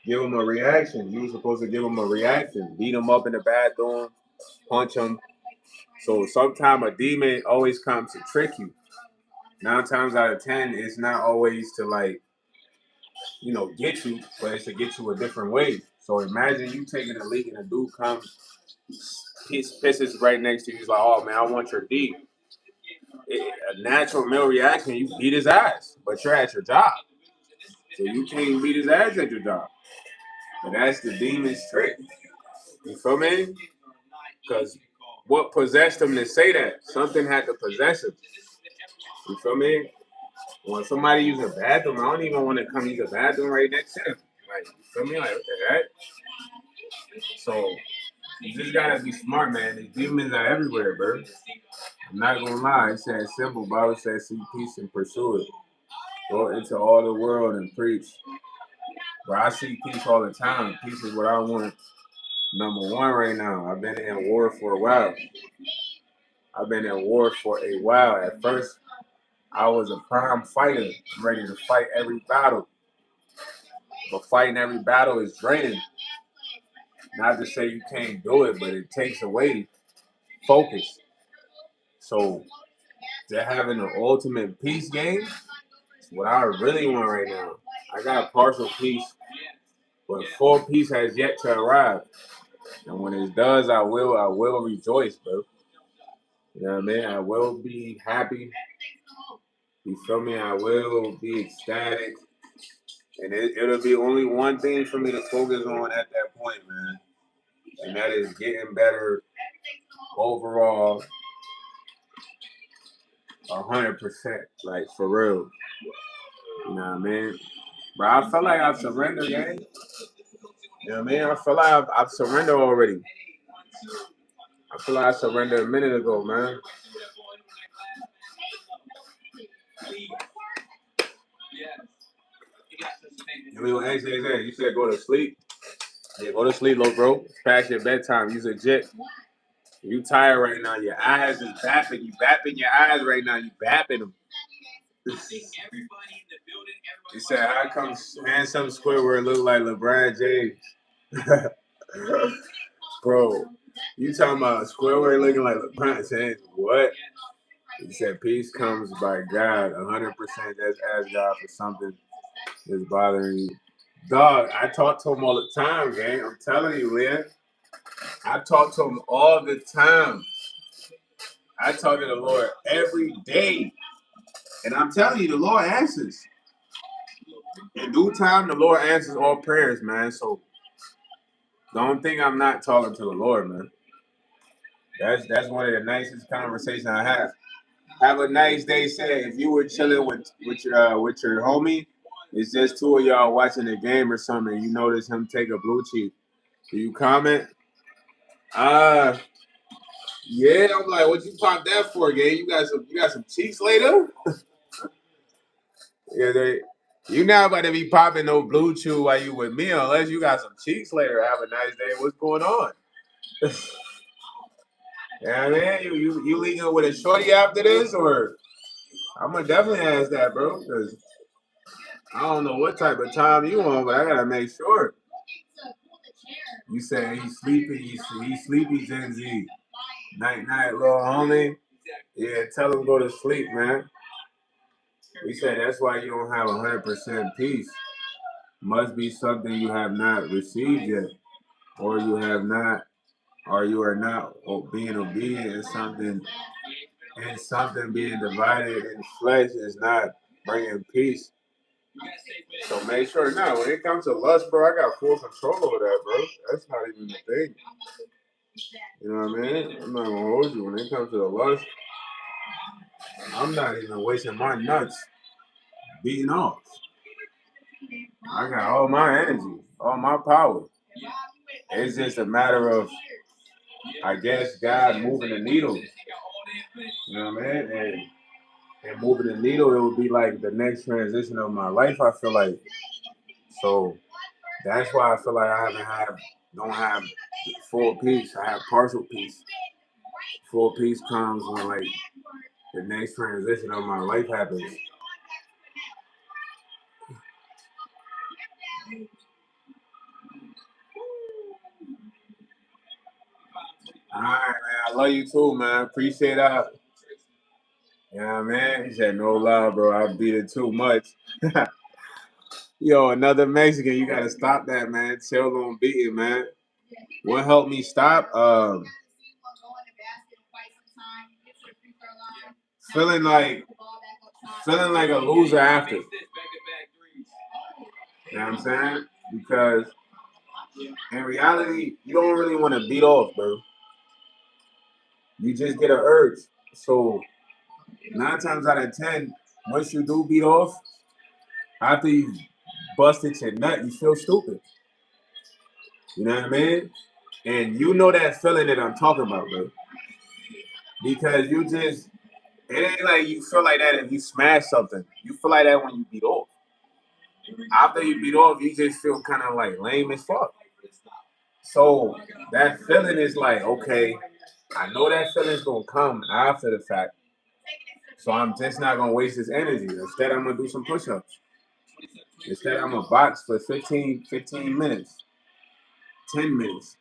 give him a reaction. You were supposed to give him a reaction. Beat him up in the bathroom, punch him. So sometimes a demon always comes to trick you. 9 times out of 10, it's not always to like, get you, but it's to get you a different way. So imagine you taking a leak and a dude comes, pisses right next to you. He's like, oh man, I want your D. A natural male reaction, you beat his ass, but you're at your job. So you can't beat his ass at your job. But that's the demon's trick. You feel me? Because what possessed him to say that? Something had to possess him. You feel me? when somebody use a bathroom, I don't even want to come use a bathroom right next to them. Like, you feel me? Like, what the heck? So, you just gotta be smart, man. These demons are everywhere, bro. I'm not gonna lie. It says simple. Bible says seek peace and pursue it. Go into all the world and preach. But I seek peace all the time. Peace is what I want. Number one right now. I've been in war for a while. I've been in war for a while. At first, I was a prime fighter. I'm ready to fight every battle. But fighting every battle is draining. Not to say you can't do it, but it takes away focus. So, to having the ultimate peace game is what I really want right now. I got partial peace, but full peace has yet to arrive. And when it does, I will rejoice, bro. You know what I mean? I will be happy. You feel me? I will be ecstatic. And it'll be only one thing for me to focus on at that point, man. And that is getting better overall 100%. Like, for real. You know what I mean? But I feel like I've surrendered, gang. You know what I mean? I feel like I've surrendered already. I feel like I surrendered a minute ago, man. You said go to sleep. Yeah, go to sleep, little bro. It's past your bedtime. Use a jet. You tired right now. Your eyes is bapping. You bapping your eyes right now. You bapping them. He said, how come handsome Squidward look like LeBron James? Bro, you talking about Squidward looking like LeBron James? What? He said, peace comes by God. 100%. Just ask God for something that's bothering you. Dog, I talk to him all the time, gang. I'm telling you, man. I talk to him all the time. I talk to the Lord every day. And I'm telling you, the Lord answers. In due time, the Lord answers all prayers, man. So don't think I'm not talking to the Lord, man. That's one of the nicest conversations I have. Have a nice day, say. If you were chilling with your homie, it's just two of y'all watching a game or something, you notice him take a blue cheek. Do you comment? Yeah, I'm like, what you pop that for, gang? You got some cheeks later? Yeah, you not about to be popping no blue chew while you with me unless you got some cheeks later. Have a nice day. What's going on? Yeah, man, you leaving with a shorty after this, or I'm gonna definitely ask that, bro, because I don't know what type of time you on, but I gotta make sure. You say he's sleepy, he's sleepy, Gen Z. Night night, little homie. Yeah, tell him go to sleep, man. We said that's why you don't have 100% peace. Must be something you have not received yet, or you have not, or you are not being obedient in something, and something being divided in flesh is not bringing peace. So make sure now, when it comes to lust, bro, I got full control over that, bro. That's not even the thing. You know what I mean? I'm not gonna hold you. When it comes to the lust, I'm not even wasting my nuts beating off. I got all my energy, all my power. It's just a matter of, I guess, God moving the needle. You know what I mean? And moving the needle, it would be like the next transition of my life, I feel like. So that's why I feel like don't have full peace. I have partial peace. Full peace comes when like the next transition of my life happens. All right, man. I love you too, man. Appreciate that. Yeah, man. He said no love, bro. I beat it too much. Yo, another Mexican. You gotta stop that, man. Chill on beating, man. What helped me stop? Feeling like feeling like a loser after. You know what I'm saying? Because in reality, you don't really want to beat off, bro. You just get an urge. So 9 times out of 10, once you do beat off, after you busted your nut, you feel stupid. You know what I mean? And you know that feeling that I'm talking about, bro. Because you just, it ain't like you feel like that if you smash something. You feel like that when you beat off. After you beat off, you just feel kind of like lame as fuck. So that feeling is like, okay, I know that feeling's gonna come after the fact. So I'm just not gonna waste this energy. Instead, I'm gonna do some push-ups. Instead, I'm gonna box for 15 minutes, 10 minutes.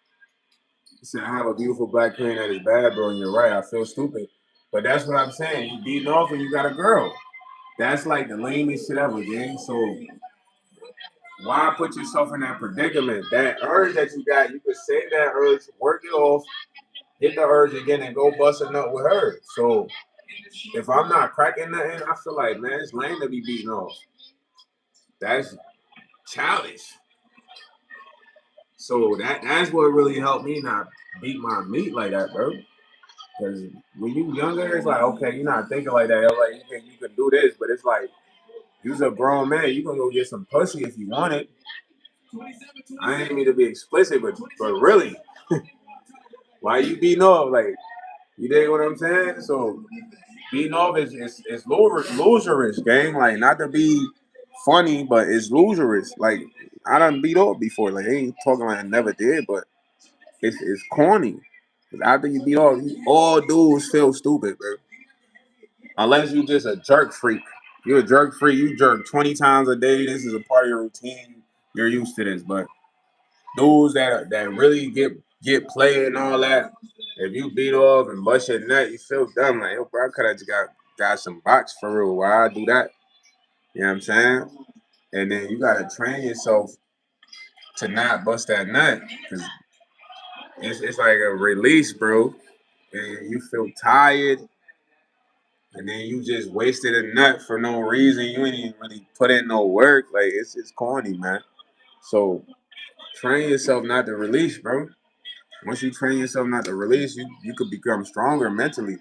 You said I have a beautiful black queen that is bad, bro, and you're right. I feel stupid. But that's what I'm saying. You beating off and you got a girl. That's like the lamest shit ever, gang. So why put yourself in that predicament? That urge that you got, you could save that urge, work it off, get the urge again, and go bust a nut with her. So if I'm not cracking nothing, I feel like, man, it's lame to be beating off. That's childish. So that's what really helped me not beat my meat like that, bro. Because when you younger, it's like, okay, you're not thinking like that. It's like you can do this, but it's like you's a grown man. You can go get some pussy if you want it. I ain't mean to be explicit, but really, why you beating off? Like, you dig what I'm saying? So beating off is loserish, gang. Like, not to be funny, but it's loserish. Like, I done beat off before. Like, I ain't talking like I never did, but it's corny. Cause after you beat off, all dudes feel stupid, bro. Unless you just a jerk freak. You're a jerk freak. You jerk 20 times a day. This is a part of your routine. You're used to this. But dudes that really get played and all that, if you beat off and bust your nut, you feel dumb. Like, yo, bro, I could have just got some box for real. Why I do that? You know what I'm saying? And then you gotta train yourself to not bust that nut. Cause it's like a release, bro. And you feel tired. And then you just wasted a nut for no reason. You ain't even really put in no work. Like, it's just corny, man. So train yourself not to release, bro. Once you train yourself not to release, you could become stronger mentally.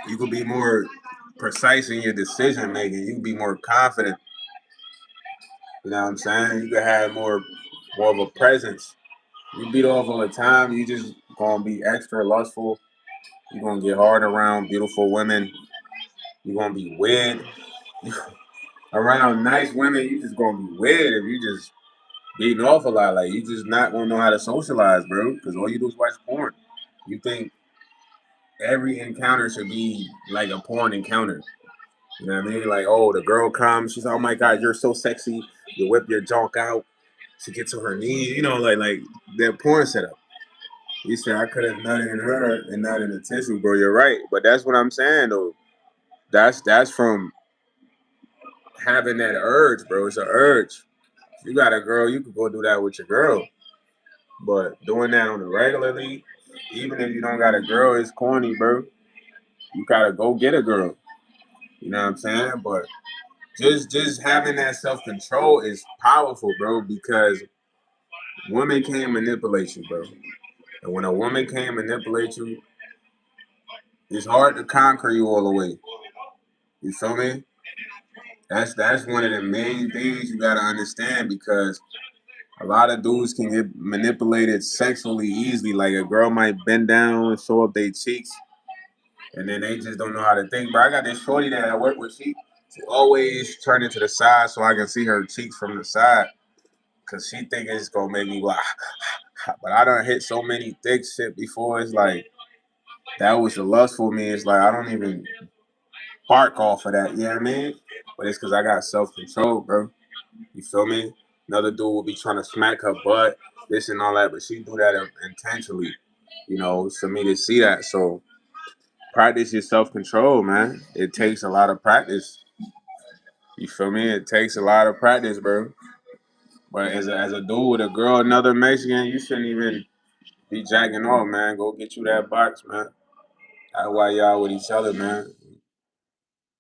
You could be more precise in your decision making. You could be more confident. You know what I'm saying? You could have more of a presence. You beat off all the time, you just gonna be extra lustful. You're gonna get hard around beautiful women. You're gonna be weird. Around nice women, you just gonna be weird if you just beating off a lot. Like, you just not gonna know how to socialize, bro. Because all you do is watch porn. You think every encounter should be like a porn encounter. You know what I mean? Like, oh, the girl comes, she's like, oh my god, you're so sexy. You whip your junk out. She gets to her knees. You know, like their porn setup. You said I could have nutted in her and not in the tissue, bro. You're right, but that's what I'm saying though. That's from having that urge, bro. It's an urge. If you got a girl, you could go do that with your girl. But doing that on a regularly, even if you don't got a girl, it's corny, bro. You gotta go get a girl. You know what I'm saying? But just having that self control is powerful, bro, because women can't manipulate you, bro. And when a woman can't manipulate you, it's hard to conquer you all the way. You feel me? That's one of the main things you gotta understand because a lot of dudes can get manipulated sexually easily. Like a girl might bend down and show up their cheeks, and then they just don't know how to think. But I got this shorty that I work with. She always turn it to the side so I can see her cheeks from the side, cause she think it's gonna make me like. But I done hit so many thick shit before. It's like that was the lust for me. It's like I don't even bark off of that. You know what I mean? But it's cause I got self control, bro. You feel me? Another dude will be trying to smack her butt, this and all that, but she do that intentionally, for me to see that. So practice your self control, man. It takes a lot of practice. You feel me? It takes a lot of practice, bro. But as a dude with a girl, another Mexican, you shouldn't even be jacking off, man. Go get you that box, man. That's why y'all with each other, man.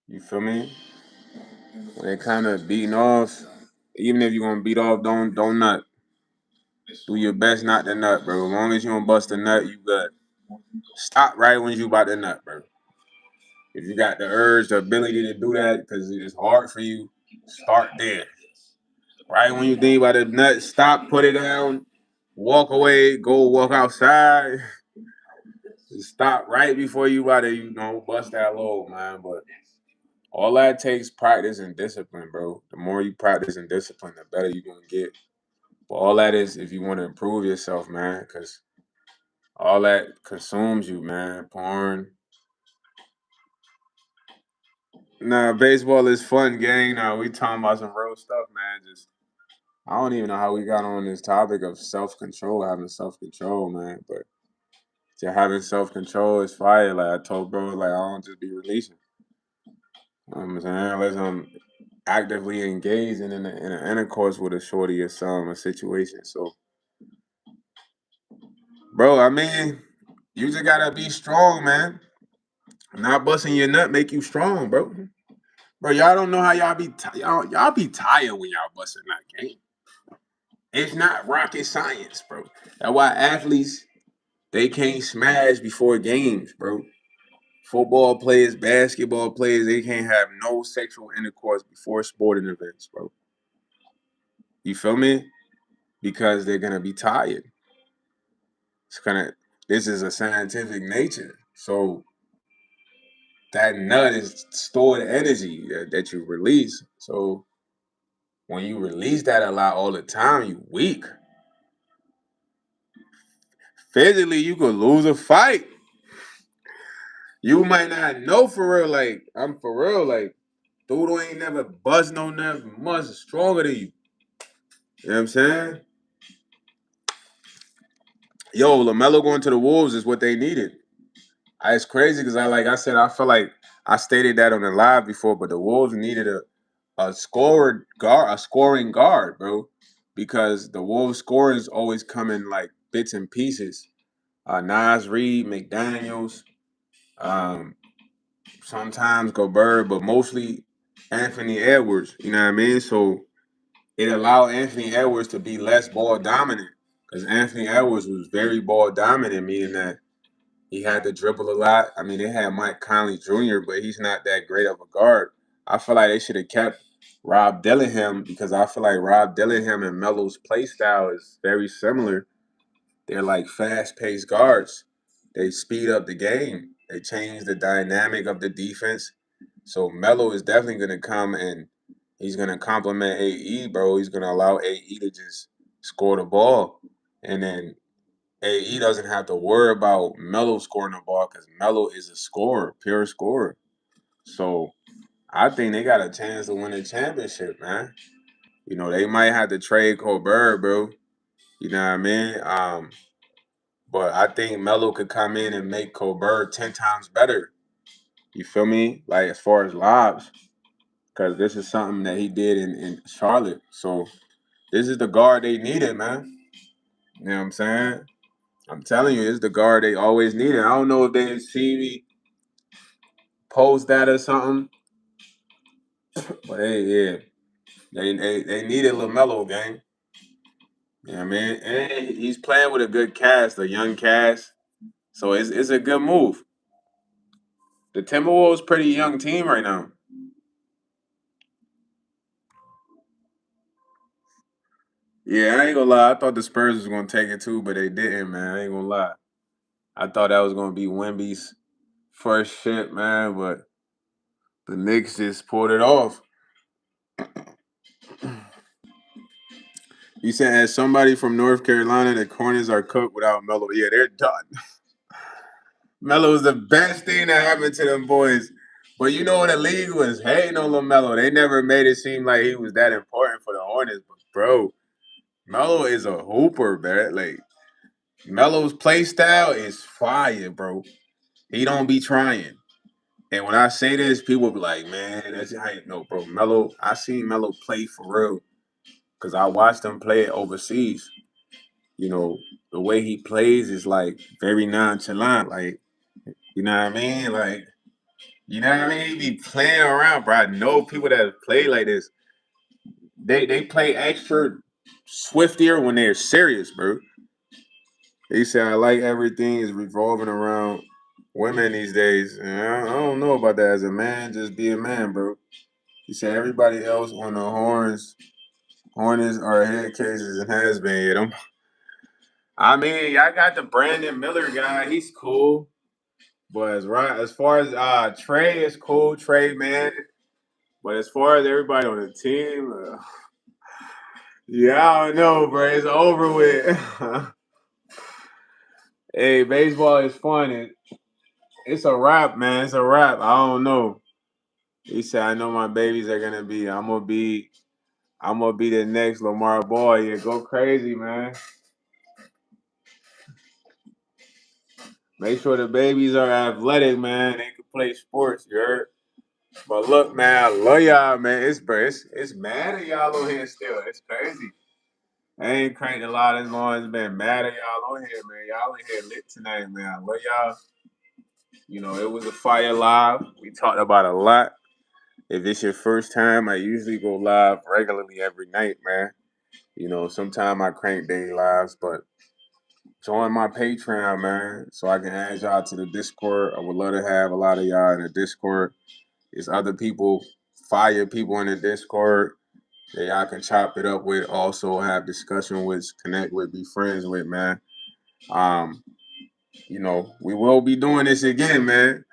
You feel me? When they kind of beating off, even if you're gonna beat off, don't nut. Do your best not to nut, bro. As long as you don't bust a nut, you good. Stop right when you about to nut, bro. If you got the urge, the ability to do that, because it's hard for you, start there. Right when you think about the nut, stop, put it down, walk away, go walk outside. Just stop right before you about to, bust that load, man. But all that takes practice and discipline, bro. The more you practice and discipline, the better you're gonna get. But all that is if you want to improve yourself, man, because all that consumes you, man. Porn. Nah, baseball is fun, gang. Nah, we talking about some real stuff, man. Just I don't even know how we got on this topic of self-control, having self-control, man. But to having self-control is fire. Like I told bro, like I don't just be releasing. You know what I'm saying? Unless I'm actively engaged in an intercourse with a shorty or some a situation. So, bro, I mean, you just gotta be strong, man. Not busting your nut make you strong, bro. Bro, y'all don't know how y'all be y'all be tired when y'all busting that game. It's not rocket science, bro. That's why athletes they can't smash before games, bro. Football players, basketball players, they can't have no sexual intercourse before sporting events, bro. You feel me? Because they're gonna be tired. It's gonna. This is a scientific nature, so that nut is stored energy that you release. So when you release that a lot all the time, you weak. Physically, you could lose a fight. You might not know for real. Like I'm for real. Like dude ain't never bust no nothing much stronger than you. You know what I'm saying? Yo, LaMelo going to the Wolves is what they needed. It's crazy because I said, I feel like I stated that on the live before, but the Wolves needed a scoring guard, bro, because the Wolves scorers always come in like bits and pieces. Nas Reed, McDaniels, um, sometimes Gobert, but mostly Anthony Edwards. You know what I mean? So it allowed Anthony Edwards to be less ball dominant because Anthony Edwards was very ball dominant, meaning that he had to dribble a lot. I mean, they had Mike Conley Jr., but he's not that great of a guard. I feel like they should have kept Rob Dillingham because I feel like Rob Dillingham and Melo's play style is very similar. They're like fast-paced guards. They speed up the game. They change the dynamic of the defense. So Melo is definitely going to come and he's going to complement AE, bro. He's going to allow AE to just score the ball. And then AE doesn't have to worry about Melo scoring the ball because Melo is a scorer, pure scorer. So I think they got a chance to win a championship, man. They might have to trade Colbert, bro. You know what I mean? But I think Melo could come in and make Colbert 10 times better. You feel me? Like as far as lobs. Because this is something that he did in Charlotte. So this is the guard they needed, man. You know what I'm saying? I'm telling you, it's the guard they always needed. I don't know if they see me post that or something. But hey, yeah. They needed LaMelo, gang. You know what I mean? And he's playing with a good cast, a young cast. So it's a good move. The Timberwolves pretty young team right now. Yeah, I ain't gonna lie. I thought the Spurs was gonna take it too, but they didn't, man. I ain't gonna lie. I thought that was gonna be Wemby's first shit, man, but the Knicks just pulled it off. You said as somebody from North Carolina, the corners are cooked without Melo. Yeah, they're done. Melo was the best thing that happened to them boys. But you know what the league was hating on LaMelo. They never made it seem like he was that important for the Hornets. But bro, Melo is a hooper, man. Like Melo's play style is fire, bro. He don't be trying. And when I say this, people be like, man, that's how you know, bro. Melo, I seen Melo play for real. Cause I watched him play overseas. You know, the way he plays is like very nonchalant. Like, you know what I mean? Like, you know what I mean? He be playing around, bro. I know people that play like this. They play extra swiftier when they're serious, bro. They say I like everything is revolving around women these days. I don't know about that. As a man, just be a man, bro. He said everybody else on the hornets are head cases and has been hit them. I mean, I got the Brandon Miller guy. He's cool. But as far as Trey is cool, Trey man. But as far as everybody on the team, yeah, I don't know, bro. It's over with. Hey, baseball is fun. It's a wrap, man. It's a wrap. I don't know. He said, "I know my babies are gonna be. I'm gonna be the next Lamar Ball. Yeah, go crazy, man. Make sure the babies are athletic, man. They can play sports. You heard? But look, man, I love y'all, man. It's mad at y'all on here still. It's crazy. I ain't cranked a lot as long as it's been mad at y'all on here, man. Y'all in here lit tonight, man. I love y'all. You know, it was a fire live. We talked about a lot. If it's your first time, I usually go live regularly every night, man. You know, sometime I crank daily lives, but join my Patreon, man, so I can add y'all to the Discord. I would love to have a lot of y'all in the Discord. There's other people, fire people in the Discord that y'all can chop it up with, also have discussion with, connect with, be friends with, man. Um, you know, we will be doing this again, man.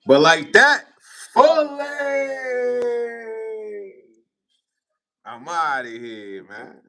But like that, fully, I'm out of here, man.